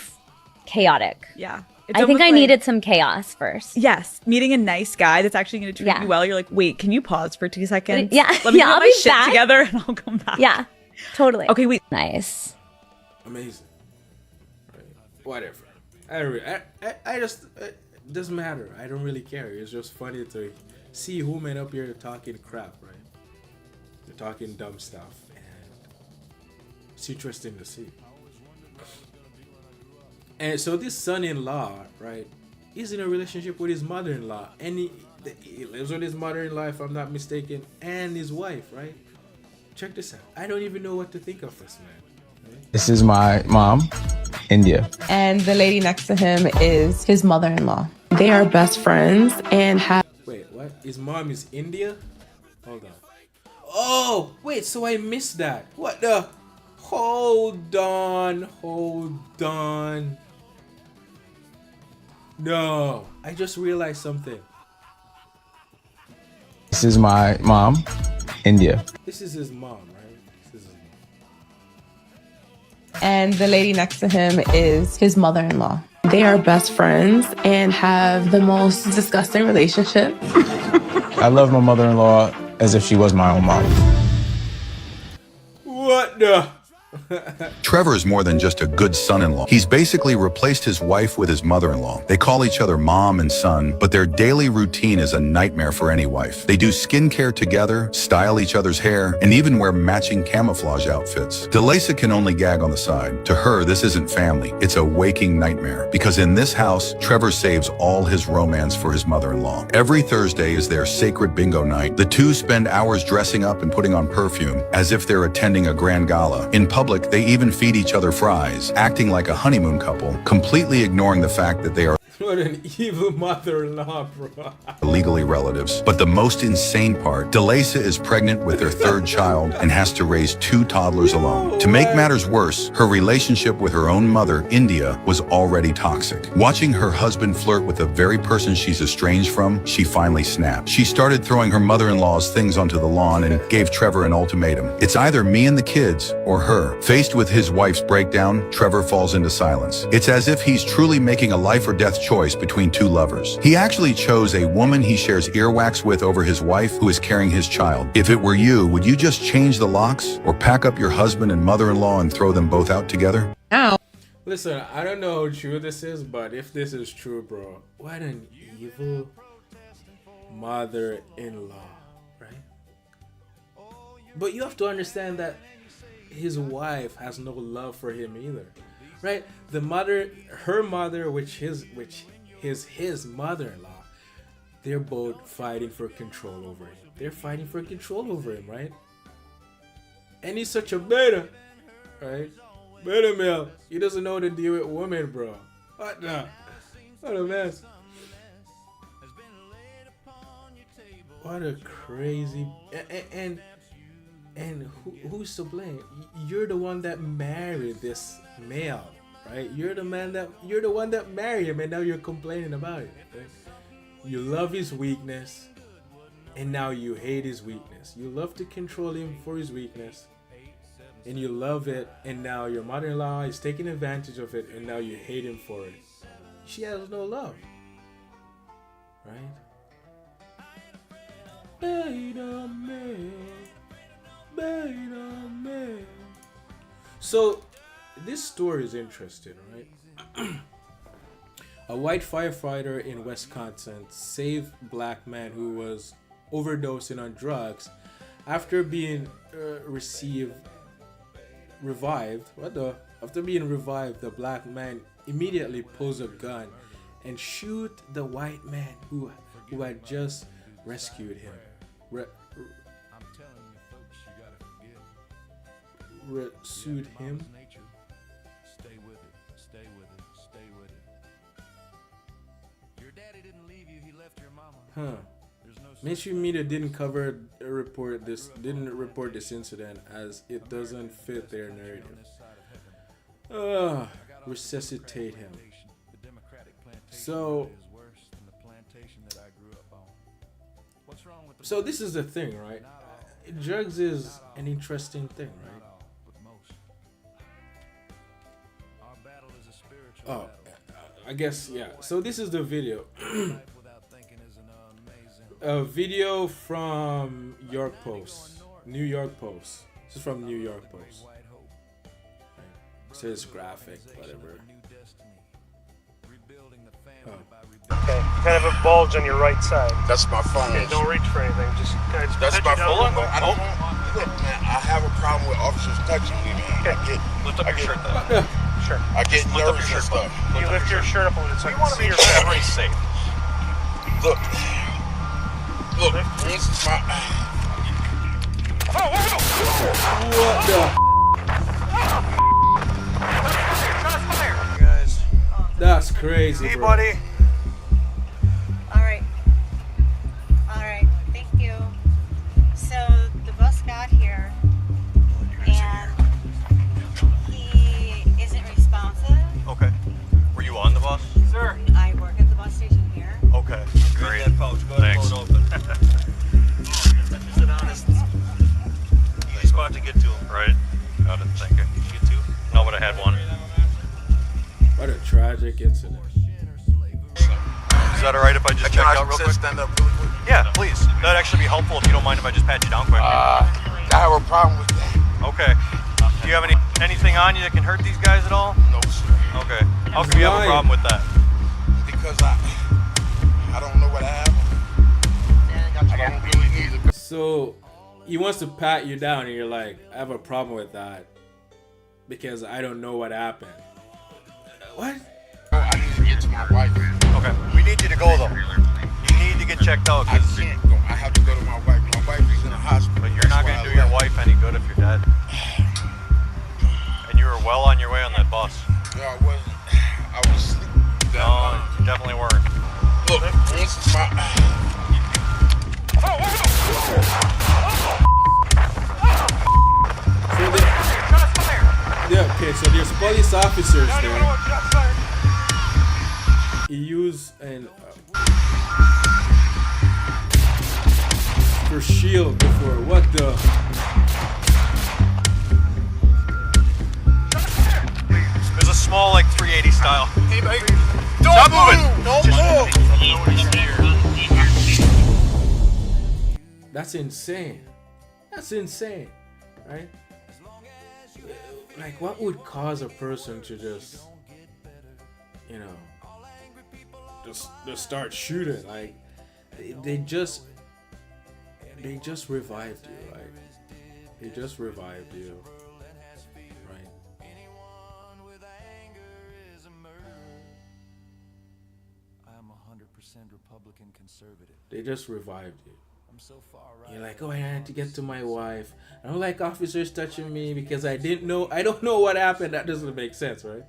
chaotic. Yeah. I think I needed some chaos first. Yes. Meeting a nice guy that's actually going to treat you well. You're like, wait, can you pause for 2 seconds? Yeah. Let me get I'll my be shit back. together and I'll come back. Yeah. Totally. Okay, wait. Nice. Amazing. Right. Whatever. I just, it doesn't matter. I don't really care. It's just funny to see women up here talking crap, right? They're talking dumb stuff, and it's interesting to see. And so this son-in-law, right, is in a relationship with his mother-in-law, and he lives with his mother-in-law, if I'm not mistaken, and his wife, right? Check this out. I don't even know what to think of this man. Right? This is my mom, India. And the lady next to him is his mother-in-law. They are best friends and have... Wait, what? His mom is India? Hold on. Oh, wait, so I missed that. What the? Hold on. No, I just realized something. This is my mom, India. This is his mom, right? This is his mom. And the lady next to him is his mother-in-law. They are best friends and have the most disgusting relationship. I love my mother-in-law as if she was my own mom. What the? Trevor is more than just a good son-in-law. He's basically replaced his wife with his mother-in-law. They call each other mom and son, but their daily routine is a nightmare for any wife. They do skincare together, style each other's hair, and even wear matching camouflage outfits. DeLaysa can only gag on the side. To her, this isn't family. It's a waking nightmare. Because in this house, Trevor saves all his romance for his mother-in-law. Every Thursday is their sacred bingo night. The two spend hours dressing up and putting on perfume, as if they're attending a grand gala. In public, they even feed each other fries, acting like a honeymoon couple, completely ignoring the fact that they are What an evil mother-in-law, bro. legally relatives. But the most insane part, DeLaysa is pregnant with their third child and has to raise 2 toddlers alone. To make matters worse, her relationship with her own mother, India, was already toxic. Watching her husband flirt with the very person she's estranged from, she finally snapped. She started throwing her mother-in-law's things onto the lawn and gave Trevor an ultimatum. It's either me and the kids or her. Faced with his wife's breakdown, Trevor falls into silence. It's as if he's truly making a life or death choice between 2 lovers. He actually chose a woman he shares earwax with over his wife who is carrying his child. If it were you, would you just change the locks or pack up your husband and mother-in-law and throw them both out together? Now. Listen, I don't know how true this is, but if this is true, bro, what an evil mother-in-law, right? But you have to understand that his wife has no love for him either, right? The mother, her mother, which is his mother-in-law, they're both fighting for control over him. They're fighting for control over him, right? And he's such a beta, right? Beta male. He doesn't know how to deal with women, bro. What the? What a mess. What a crazy... And who's to blame? You're the one that married this male, right? You're the one that married him, and now you're complaining about it. Right? You love his weakness, and now you hate his weakness. You love to control him for his weakness, and you love it, and now your mother-in-law is taking advantage of it, and now you hate him for it. She has no love, right? Beta male. Beta male. So this story is interesting, right? A white firefighter in Wisconsin saved black man who was overdosing on drugs after being revived. After being revived, the black man immediately pulls a gun and shoot the white man who had just rescued him. Sued him. Huh. Mainstream media didn't report this incident as it doesn't fit their narrative. Resuscitate him. So this is the thing, right? Drugs is an interesting thing, right? Oh, I guess, yeah. So this is the video. A video from New York Post. This is from New York Post. It says graphic, whatever. Okay, kind of a bulge on your right side. That's my phone. Okay, don't reach for anything. Just kind of That's my phone. I don't. Look, man, I have a problem with officers touching me, man. Okay. Lift up your shirt, though. Sure. I get nervous and stuff. You lift your shirt up a little so I can see your face. Very safe. Look, this is my. What the? Guys. That's crazy, Hey, bro. buddy. All right. Thank you. So the bus got here, and he isn't responsive. Okay. Were you on the bus? Sir, I work at the bus station here. Okay. Great. That pouch. Go ahead and pull it open. Is it honest? Easy spot to get to. Right. I didn't think I could get to. No, but I had one. What a tragic incident. Is that alright if I just check out real quick? Stand up really quick. Yeah, please. That'd actually be helpful if you don't mind if I just pat you down quick. I have a problem with that. Okay. Do you have anything on you that can hurt these guys at all? No, sir. Okay. How come you have a problem with that? Because I don't know what happened. I don't really need it. So he wants to pat you down, and you're like, I have a problem with that because I don't know what happened. What? Oh, I need to get to my wife. Okay. We need you to go though. You need to get checked out. I can't go. I have to go to my wife. My wife is in the hospital. But you're not going to do your wife any good if you're dead. And you were well on your way on that bus. No, I wasn't. I was asleep. No, you definitely weren't. Look, this is my. Yeah, okay, so there's police officers there. He used an for shield before. What the? There's a small, like 380 style. Stop moving! Don't move! That's insane. That's insane, right? Like, what would cause a person to just, you know, just start shooting? Like, they just revived you, right? They just revived you, right? I'm 100% Republican conservative. They just revived you. I'm so far right. You're like, oh, I had to get to my wife. I don't like officers touching me because I don't know what happened. That doesn't make sense, right?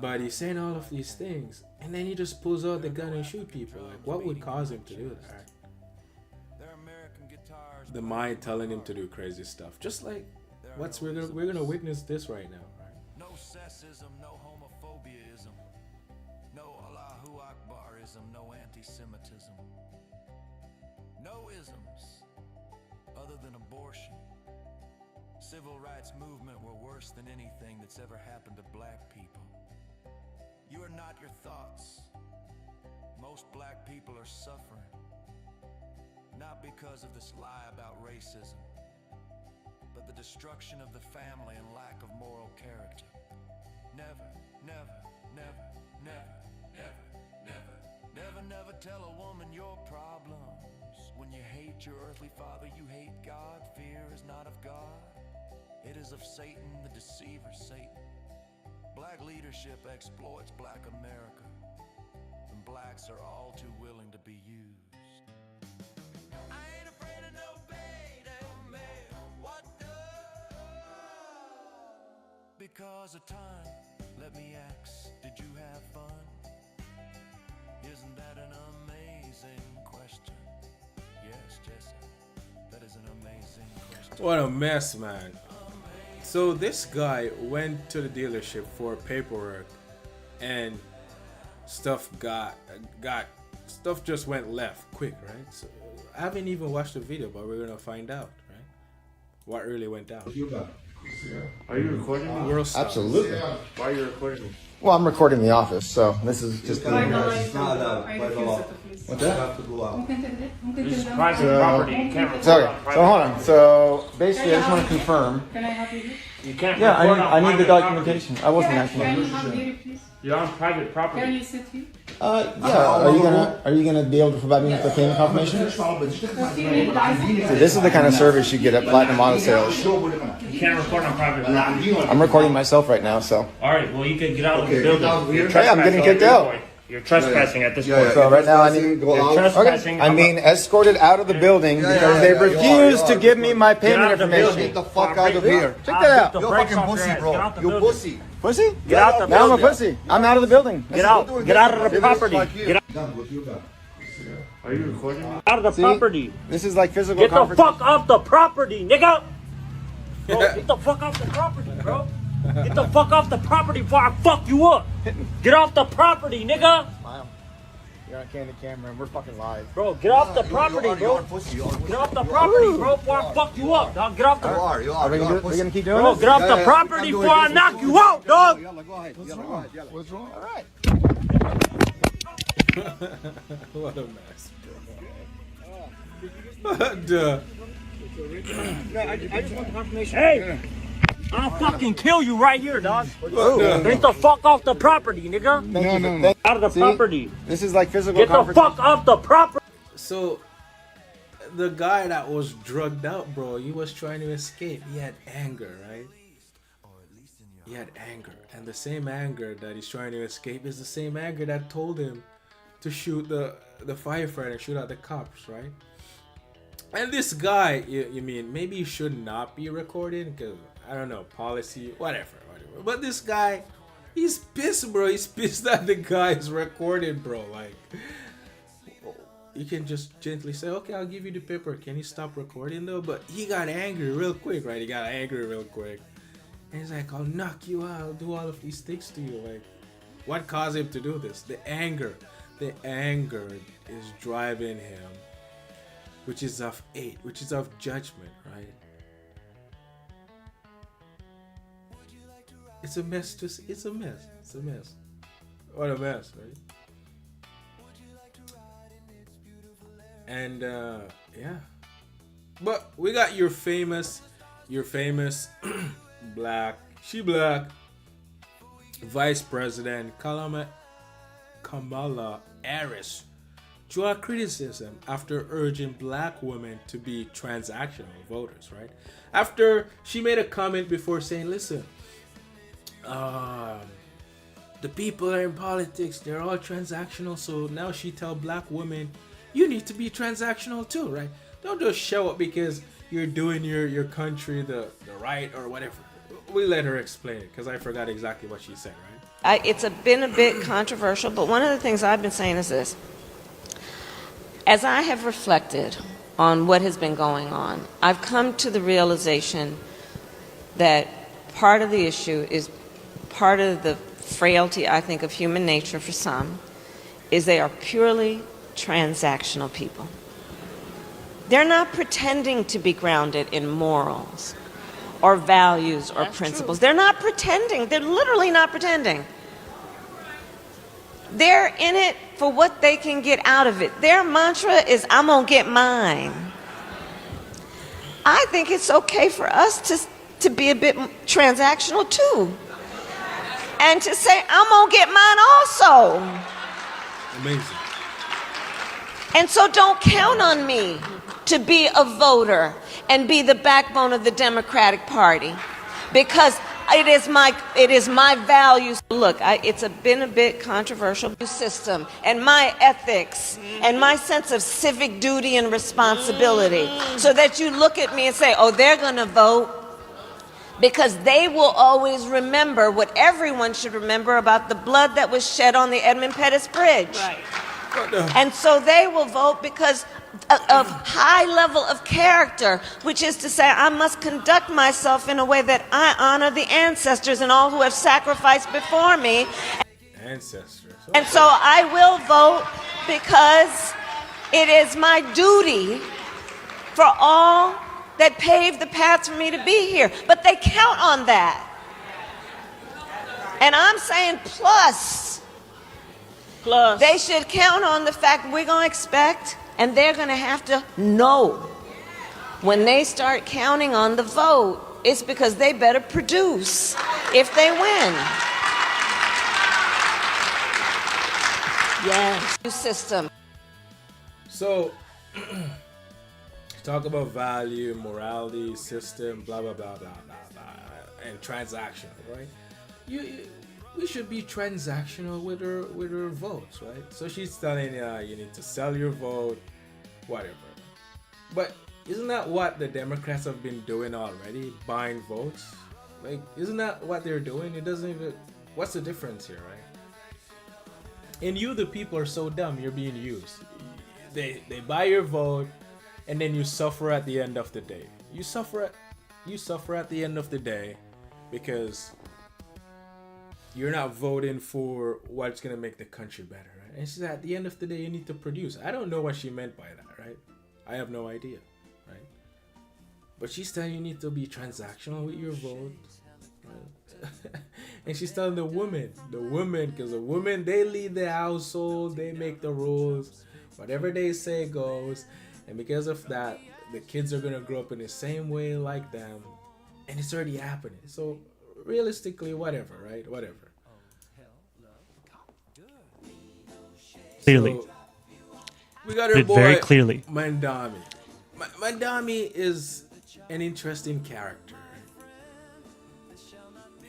But he's saying all of these things, and then he just pulls out the gun and shoot people. Like, what would cause him to do that? The mind telling him to do crazy stuff. Just like we're gonna witness this right now, right? No sexism, no homophobia-ism, no Allahu Akbarism, no anti-Semitism, no isms other than abortion. Civil rights movement were worse than anything that's ever happened to black people. You are not your thoughts. Most black people are suffering. Not because of this lie about racism, but the destruction of the family and lack of moral character. Never, never, never, never, never, never, never, never tell a woman your problems. When you hate your earthly father, you hate God. Fear is not of God. It is of Satan, the deceiver, Satan. Black leadership exploits black America, and blacks are all too willing to be used. Because of time, let me ask, did you have fun? Isn't that an amazing question? Yes, Jesse, that is an amazing question. What a mess, man. So this guy went to the dealership for paperwork, and stuff just went left quick, right? So I haven't even watched the video, but we're gonna find out, right? What really went down. Are you recording me? World Star. Absolutely. Why are you recording me? Well, I'm recording the office, so this is just. What's that? This is private property. You can't record So, on private so hold on. So basically, I just want to confirm. Can I help you? You can't Yeah, record on I need the private documentation. I wasn't Can actually. you have me, please? You're on private property. Can you sit here? Yeah. Are you gonna be able to provide me with the payment confirmation? So this is the kind of service you get at Platinum Auto Sales. You can't record on private property. I'm recording myself right now, so. All right, well, you can get out of the building. You're Hey, I'm getting kicked out. You're trespassing at this point. So right now I need. You're trespassing. I'm being escorted out of the building because they refused to give me my payment information. Get the fuck out of here. Check that out. You're fucking pussy, bro. You pussy. Pussy? Get out the Now I'm a building. pussy. I'm out of the building. Get out. Get out of the property. Get out. Are you recording me? Out of the property. This is like physical Get the confrontation. fuck off the property, nigga. Bro, get the fuck off the property, bro. Get the fuck off the property before I fuck you up. Get off the property, nigga. Smile. You're on candid camera and we're fucking live. Bro, get off the property, bro. Get off the property, bro, before I fuck you up, dog. Get off the property. Are we gonna keep doing Bro, this? get off the property before I knock you out, dog. What's wrong? All right. What a mess, bro. Duh. No, I just want confirmation. Hey! I'll fucking kill you right here, dog. No. Get the fuck off the property, nigga. Out of the property. This is like physical Get the confrontation. fuck off the property. So, the guy that was drugged out, bro, he was trying to escape. He had anger, right? He had anger. And the same anger that he's trying to escape is the same anger that told him to shoot the firefighter and shoot at the cops, right? And this guy, you mean, maybe he should not be recorded? Because, I don't know, policy, whatever. But this guy, he's pissed, bro. He's pissed that the guy is recorded, bro. Like, you can just gently say, okay, I'll give you the paper. Can you stop recording, though? But he got angry real quick, right? He got angry real quick. And he's like, I'll knock you out. I'll do all of these things to you. Like, what caused him to do this? The anger. The anger is driving him, which is of hate, which is of judgment, right? It's a mess. It's a mess. It's a mess. What a mess, right? And yeah, but we got your famous black Vice President Kamala Harris drew a criticism after urging black women to be transactional voters, right? After she made a comment before saying, listen, the people are in politics, they're all transactional, so now she tell black women, you need to be transactional too, right? Don't just show up because you're doing your country the right or whatever. We let her explain it because I forgot exactly what she said, right? It's been a bit controversial, but one of the things I've been saying is this. As I have reflected on what has been going on, I've come to the realization that part of the issue is part of the frailty, I think, of human nature for some, is they are purely transactional people. They're not pretending to be grounded in morals or values or principles. They're not pretending. They're literally not pretending. They're in it for what they can get out of it. Their mantra is, I'm going to get mine. I think it's okay for us to be a bit transactional too. And to say, I'm going to get mine also. Amazing. And so don't count on me to be a voter and be the backbone of the Democratic Party, because it is my values. Look, it's been a bit controversial system, and my ethics and my sense of civic duty and responsibility, so that you look at me and say, oh, they're going to vote, because they will always remember what everyone should remember about the blood that was shed on the Edmund Pettus Bridge. Right. And so they will vote because of high level of character, which is to say, I must conduct myself in a way that I honor the ancestors and all who have sacrificed before me. Ancestors. Okay. And so I will vote because it is my duty for all that paved the path for me to be here. But they count on that. And I'm saying plus. They should count on the fact we're going to expect, and they're going to have to know when they start counting on the vote, it's because they better produce if they win. Yes. System. So, talk about value, morality, system, blah, blah, blah, blah, blah, blah, and transactional, right? We should be transactional with her votes, right? So she's telling you need to sell your vote, whatever. But isn't that what the Democrats have been doing already? Buying votes? Like, isn't that what they're doing? It doesn't even... What's the difference here, right? And you, the people, are so dumb. You're being used. They buy your vote, and then you suffer at the end of the day. You suffer at the end of the day because you're not voting for what's going to make the country better, right? And she said, at the end of the day, you need to produce. I don't know what she meant by that, right? I have no idea, right? But she's telling you need to be transactional with your vote, right? And she's telling the women, because the women, they lead the household, they make the rules, whatever they say goes. And because of that, the kids are going to grow up in the same way like them. and it's already happening. So realistically, whatever, right? Whatever. Clearly. So, we got our Did boy very clearly. Mandami. Mandami is an interesting character.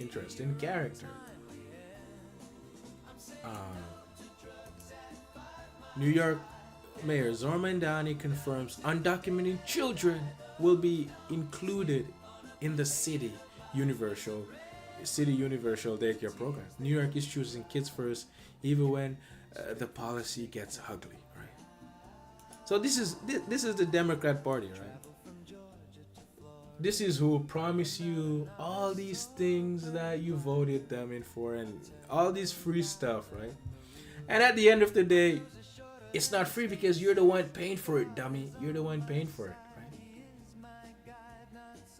Interesting character. New York Mayor Zohar Mandani confirms undocumented children will be included in the city universal daycare program. New York is choosing kids first, even when the policy gets ugly, right? So this is the Democrat Party, right? This is who promise you all these things that you voted them in for, and all this free stuff, right? And at the end of the day, it's not free because you're the one paying for it, dummy. You're the one paying for it, right?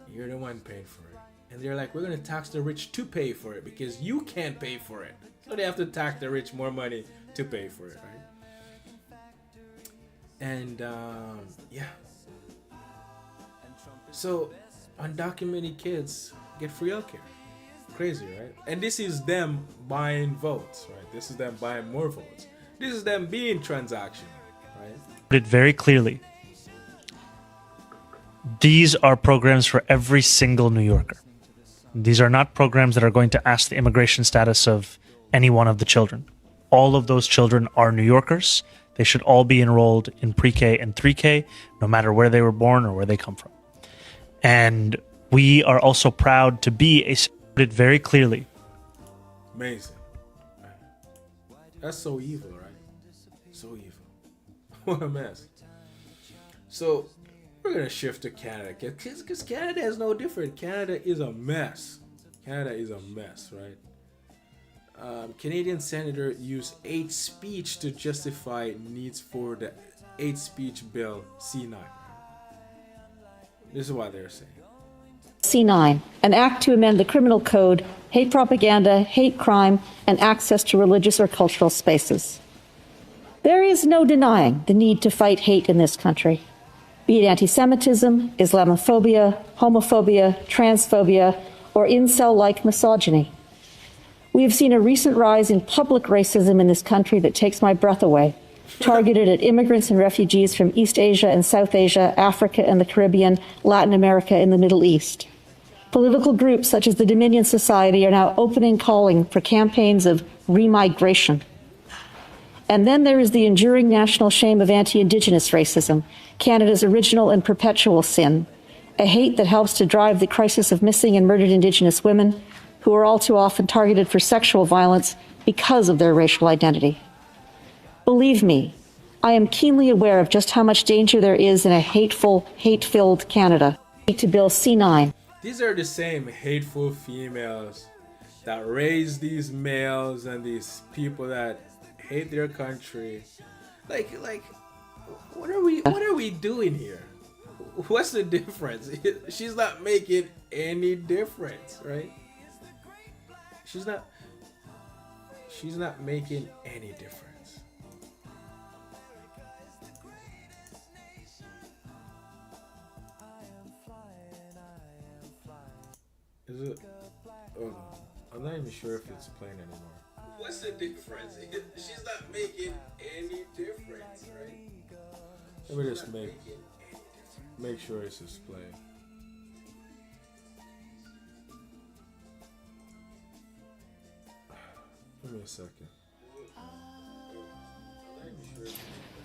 You're the one paying for it. And they're like, we're going to tax the rich to pay for it because you can't pay for it. So they have to tax the rich more money to pay for it, right? And, yeah. So, undocumented kids get free healthcare. Crazy, right? And this is them buying votes, right? This is them buying more votes. This is them being transactional, right? Put it very clearly. These are programs for every single New Yorker. These are not programs that are going to ask the immigration status of any one of the children. All of those children are New Yorkers. They should all be enrolled in pre-K and 3K, no matter where they were born or where they come from. And we are also proud to be put it very clearly. Amazing. That's so evil, right? So evil. What a mess. So, we're going to shift to Canada. Because Canada is no different. Canada is a mess. Canada is a mess, right? Canadian senator used hate speech to justify needs for the hate speech bill C9. Right? This is what they're saying. C9, an act to amend the criminal code, hate propaganda, hate crime, and access to religious or cultural spaces. There is no denying the need to fight hate in this country, be it anti-Semitism, Islamophobia, homophobia, transphobia, or incel-like misogyny. We have seen a recent rise in public racism in this country that takes my breath away, targeted at immigrants and refugees from East Asia and South Asia, Africa and the Caribbean, Latin America, and the Middle East. Political groups such as the Dominion Society are now opening calling for campaigns of remigration. And then there is the enduring national shame of anti-Indigenous racism, Canada's original and perpetual sin, a hate that helps to drive the crisis of missing and murdered Indigenous women, who are all too often targeted for sexual violence because of their racial identity. Believe me, I am keenly aware of just how much danger there is in a hateful, hate-filled Canada. To Bill C9. These are the same hateful females that raise these males and these people that hate their country. Like, what are we doing here? What's the difference? She's not making any difference, right? She's not making any difference. Is it? Oh no, I'm not even sure if it's playing anymore. What's the difference? She's not making any difference, right? Let me just make sure it's displaying. Give me a second.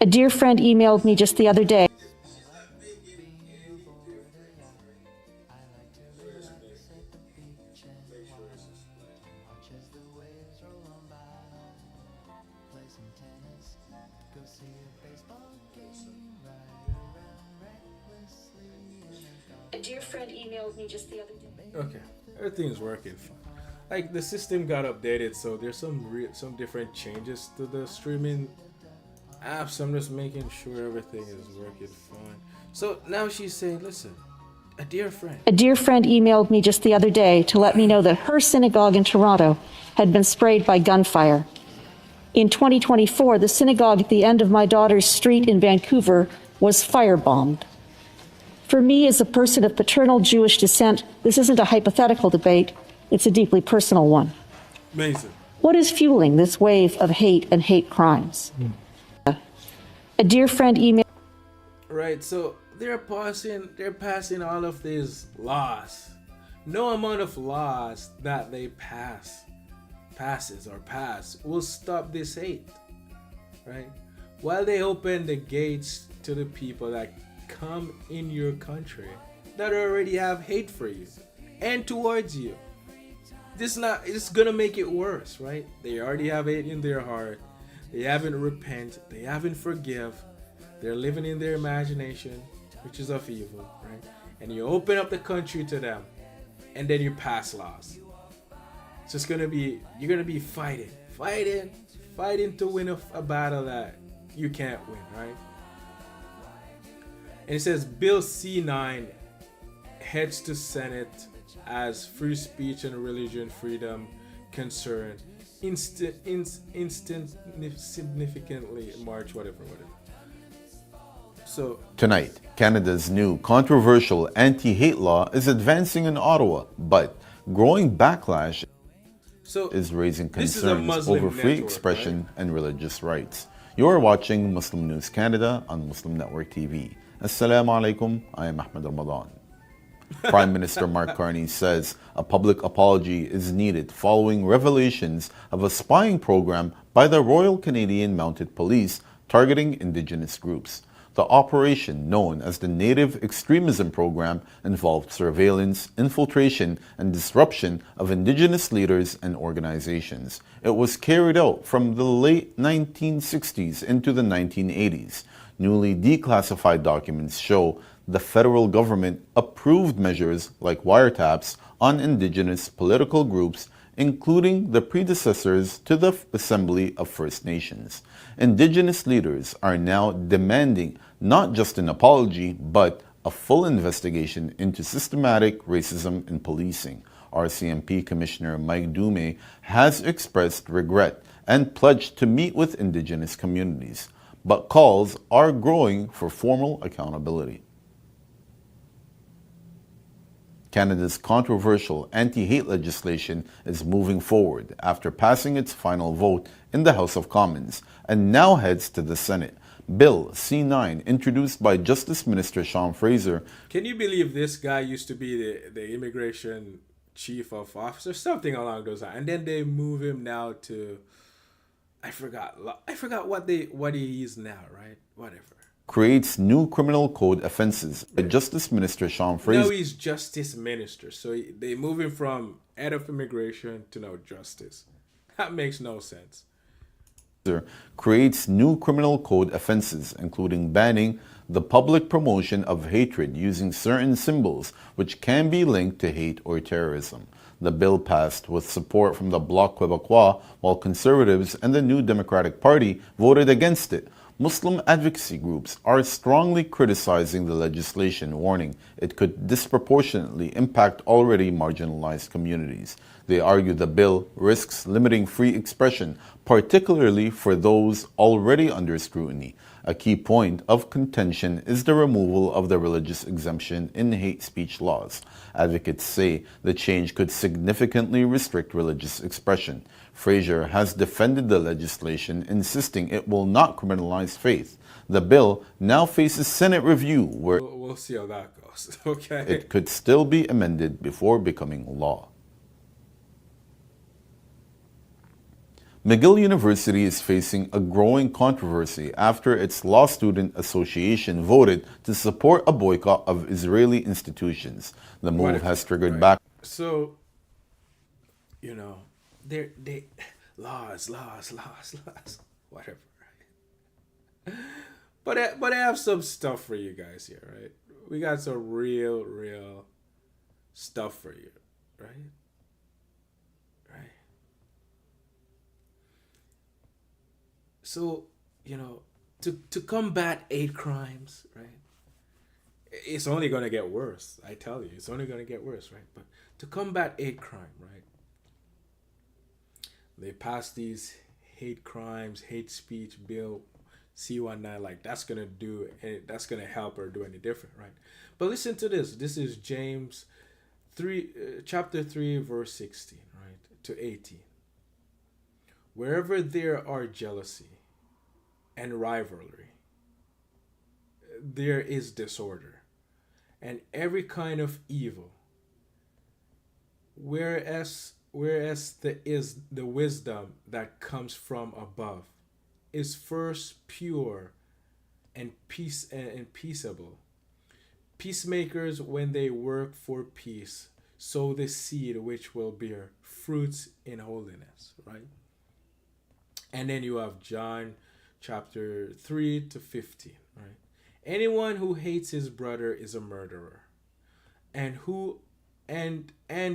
A dear friend emailed me just the other day. A dear friend emailed me just the other day. Okay, everything's working fine. Like the system got updated, so there's some different changes to the streaming apps. I'm just making sure everything is working fine. So now she's saying, listen, a dear friend emailed me just the other day to let me know that her synagogue in Toronto had been sprayed by gunfire. In 2024, the synagogue at the end of my daughter's street in Vancouver was firebombed. For me, as a person of paternal Jewish descent, this isn't a hypothetical debate, it's a deeply personal one. Amazing. What is fueling this wave of hate and hate crimes? A dear friend emailed. Right, so they're passing all of these laws. No amount of laws that they pass will stop this hate. Right? While they open the gates to the people that come in your country that already have hate for you and towards you. It's gonna make it worse, right? They already have hate in their heart. They haven't repent. They haven't forgive. They're living in their imagination, which is of evil, right? And you open up the country to them, and then you pass laws. It's just gonna be, you're gonna be fighting to win a battle that you can't win, right? And it says Bill C9 heads to Senate as free speech and religion freedom concern significantly March whatever. So tonight, Canada's new controversial anti-hate law is advancing in Ottawa, but growing backlash is raising concerns over free expression and religious rights. You're watching Muslim News Canada on Muslim Network TV. Assalamu alaikum, I am Ahmed Ramadan. Prime Minister Mark Carney says a public apology is needed following revelations of a spying program by the Royal Canadian Mounted Police targeting Indigenous groups. The operation, known as the Native Extremism Program, involved surveillance, infiltration, and disruption of Indigenous leaders and organizations. It was carried out from the late 1960s into the 1980s. Newly declassified documents show the federal government approved measures like wiretaps on Indigenous political groups, including the predecessors to the Assembly of First Nations. Indigenous leaders are now demanding not just an apology, but a full investigation into systematic racism in policing. RCMP Commissioner Mike Dume has expressed regret and pledged to meet with Indigenous communities, but calls are growing for formal accountability. Canada's controversial anti-hate legislation is moving forward after passing its final vote in the House of Commons and now heads to the Senate. Bill C9, introduced by Justice Minister Sean Fraser. Can you believe this guy used to be the immigration chief of officer, something along those lines, and then they move him now to, I forgot what he is now, right? Whatever. Creates new criminal code offenses. By Justice Minister Sean Fraser. No, he's Justice Minister, so they move him from head of immigration to now Justice. That makes no sense. Creates new criminal code offenses, including banning the public promotion of hatred using certain symbols which can be linked to hate or terrorism. The bill passed with support from the Bloc Québécois, while Conservatives and the New Democratic Party voted against it. Muslim advocacy groups are strongly criticizing the legislation, warning it could disproportionately impact already marginalized communities. They argue the bill risks limiting free expression, particularly for those already under scrutiny. A key point of contention is the removal of the religious exemption in hate speech laws. Advocates say the change could significantly restrict religious expression. Fraser has defended the legislation, insisting it will not criminalize faith. The bill now faces Senate review, where we'll see how that goes. Okay. It could still be amended before becoming law. McGill University is facing a growing controversy after its Law Student Association voted to support a boycott of Israeli institutions. The move has triggered back. So, they laws, whatever. Right? But I have some stuff for you guys here, right? We got some real stuff for you, right? So, to combat hate crimes, right? It's only going to get worse. I tell you, it's only going to get worse, right? But to combat hate crime, right? They passed these hate crimes, hate speech bill C19 like that's gonna do it, that's gonna help her do any different, right? But listen to this. This is James 3 chapter 3 verse 16, right, to 18. Wherever there are jealousy and rivalry, there is disorder and every kind of evil. Whereas the wisdom that comes from above is first pure and peaceable. Peacemakers, when they work for peace, sow the seed which will bear fruits in holiness, right? And then you have John chapter 3 to 15, right? Anyone who hates his brother is a murderer. And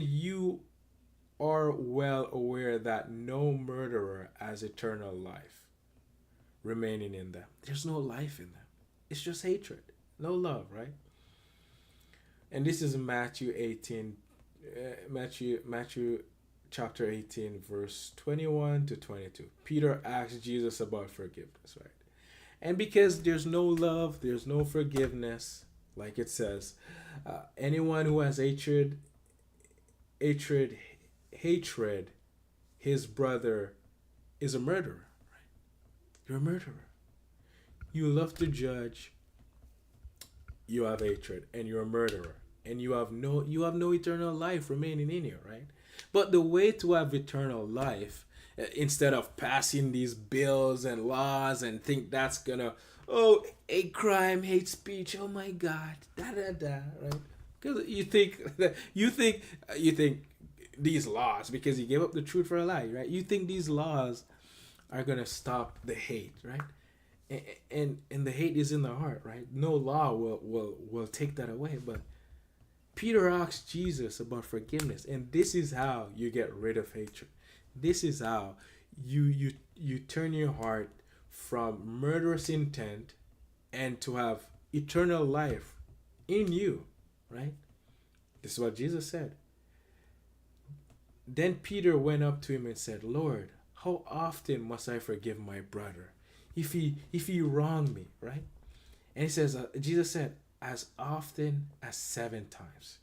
you are well aware that no murderer has eternal life remaining in them. There's no life in them. It's just hatred. No love, right? And this is Matthew chapter 18 verse 21 to 22. Peter asks Jesus about forgiveness, right? And because there's no love, there's no forgiveness, like it says, anyone who has hatred, his brother is a murderer, right? You're a murderer. You love to judge, you have hatred, and you're a murderer. And you have no eternal life remaining in you, right? But the way to have eternal life, instead of passing these bills and laws and think that's gonna, hate crime, hate speech, oh my God, right? Because you think these laws, because you gave up the truth for a lie, right? You think these laws are gonna stop the hate, right? And the hate is in the heart, right? No law will take that away. But Peter asked Jesus about forgiveness, and this is how you get rid of hatred. This is how you turn your heart from murderous intent and to have eternal life in you, right? This is what Jesus said. Then Peter went up to him and said, Lord, how often must I forgive my brother if he wronged me, right? And he says, Jesus said, as often as 7 times.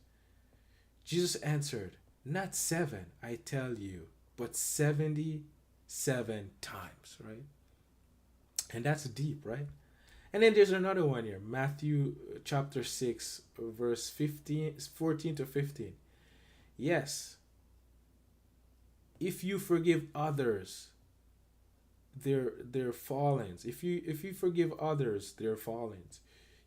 Jesus answered, not 7, I tell you, but 77 times, right? And that's deep, right? And then there's another one here, Matthew chapter 6, verse 14 to 15. Yes, if you forgive others their fallings, if you forgive others their fallings,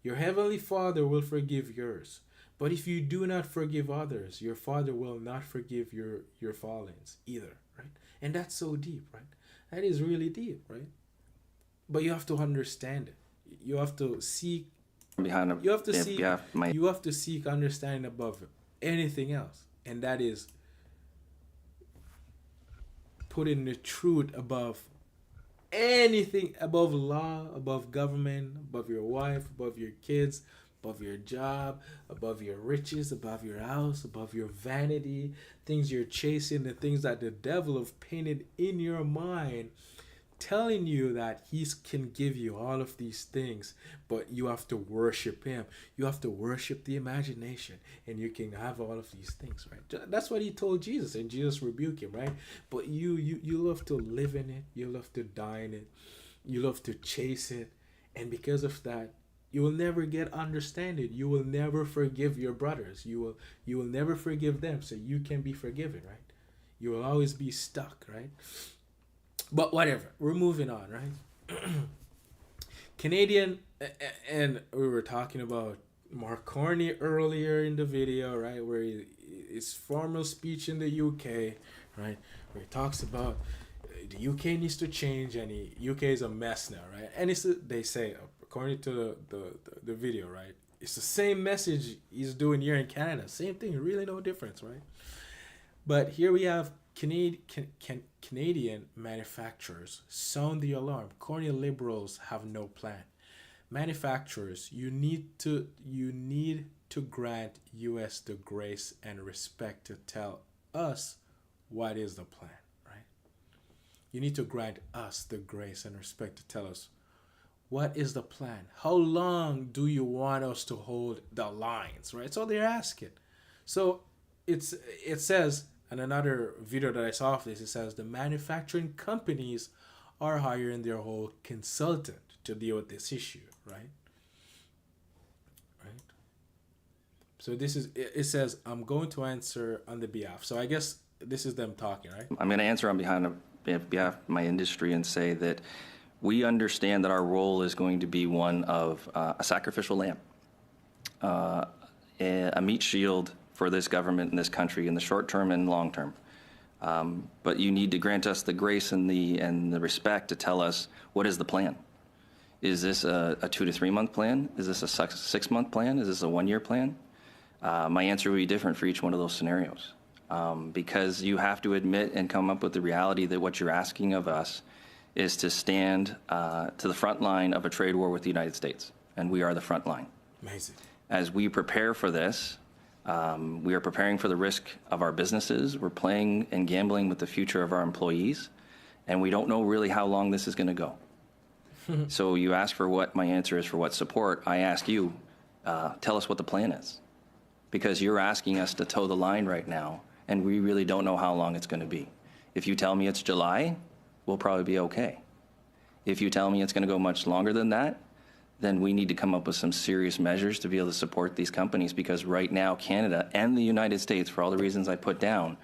your heavenly Father will forgive yours. But if you do not forgive others, your Father will not forgive your fallings either, right? And that's so deep, right? That is really deep, right? But you have to understand it. You have to seek you have to seek understanding above anything else. And that is putting the truth above anything, above law, above government, above your wife, above your kids, above your job, above your riches, above your house, above your vanity, things you're chasing, the things that the devil have painted in your mind, telling you that he can give you all of these things, but you have to worship him. You have to worship the imagination, and you can have all of these things, right? That's what he told Jesus, and Jesus rebuked him, right? But you love to live in it. You love to die in it. You love to chase it, and because of that, you will never get understanding. You will never forgive your brothers. You will never forgive them, so you can be forgiven, right? You will always be stuck, right? But whatever, we're moving on, right? Canadian, and we were talking about Mark Carney earlier in the video, right? Where his formal speech in the UK, right? Where he talks about the UK needs to change, and the UK is a mess now, right? And they say, according to the video, right? It's the same message he's doing here in Canada. Same thing, really no difference, right? But here we have Canadian manufacturers sound the alarm. Corny liberals have no plan. Manufacturers, you need to grant US the grace and respect to tell us what is the plan, right? You need to grant us the grace and respect to tell us What is the plan? How long do you want us to hold the lines, right? So they're asking. So it says, in another video that I saw of this, it says the manufacturing companies are hiring their whole consultant to deal with this issue, right? Right. So this is it says I'm going to answer on the behalf. So I guess this is them talking, right? I'm going to answer on behalf of my industry and say that we understand that our role is going to be one of a sacrificial lamb, a meat shield for this government and this country in the short term and long term. But you need to grant us the grace and the respect to tell us what is the plan. Is this a 2 to 3 month plan? Is this a 6 month plan? Is this a 1 year plan? My answer will be different for each one of those scenarios. Because you have to admit and come up with the reality that what you're asking of us is to stand to the front line of a trade war with the United States. And we are the front line. Amazing. As we prepare for this, we are preparing for the risk of our businesses. We're playing and gambling with the future of our employees. And we don't know really how long this is going to go. So you ask for what my answer is for what support. I ask you, tell us what the plan is. Because you're asking us to toe the line right now, and we really don't know how long it's going to be. If you tell me it's July, we'll probably be okay. If you tell me it's going to go much longer than that, then we need to come up with some serious measures to be able to support these companies, because right now Canada and the United States, for all the reasons I put down,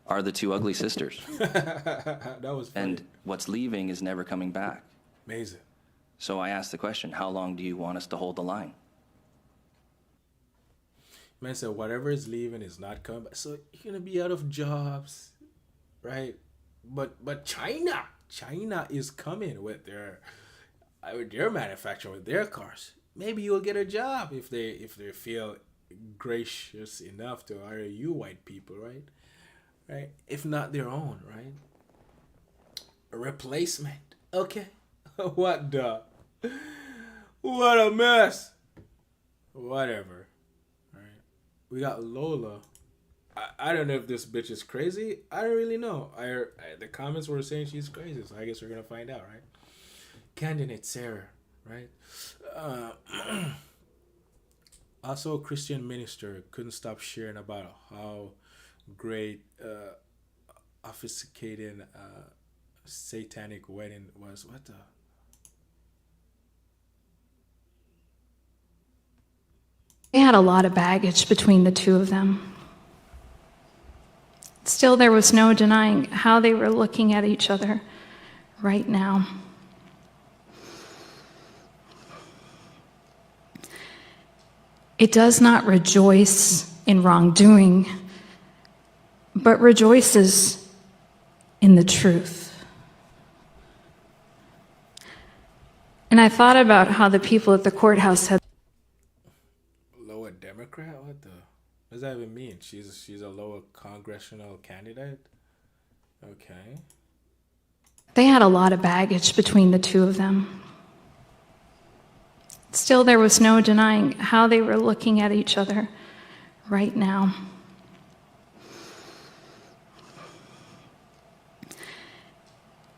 are the two ugly sisters. That was funny. And what's leaving is never coming back. Amazing. So I asked the question, how long do you want us to hold the line? Man said whatever is leaving is not coming back. So you're gonna be out of jobs, right? But China is coming with their manufacturing, with their cars. Maybe you'll get a job if they feel gracious enough to hire you white people, right? Right? If not their own, right? A replacement. Okay. What a mess. Whatever. We got Lola. I don't know if this bitch is crazy. I don't really know. The comments were saying she's crazy, so I guess we're gonna find out, right? Candidate Sarah, right? Also, a Christian minister couldn't stop sharing about how great officiating satanic wedding was. What the? They had a lot of baggage between the two of them. Still, there was no denying how they were looking at each other right now. It does not rejoice in wrongdoing, but rejoices in the truth. And I thought about how the people at the courthouse had lower Democrat? What does that even mean? She's a lower congressional candidate? Okay. They had a lot of baggage between the two of them. Still, there was no denying how they were looking at each other right now.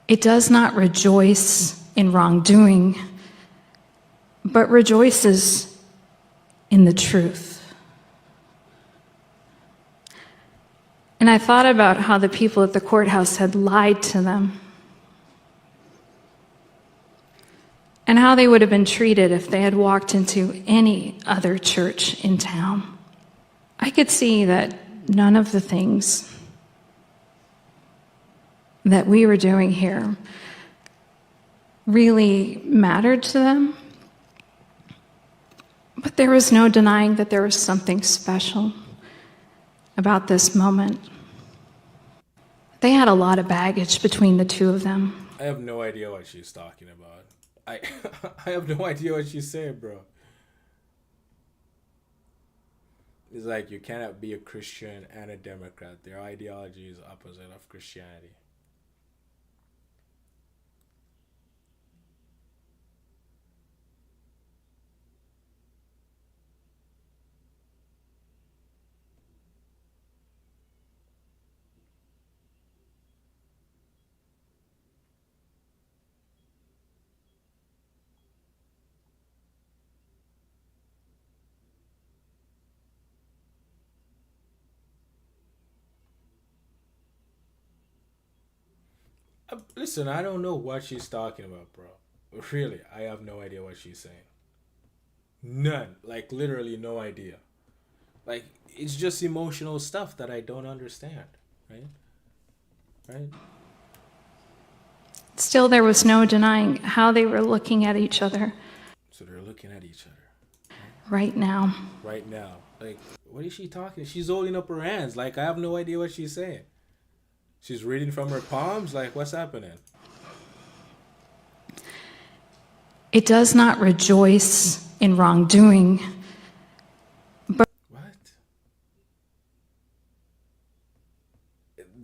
It does not rejoice in wrongdoing, but rejoices in the truth. And I thought about how the people at the courthouse had lied to them, and how they would have been treated if they had walked into any other church in town. I could see that none of the things that we were doing here really mattered to them. But there was no denying that there was something special about this moment. They had a lot of baggage between the two of them. I have no idea what she's talking about. I have no idea what she's saying, bro. It's like you cannot be a Christian and a Democrat. Their ideology is opposite of Christianity. Listen, I don't know what she's talking about, bro. Really, I have no idea what she's saying. None. Like, literally no idea. Like, it's just emotional stuff that I don't understand, right? Right? Still, there was no denying how they were looking at each other. So they're looking at each other. Right now. Right now. Like, what is she talking? She's holding up her hands. Like, I have no idea what she's saying. She's reading from her palms. Like, what's happening? It does not rejoice in wrongdoing, but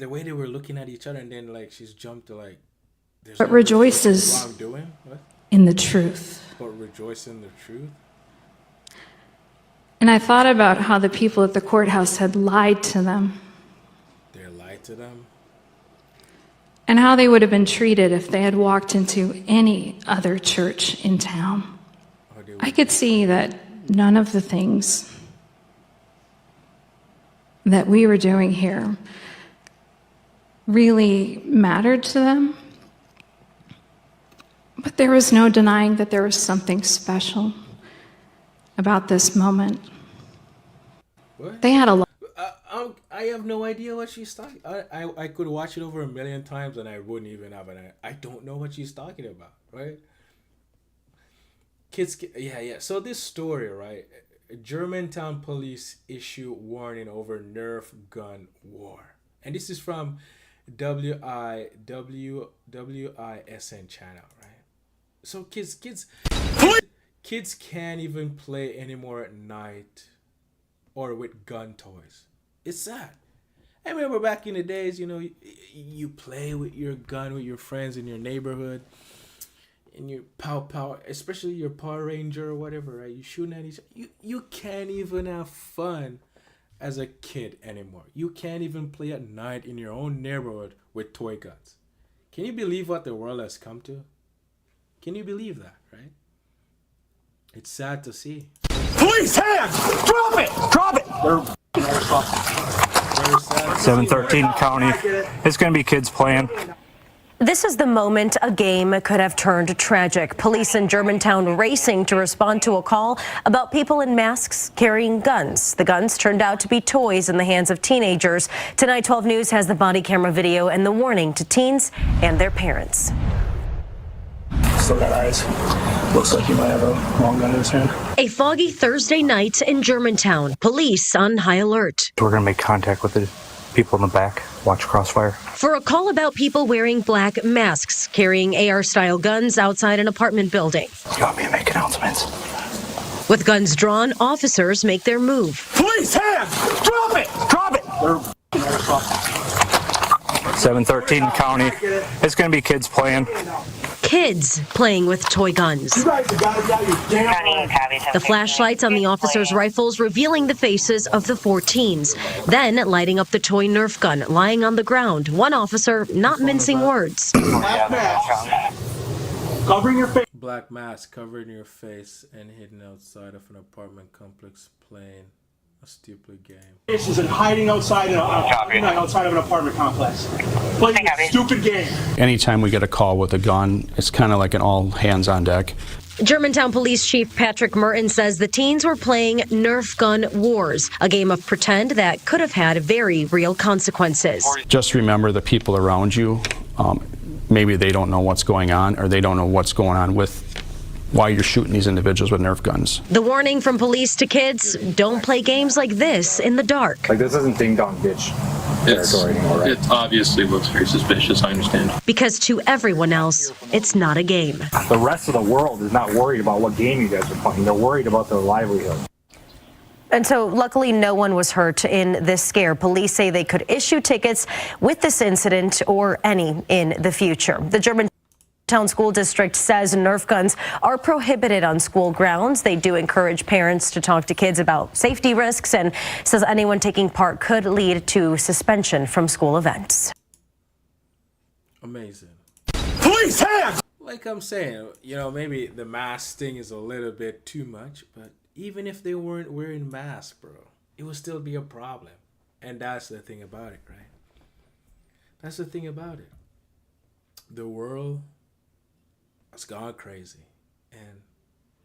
The way they were looking at each other, and then like she's jumped to like. But rejoices wrongdoing? What? In the truth. But rejoice in the truth. And I thought about how the people at the courthouse had lied to them. They lied to them. And how they would have been treated if they had walked into any other church in town. I could see that none of the things that we were doing here really mattered to them. But there was no denying that there was something special about this moment. What? They had a lot. I have no idea what she's talking. I could watch it over 1,000,000 times and I wouldn't even have an. I don't know what she's talking about, right? Kids, yeah. So this story, right? Germantown police issue warning over Nerf gun war, and this is from WISN channel, right? So kids can't even play anymore at night or with gun toys. It's sad. I remember back in the days, you know, you play with your gun with your friends in your neighborhood, and your pow, especially your Power Ranger or whatever, right? You shooting at each other. You can't even have fun as a kid anymore. You can't even play at night in your own neighborhood with toy guns. Can you believe what the world has come to? Can you believe that, right? It's sad to see. Police hands! Drop it! Drop it! 713 County. It's going to be kids playing. This is the moment a game could have turned tragic. Police in Germantown racing to respond to a call about people in masks carrying guns. The guns turned out to be toys in the hands of teenagers. Tonight, 12 News has the body camera video and the warning to teens and their parents. Still got eyes. Looks like he might have a long gun in his hand. A foggy Thursday night in Germantown. Police on high alert. We're going to make contact with the people in the back. Watch crossfire. For a call about people wearing black masks, carrying AR-style guns outside an apartment building. You want me to make announcements? With guns drawn, officers make their move. Police hands! Drop it! Drop it! 713 County. It's going to be kids playing. Kids playing with toy guns. The flashlights on the officers' rifles revealing the faces of the 4 teens. Then lighting up the toy Nerf gun lying on the ground. One officer not mincing words. Covering your face. Black mask covering your face and hidden outside of an apartment complex playing a stupid game. This is hiding outside outside of an apartment complex. Playing a stupid game. Anytime we get a call with a gun, it's kind of like an all hands on deck. Germantown Police Chief Patrick Merton says the teens were playing Nerf Gun Wars, a game of pretend that could have had very real consequences. Just remember the people around you. Maybe they don't know what's going on, or they don't know what's going on with why you're shooting these individuals with Nerf guns. The warning from police to kids, don't play games like this in the dark. Like, this isn't ding dong ditch territory anymore, right? It obviously looks very suspicious, I understand. Because to everyone else, it's not a game. The rest of the world is not worried about what game you guys are playing. They're worried about their livelihood. And so luckily no one was hurt in this scare. Police say they could issue tickets with this incident or any in the future. The Germantown School District says Nerf guns are prohibited on school grounds. They do encourage parents to talk to kids about safety risks and says anyone taking part could lead to suspension from school events. Amazing. Police hands! Like I'm saying, you know, maybe the mask thing is a little bit too much, but even if they weren't wearing masks, bro, it would still be a problem. And that's the thing about it, right? That's the thing about it. The world has gone crazy, and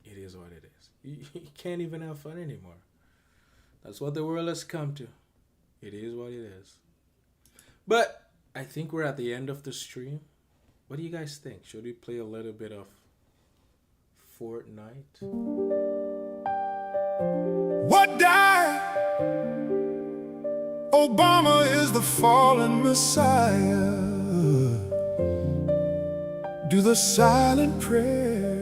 it is what it is. You can't even have fun anymore. That's what the world has come to. It is what it is. But I think we're at the end of the stream. What do you guys think? Should we play a little bit of Fortnite? What died? Obama is the fallen Messiah. Do the silent prayer.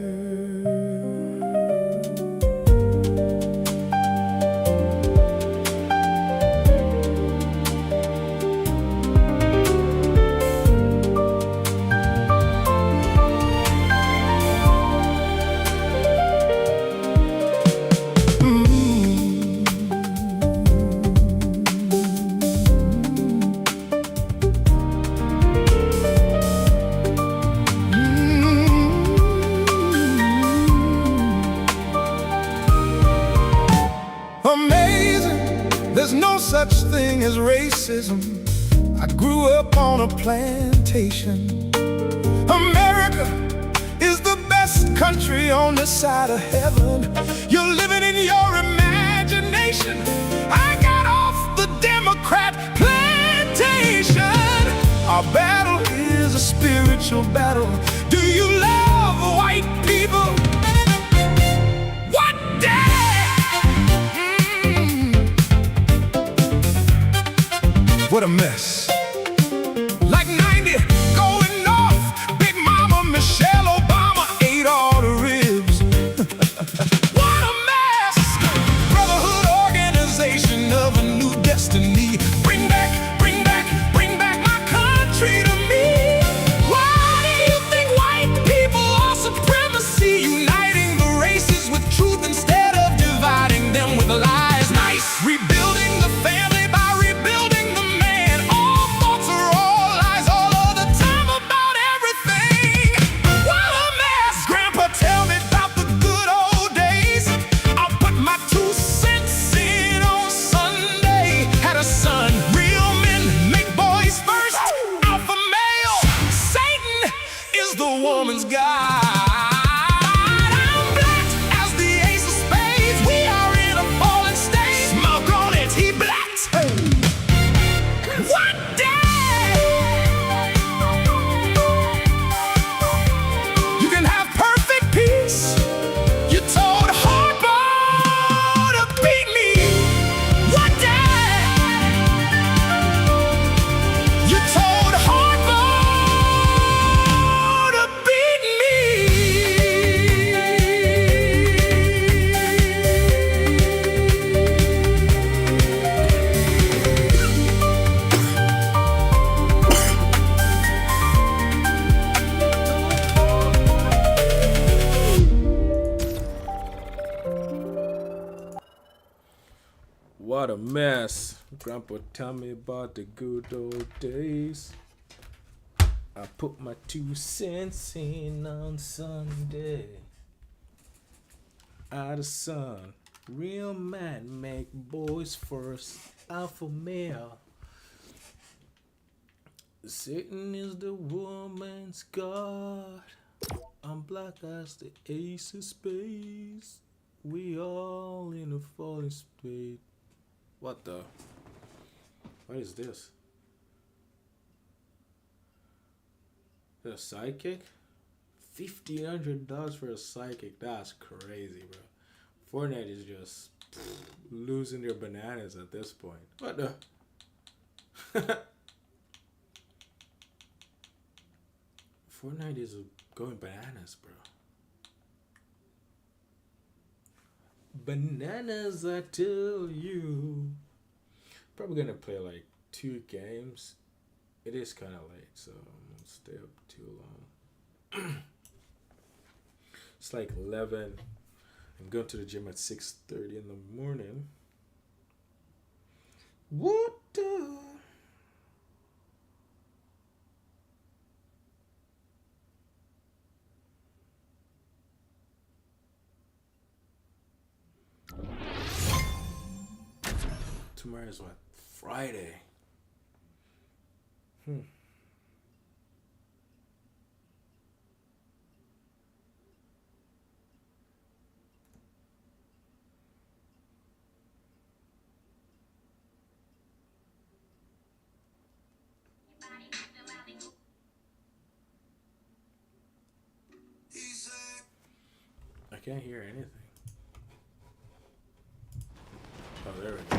Amazing, there's no such thing as racism. I grew up on a plantation. America is the best country on this side of heaven. You're living in your imagination. I got off the Democrat plantation. Our battle is a spiritual battle. Do you love white people? What day? What a mess. Like 90 going north. Big Mama Michelle Obama ate all the ribs. What a mess. Brotherhood organization of a new destiny. Bring back my country to me. Why do you think white people are supremacy? Uniting the races with truth instead of dividing them with lies. Nice. Rebuilding the family by rebuilding the man. All thoughts are all lies all of the time about everything. What a mess. Grandpa, tell me about the good old days. I'll put my 2 cents in on Sunday. Had a son. Real men make boys first. Alpha male. Satan is the woman's god. I'm black as the ace of spades. We are in a fallen state. Smoke on it, he blacked. What day? You can have perfect peace. You told Harpo to beat me. What day? You told Harpo to beat me. What a mess. Grandpa, tell me about the good old days. I put my 2 cents in on Sunday. Out of sun. Real man make boys first. Alpha male. Satan is the woman's god. I'm black as the ace of spades. We all in a falling state. What the? What is this? A sidekick? $1,500 for a sidekick. That's crazy, bro. Fortnite is just losing their bananas at this point. What the? Fortnite is going bananas, bro. Bananas, I tell you. Probably gonna play like 2 games. It is kind of late, so I won't stay up too long. It's like 11. I'm going to the gym at 6:30 in the morning. What the? Tomorrow is what? Friday. can't hear anything. Oh, there we go.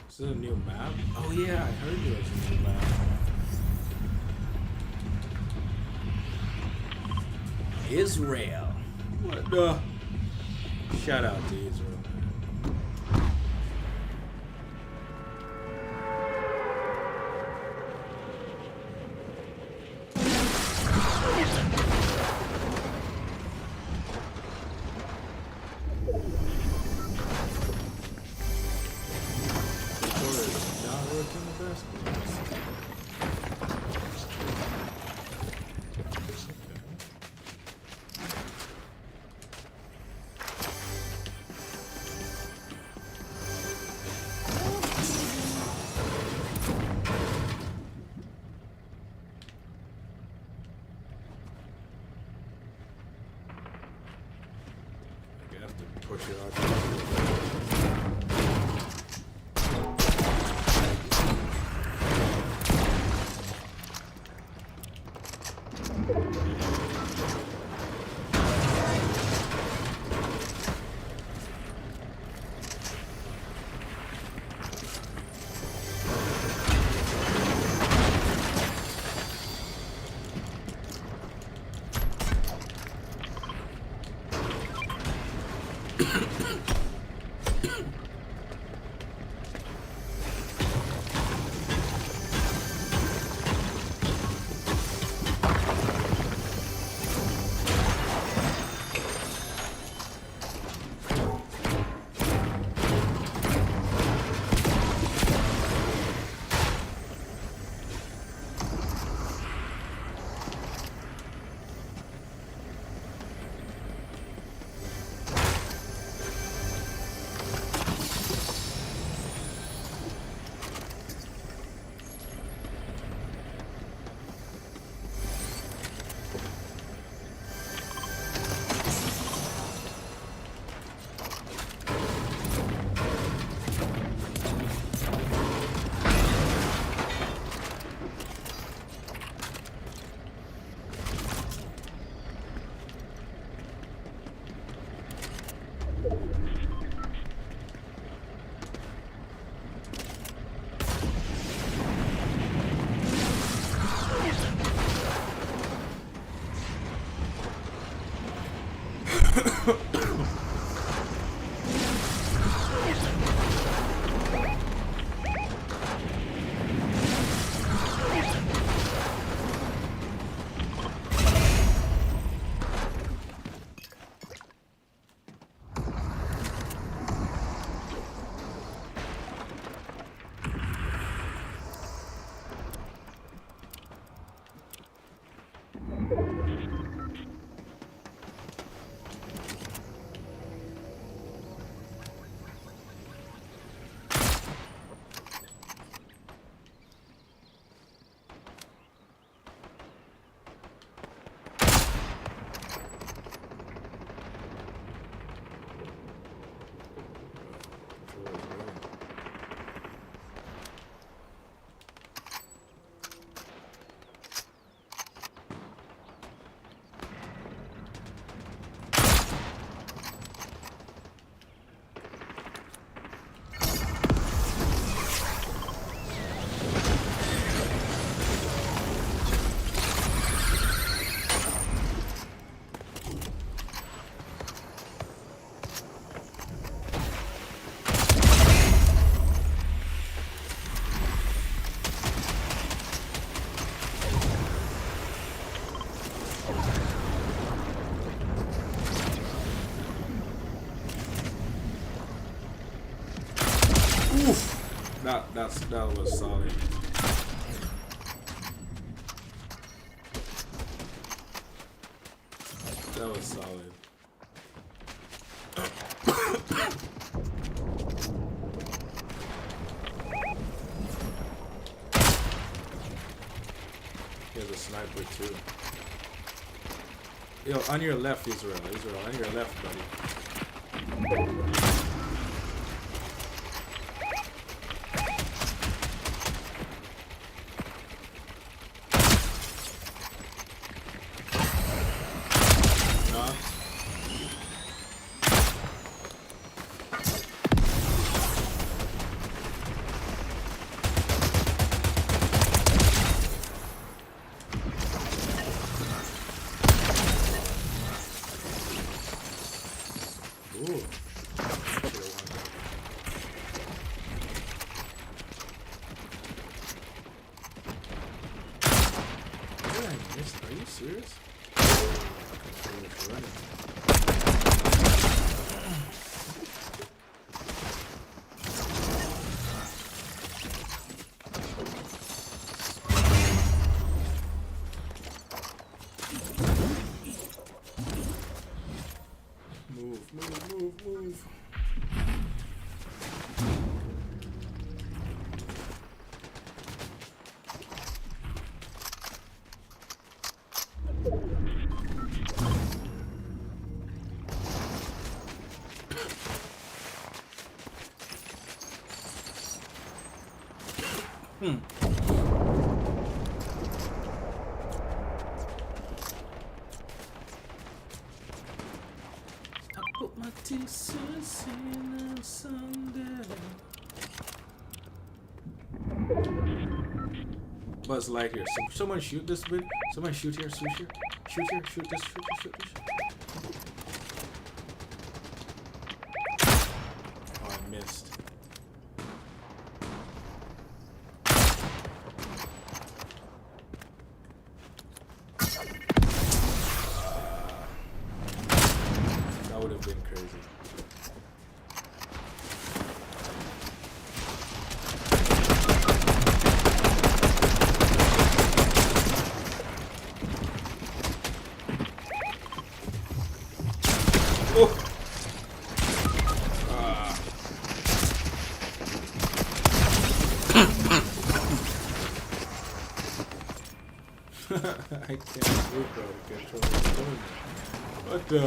Is this a new map? Oh yeah, I heard there was a new map. Israel. What the? Shout out to Israel. Push it out. That was solid. That was solid. He has a sniper too. Yo, on your left, Israel. Israel, on your left, buddy. Are you serious? Move. I put my 2 cents in on Sunday. Buzz Lightyear. Someone shoot this bit. Someone shoot here. Shoot here. Shoot here. Shoot this. Shoot this. Oh, I missed. That would have been crazy. Oh. I can't move, bro. The controller is doing it. What the?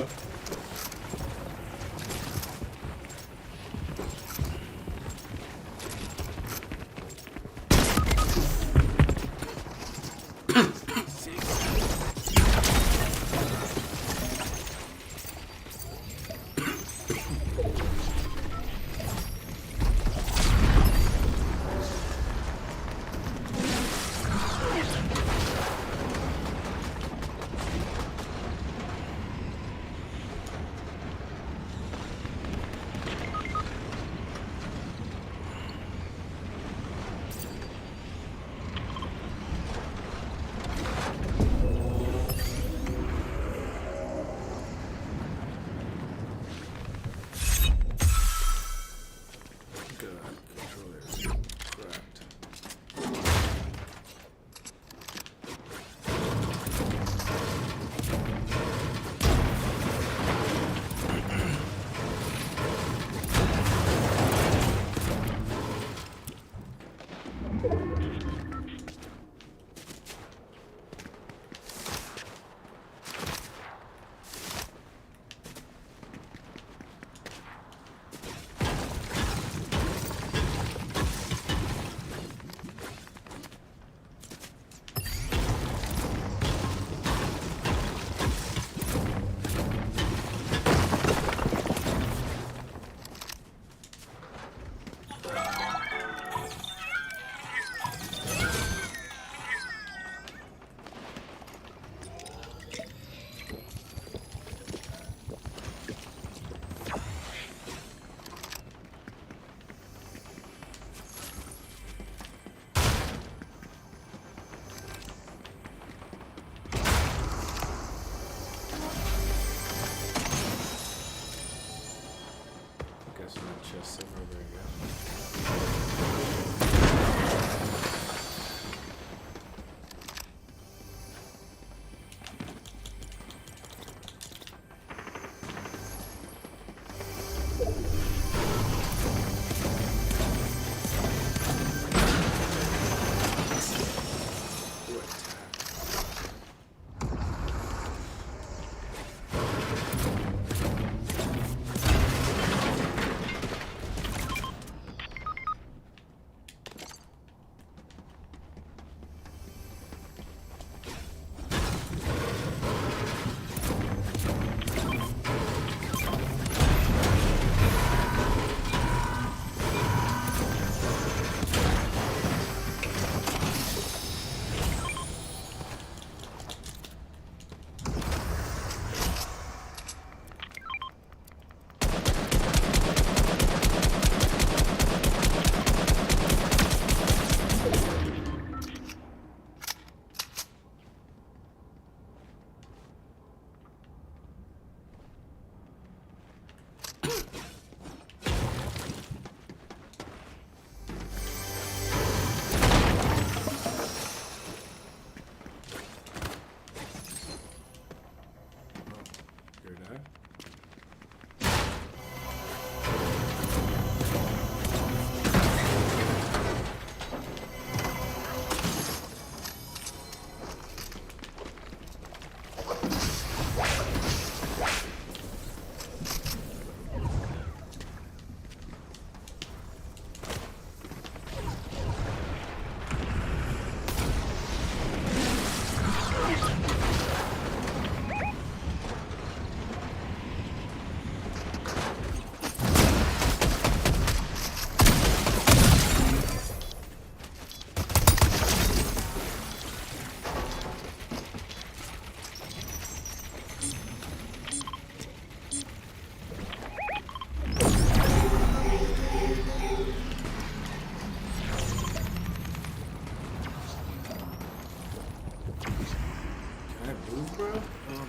It's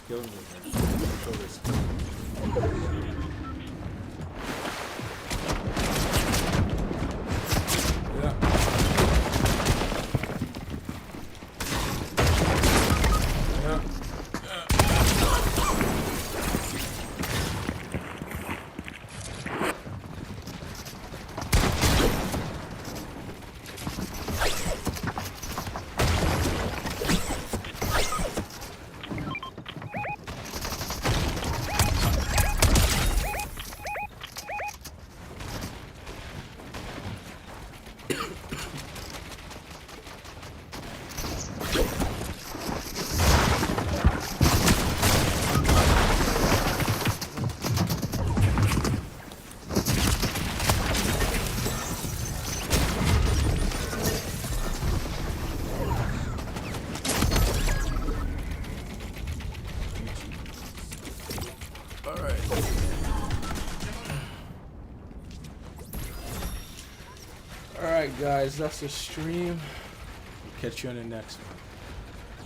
killing me, man. Controller's killing me. Alright guys, that's the stream. Catch you on the next one.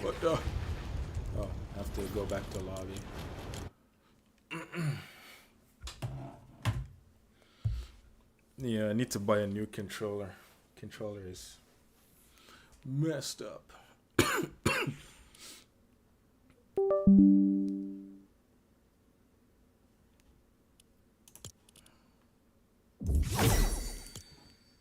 What the? Oh, I have to go back to lobby. Yeah, I need to buy a new controller. Controller is messed up.